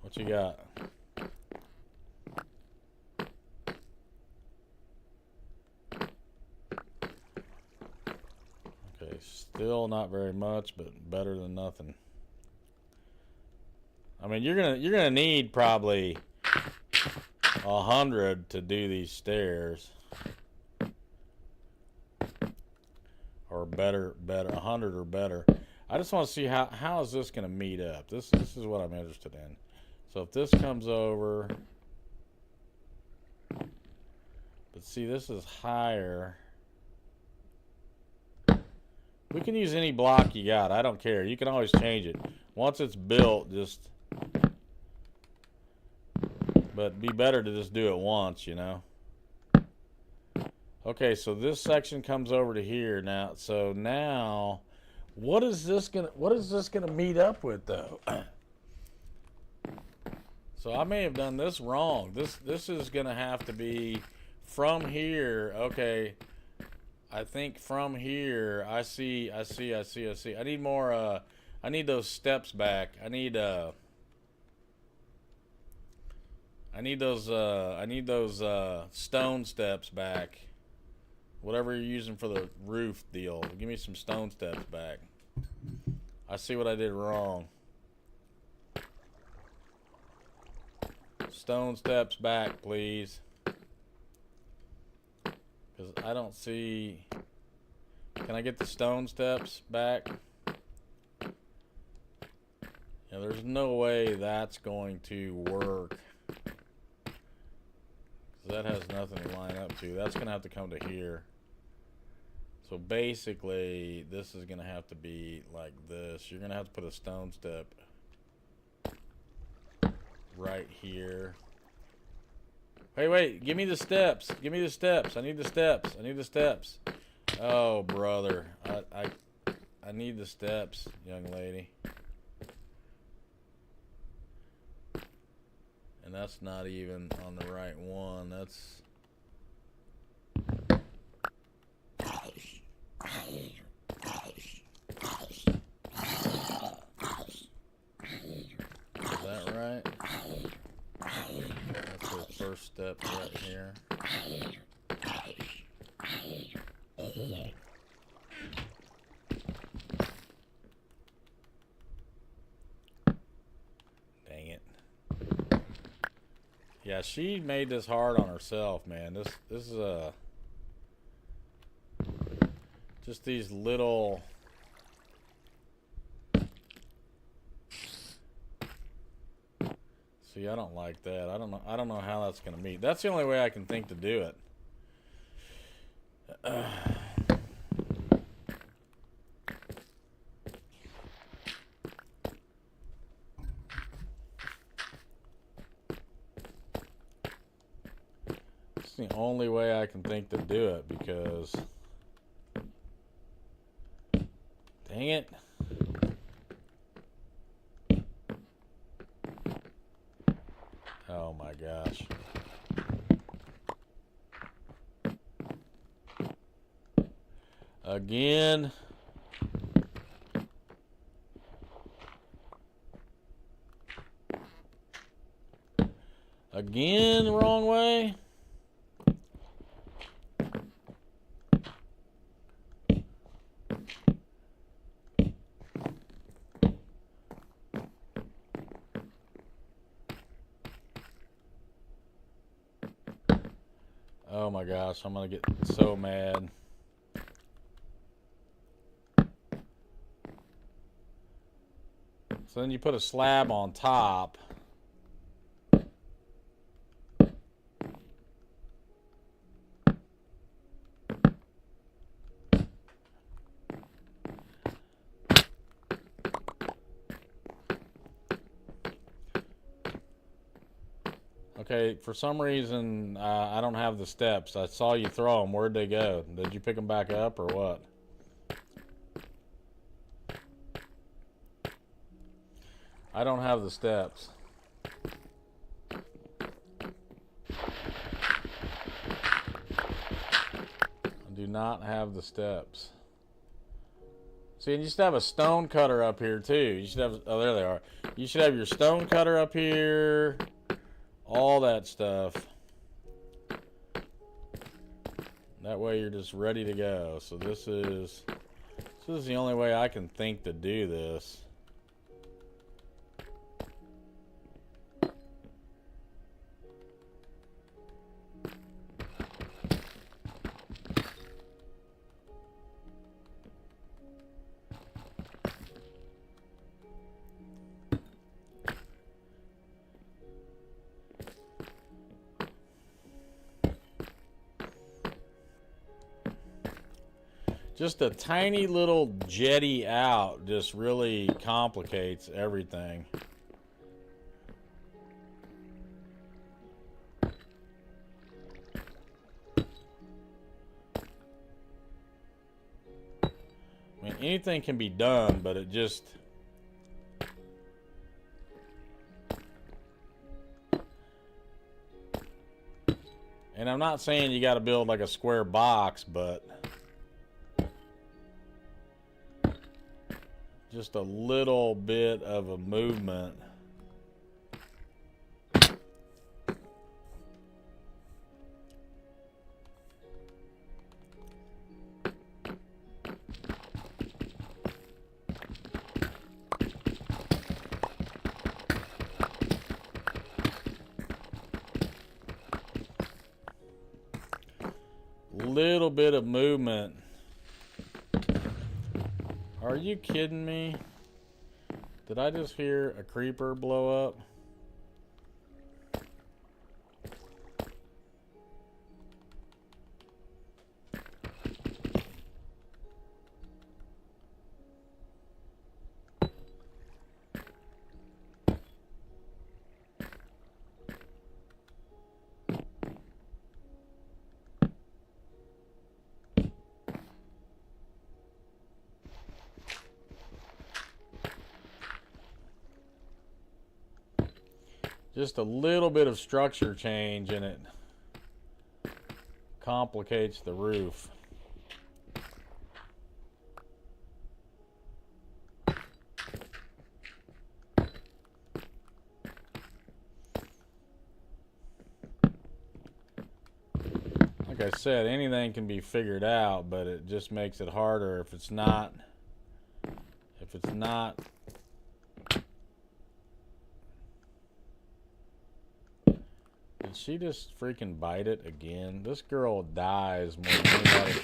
What you got? Okay, still not very much, but better than nothing. I mean, you're gonna need probably 100 to do these stairs, or better, 100 or better. I just want to see how is this gonna meet up. This is what I'm interested in. So if this comes over, but see, this is higher. We can use any block you got. I don't care. You can always change it. Once it's built, just... But it'd be better to just do it once, you know. Okay, so this section comes over to here now. So now, What is this gonna meet up with though? So I may have done this wrong. This is gonna have to be from here. Okay. I think from here I see. I need more I need those steps back. I need those stone steps back. Whatever you're using for the roof deal. Give me some stone steps back. I see what I did wrong. Stone steps back, please. Because I don't see... Can I get the stone steps back? Yeah, there's no way that's going to work. That has nothing to line up to. That's going to have to come to here. So basically, this is going to have to be like this. You're going to have to put a stone step right here. Wait. Give me the steps. Give me the steps. I need the steps. I need the steps. Oh, brother. I need the steps, young lady. And that's not even on the right one. That's... Is that right? That's the first step right here. Dang it. Yeah, she made this hard on herself, man. This is just these little... See, I don't like that. I don't know how that's gonna meet. That's the only way I can think to do it. It's the only way I can think to do it because... Dang it. Oh my gosh. Again. Again, the wrong way. Oh my gosh, I'm gonna get so mad. So then you put a slab on top. Okay, for some reason, I don't have the steps. I saw you throw them. Where'd they go? Did you pick them back up or what? I don't have the steps. I do not have the steps. See, and you should have a stone cutter up here too. You should have, oh, there they are. You should have your stone cutter up here. All that stuff. That way you're just ready to go. So this is the only way I can think to do this. Just a tiny little jetty out just really complicates everything. I mean, anything can be done, but it just... And I'm not saying you got to build like a square box, but just a little bit of a movement. Little bit of movement. Are you kidding me? Did I just hear a creeper blow up? Just a little bit of structure change and it complicates the roof. Like I said, anything can be figured out, but it just makes it harder if it's not Did she just freaking bite it again? This girl dies more than anybody.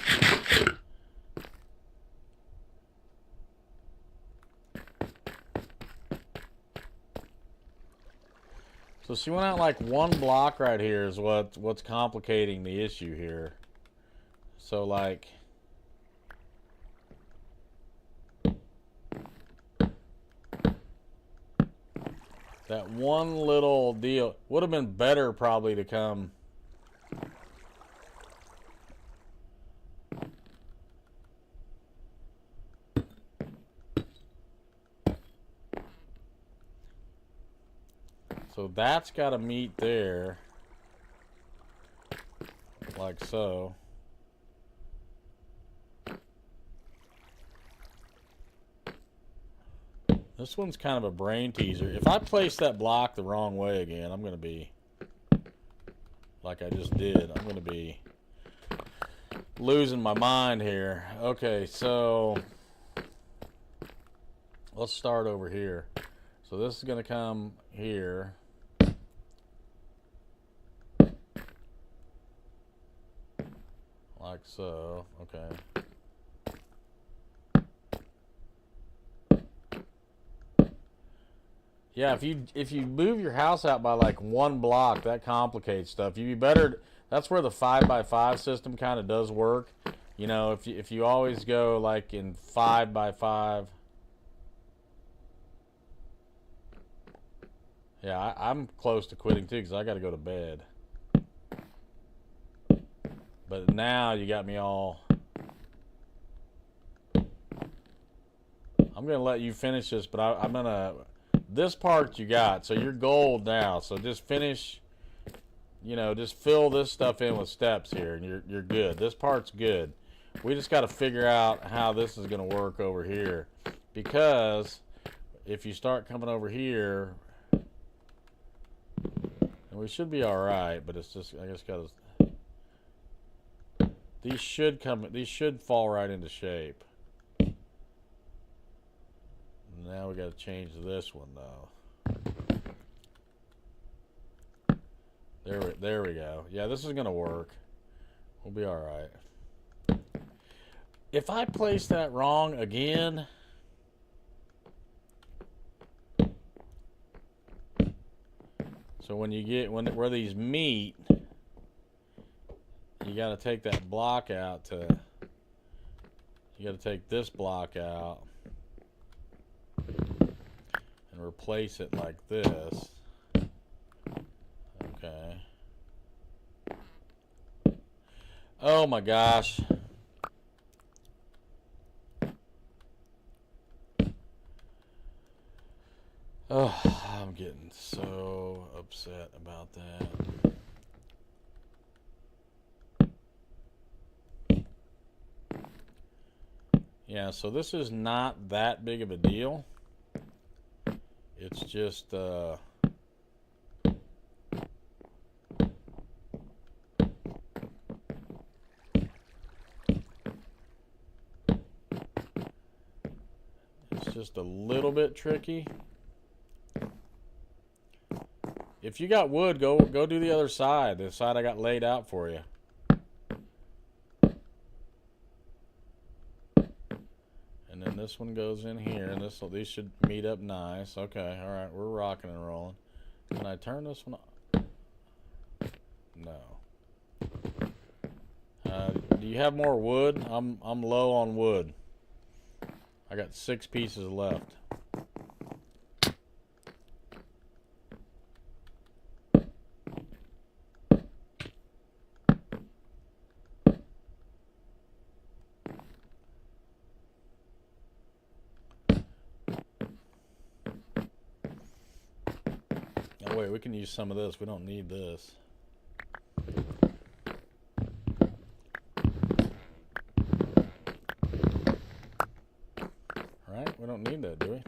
So she went out like one block right here is what's complicating the issue here. So like that one little deal would have been better probably to come. So that's got to meet there. Like so. This one's kind of a brain teaser. If I place that block the wrong way again, I'm going to be, like I just did, I'm going to be losing my mind here. Okay, so let's start over here. So this is going to come here. Like so. Okay. Yeah, if you move your house out by like one block, that complicates stuff. You'd be better. That's where the 5x5 system kind of does work. You know, if you always go like in 5x5. Yeah, I'm close to quitting too because I got to go to bed. But now you got me all. I'm gonna let you finish this, but I'm gonna. This part you got, so you're gold now. So just finish, you know, just fill this stuff in with steps here, and you're good. This part's good. We just got to figure out how this is going to work over here, because if you start coming over here, and we should be all right. But it's just, I guess, got to. These should come. These should fall right into shape. Now we got to change this one though. There we go. Yeah, this is gonna work. We'll be all right. If I place that wrong again, so when you get where these meet, you got to take that block out to. You got to take this block out. And replace it like this. Okay. Oh my gosh. Oh, I'm getting so upset about that. Yeah, so this is not that big of a deal. It's just a little bit tricky. If you got wood, go do the other side. The side I got laid out for you. And then this one goes in here, and these should meet up nice. Okay, all right, we're rocking and rolling. Can I turn this one off? No. Do you have more wood? I'm low on wood. I got 6 pieces left. Oh wait, we can use some of this. We don't need this. Right? We don't need that, do we?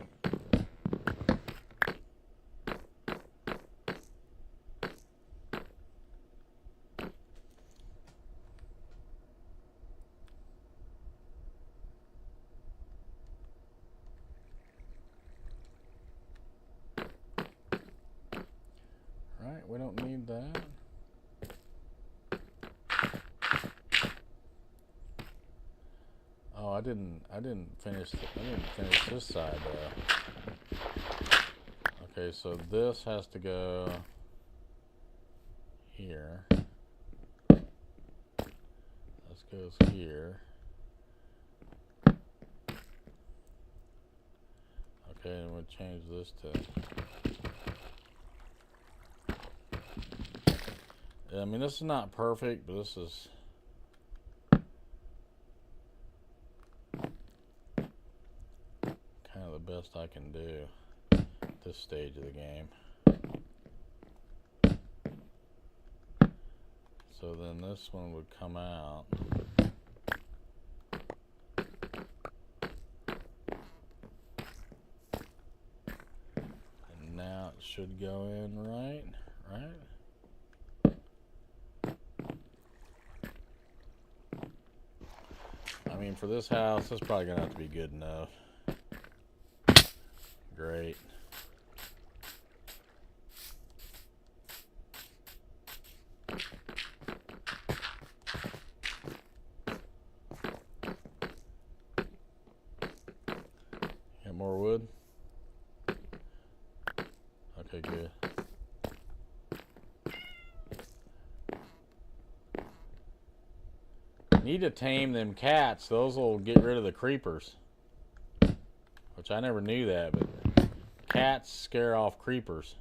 Right? We don't need that. Oh, I didn't finish this side though. Okay, so this has to go here. This goes here. Okay, and we'll change this to. I mean, this is not perfect, but this is. Kind of the best I can do at this stage of the game. So then this one would come out. And now it should go in right? I mean, for this house, it's probably gonna have to be good enough. Great. Got more wood? Okay, good. Need to tame them cats. Those will get rid of the creepers. Which I never knew that, but cats scare off creepers.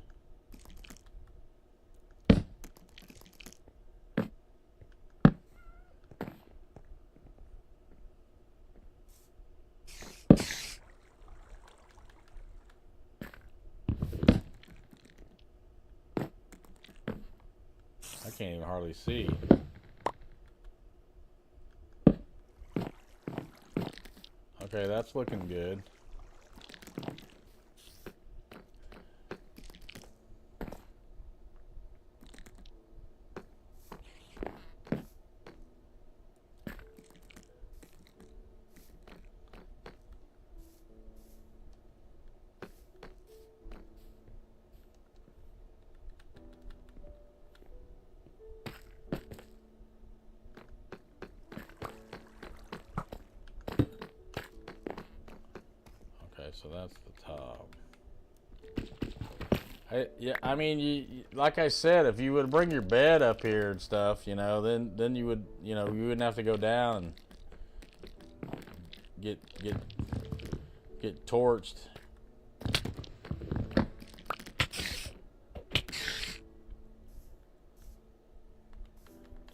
I can't even hardly see. Okay, that's looking good. So that's the top. I mean, like I said, if you would bring your bed up here and stuff, you know, then you would, you know, you wouldn't have to go down and get torched.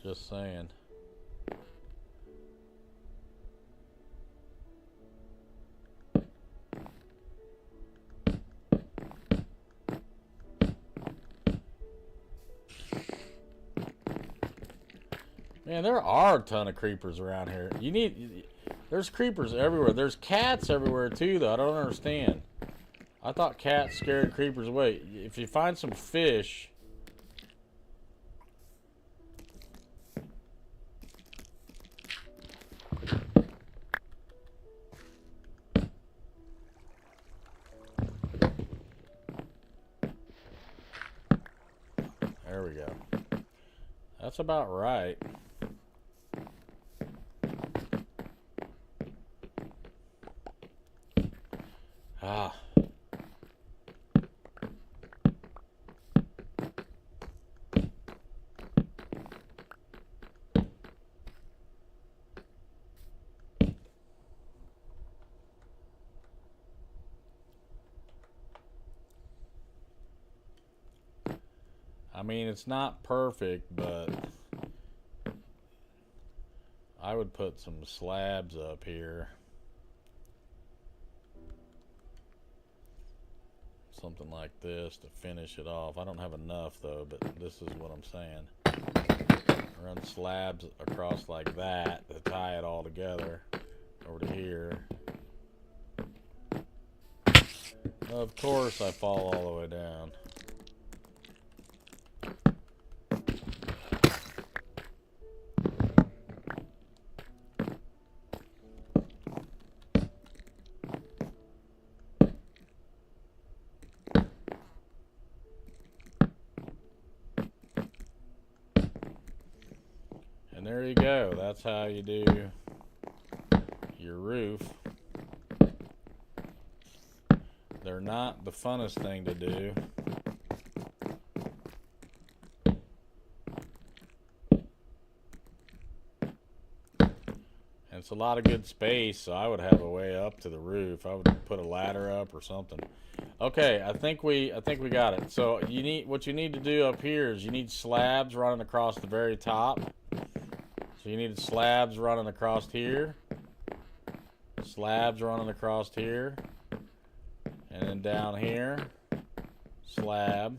Just saying. Man, there are a ton of creepers around here. There's creepers everywhere. There's cats everywhere too, though. I don't understand. I thought cats scared creepers away. If you find some fish... There we go. That's about right. Ah. I mean, it's not perfect, but I would put some slabs up here. Something like this to finish it off. I don't have enough though, but this is what I'm saying. Run slabs across like that to tie it all together over to here. Of course I fall all the way down. And there you go. That's how you do your roof. They're not the funnest thing to do. And it's a lot of good space, so I would have a way up to the roof. I would put a ladder up or something. Okay, I think we got it. So what you need to do up here is you need slabs running across the very top. So you need slabs running across here, slabs running across here, and then down here, slab.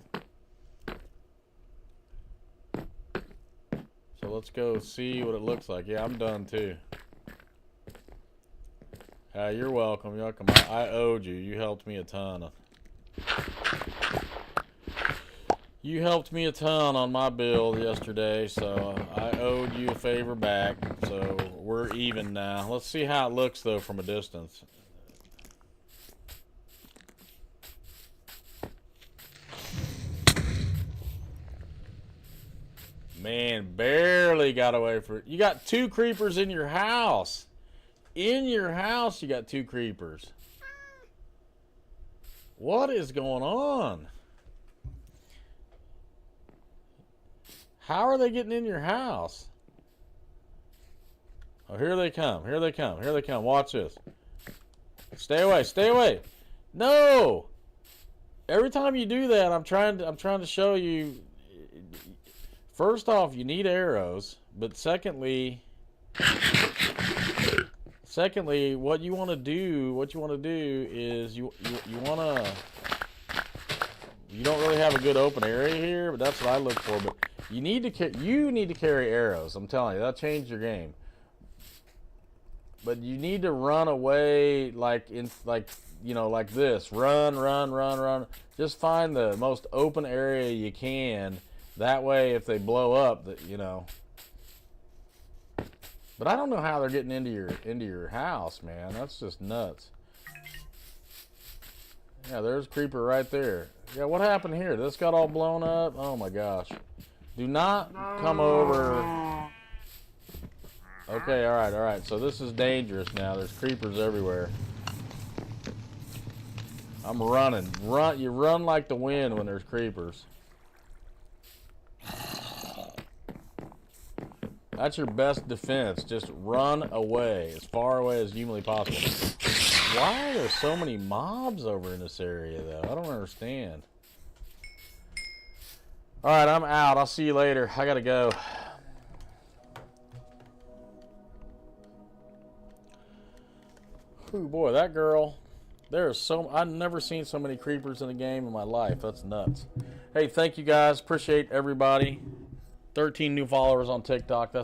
So let's go see what it looks like. Yeah, I'm done too. You're welcome. You're welcome. I owed you. You helped me a ton. You helped me a ton on my build yesterday, so I owed you a favor back. So we're even now. Let's see how it looks though from a distance. Man, barely got away from it. You got 2 creepers in your house. In your house, you got 2 creepers. What is going on? How are they getting in your house? Oh, here they come. Here they come. Here they come. Watch this. Stay away. Stay away. No. Every time you do that, I'm trying to show you. First off, you need arrows, but secondly, what you want to do is you don't really have a good open area here, but that's what I look for. But you need to carry arrows. I'm telling you, that'll change your game. But you need to run away like this. Run. Just find the most open area you can. That way, if they blow up, But I don't know how they're getting into your house, man. That's just nuts. Yeah, there's a creeper right there. Yeah, what happened here? This got all blown up? Oh my gosh. Do not come over. Okay, alright. So this is dangerous now. There's creepers everywhere. I'm running. You run like the wind when there's creepers. That's your best defense. Just run away. As far away as humanly possible. Why are there so many mobs over in this area, though? I don't understand. Alright, I'm out. I'll see you later. I gotta go. Ooh, boy, that girl. I've never seen so many creepers in a game in my life. That's nuts. Hey, thank you guys. Appreciate everybody. 13 new followers on TikTok. That's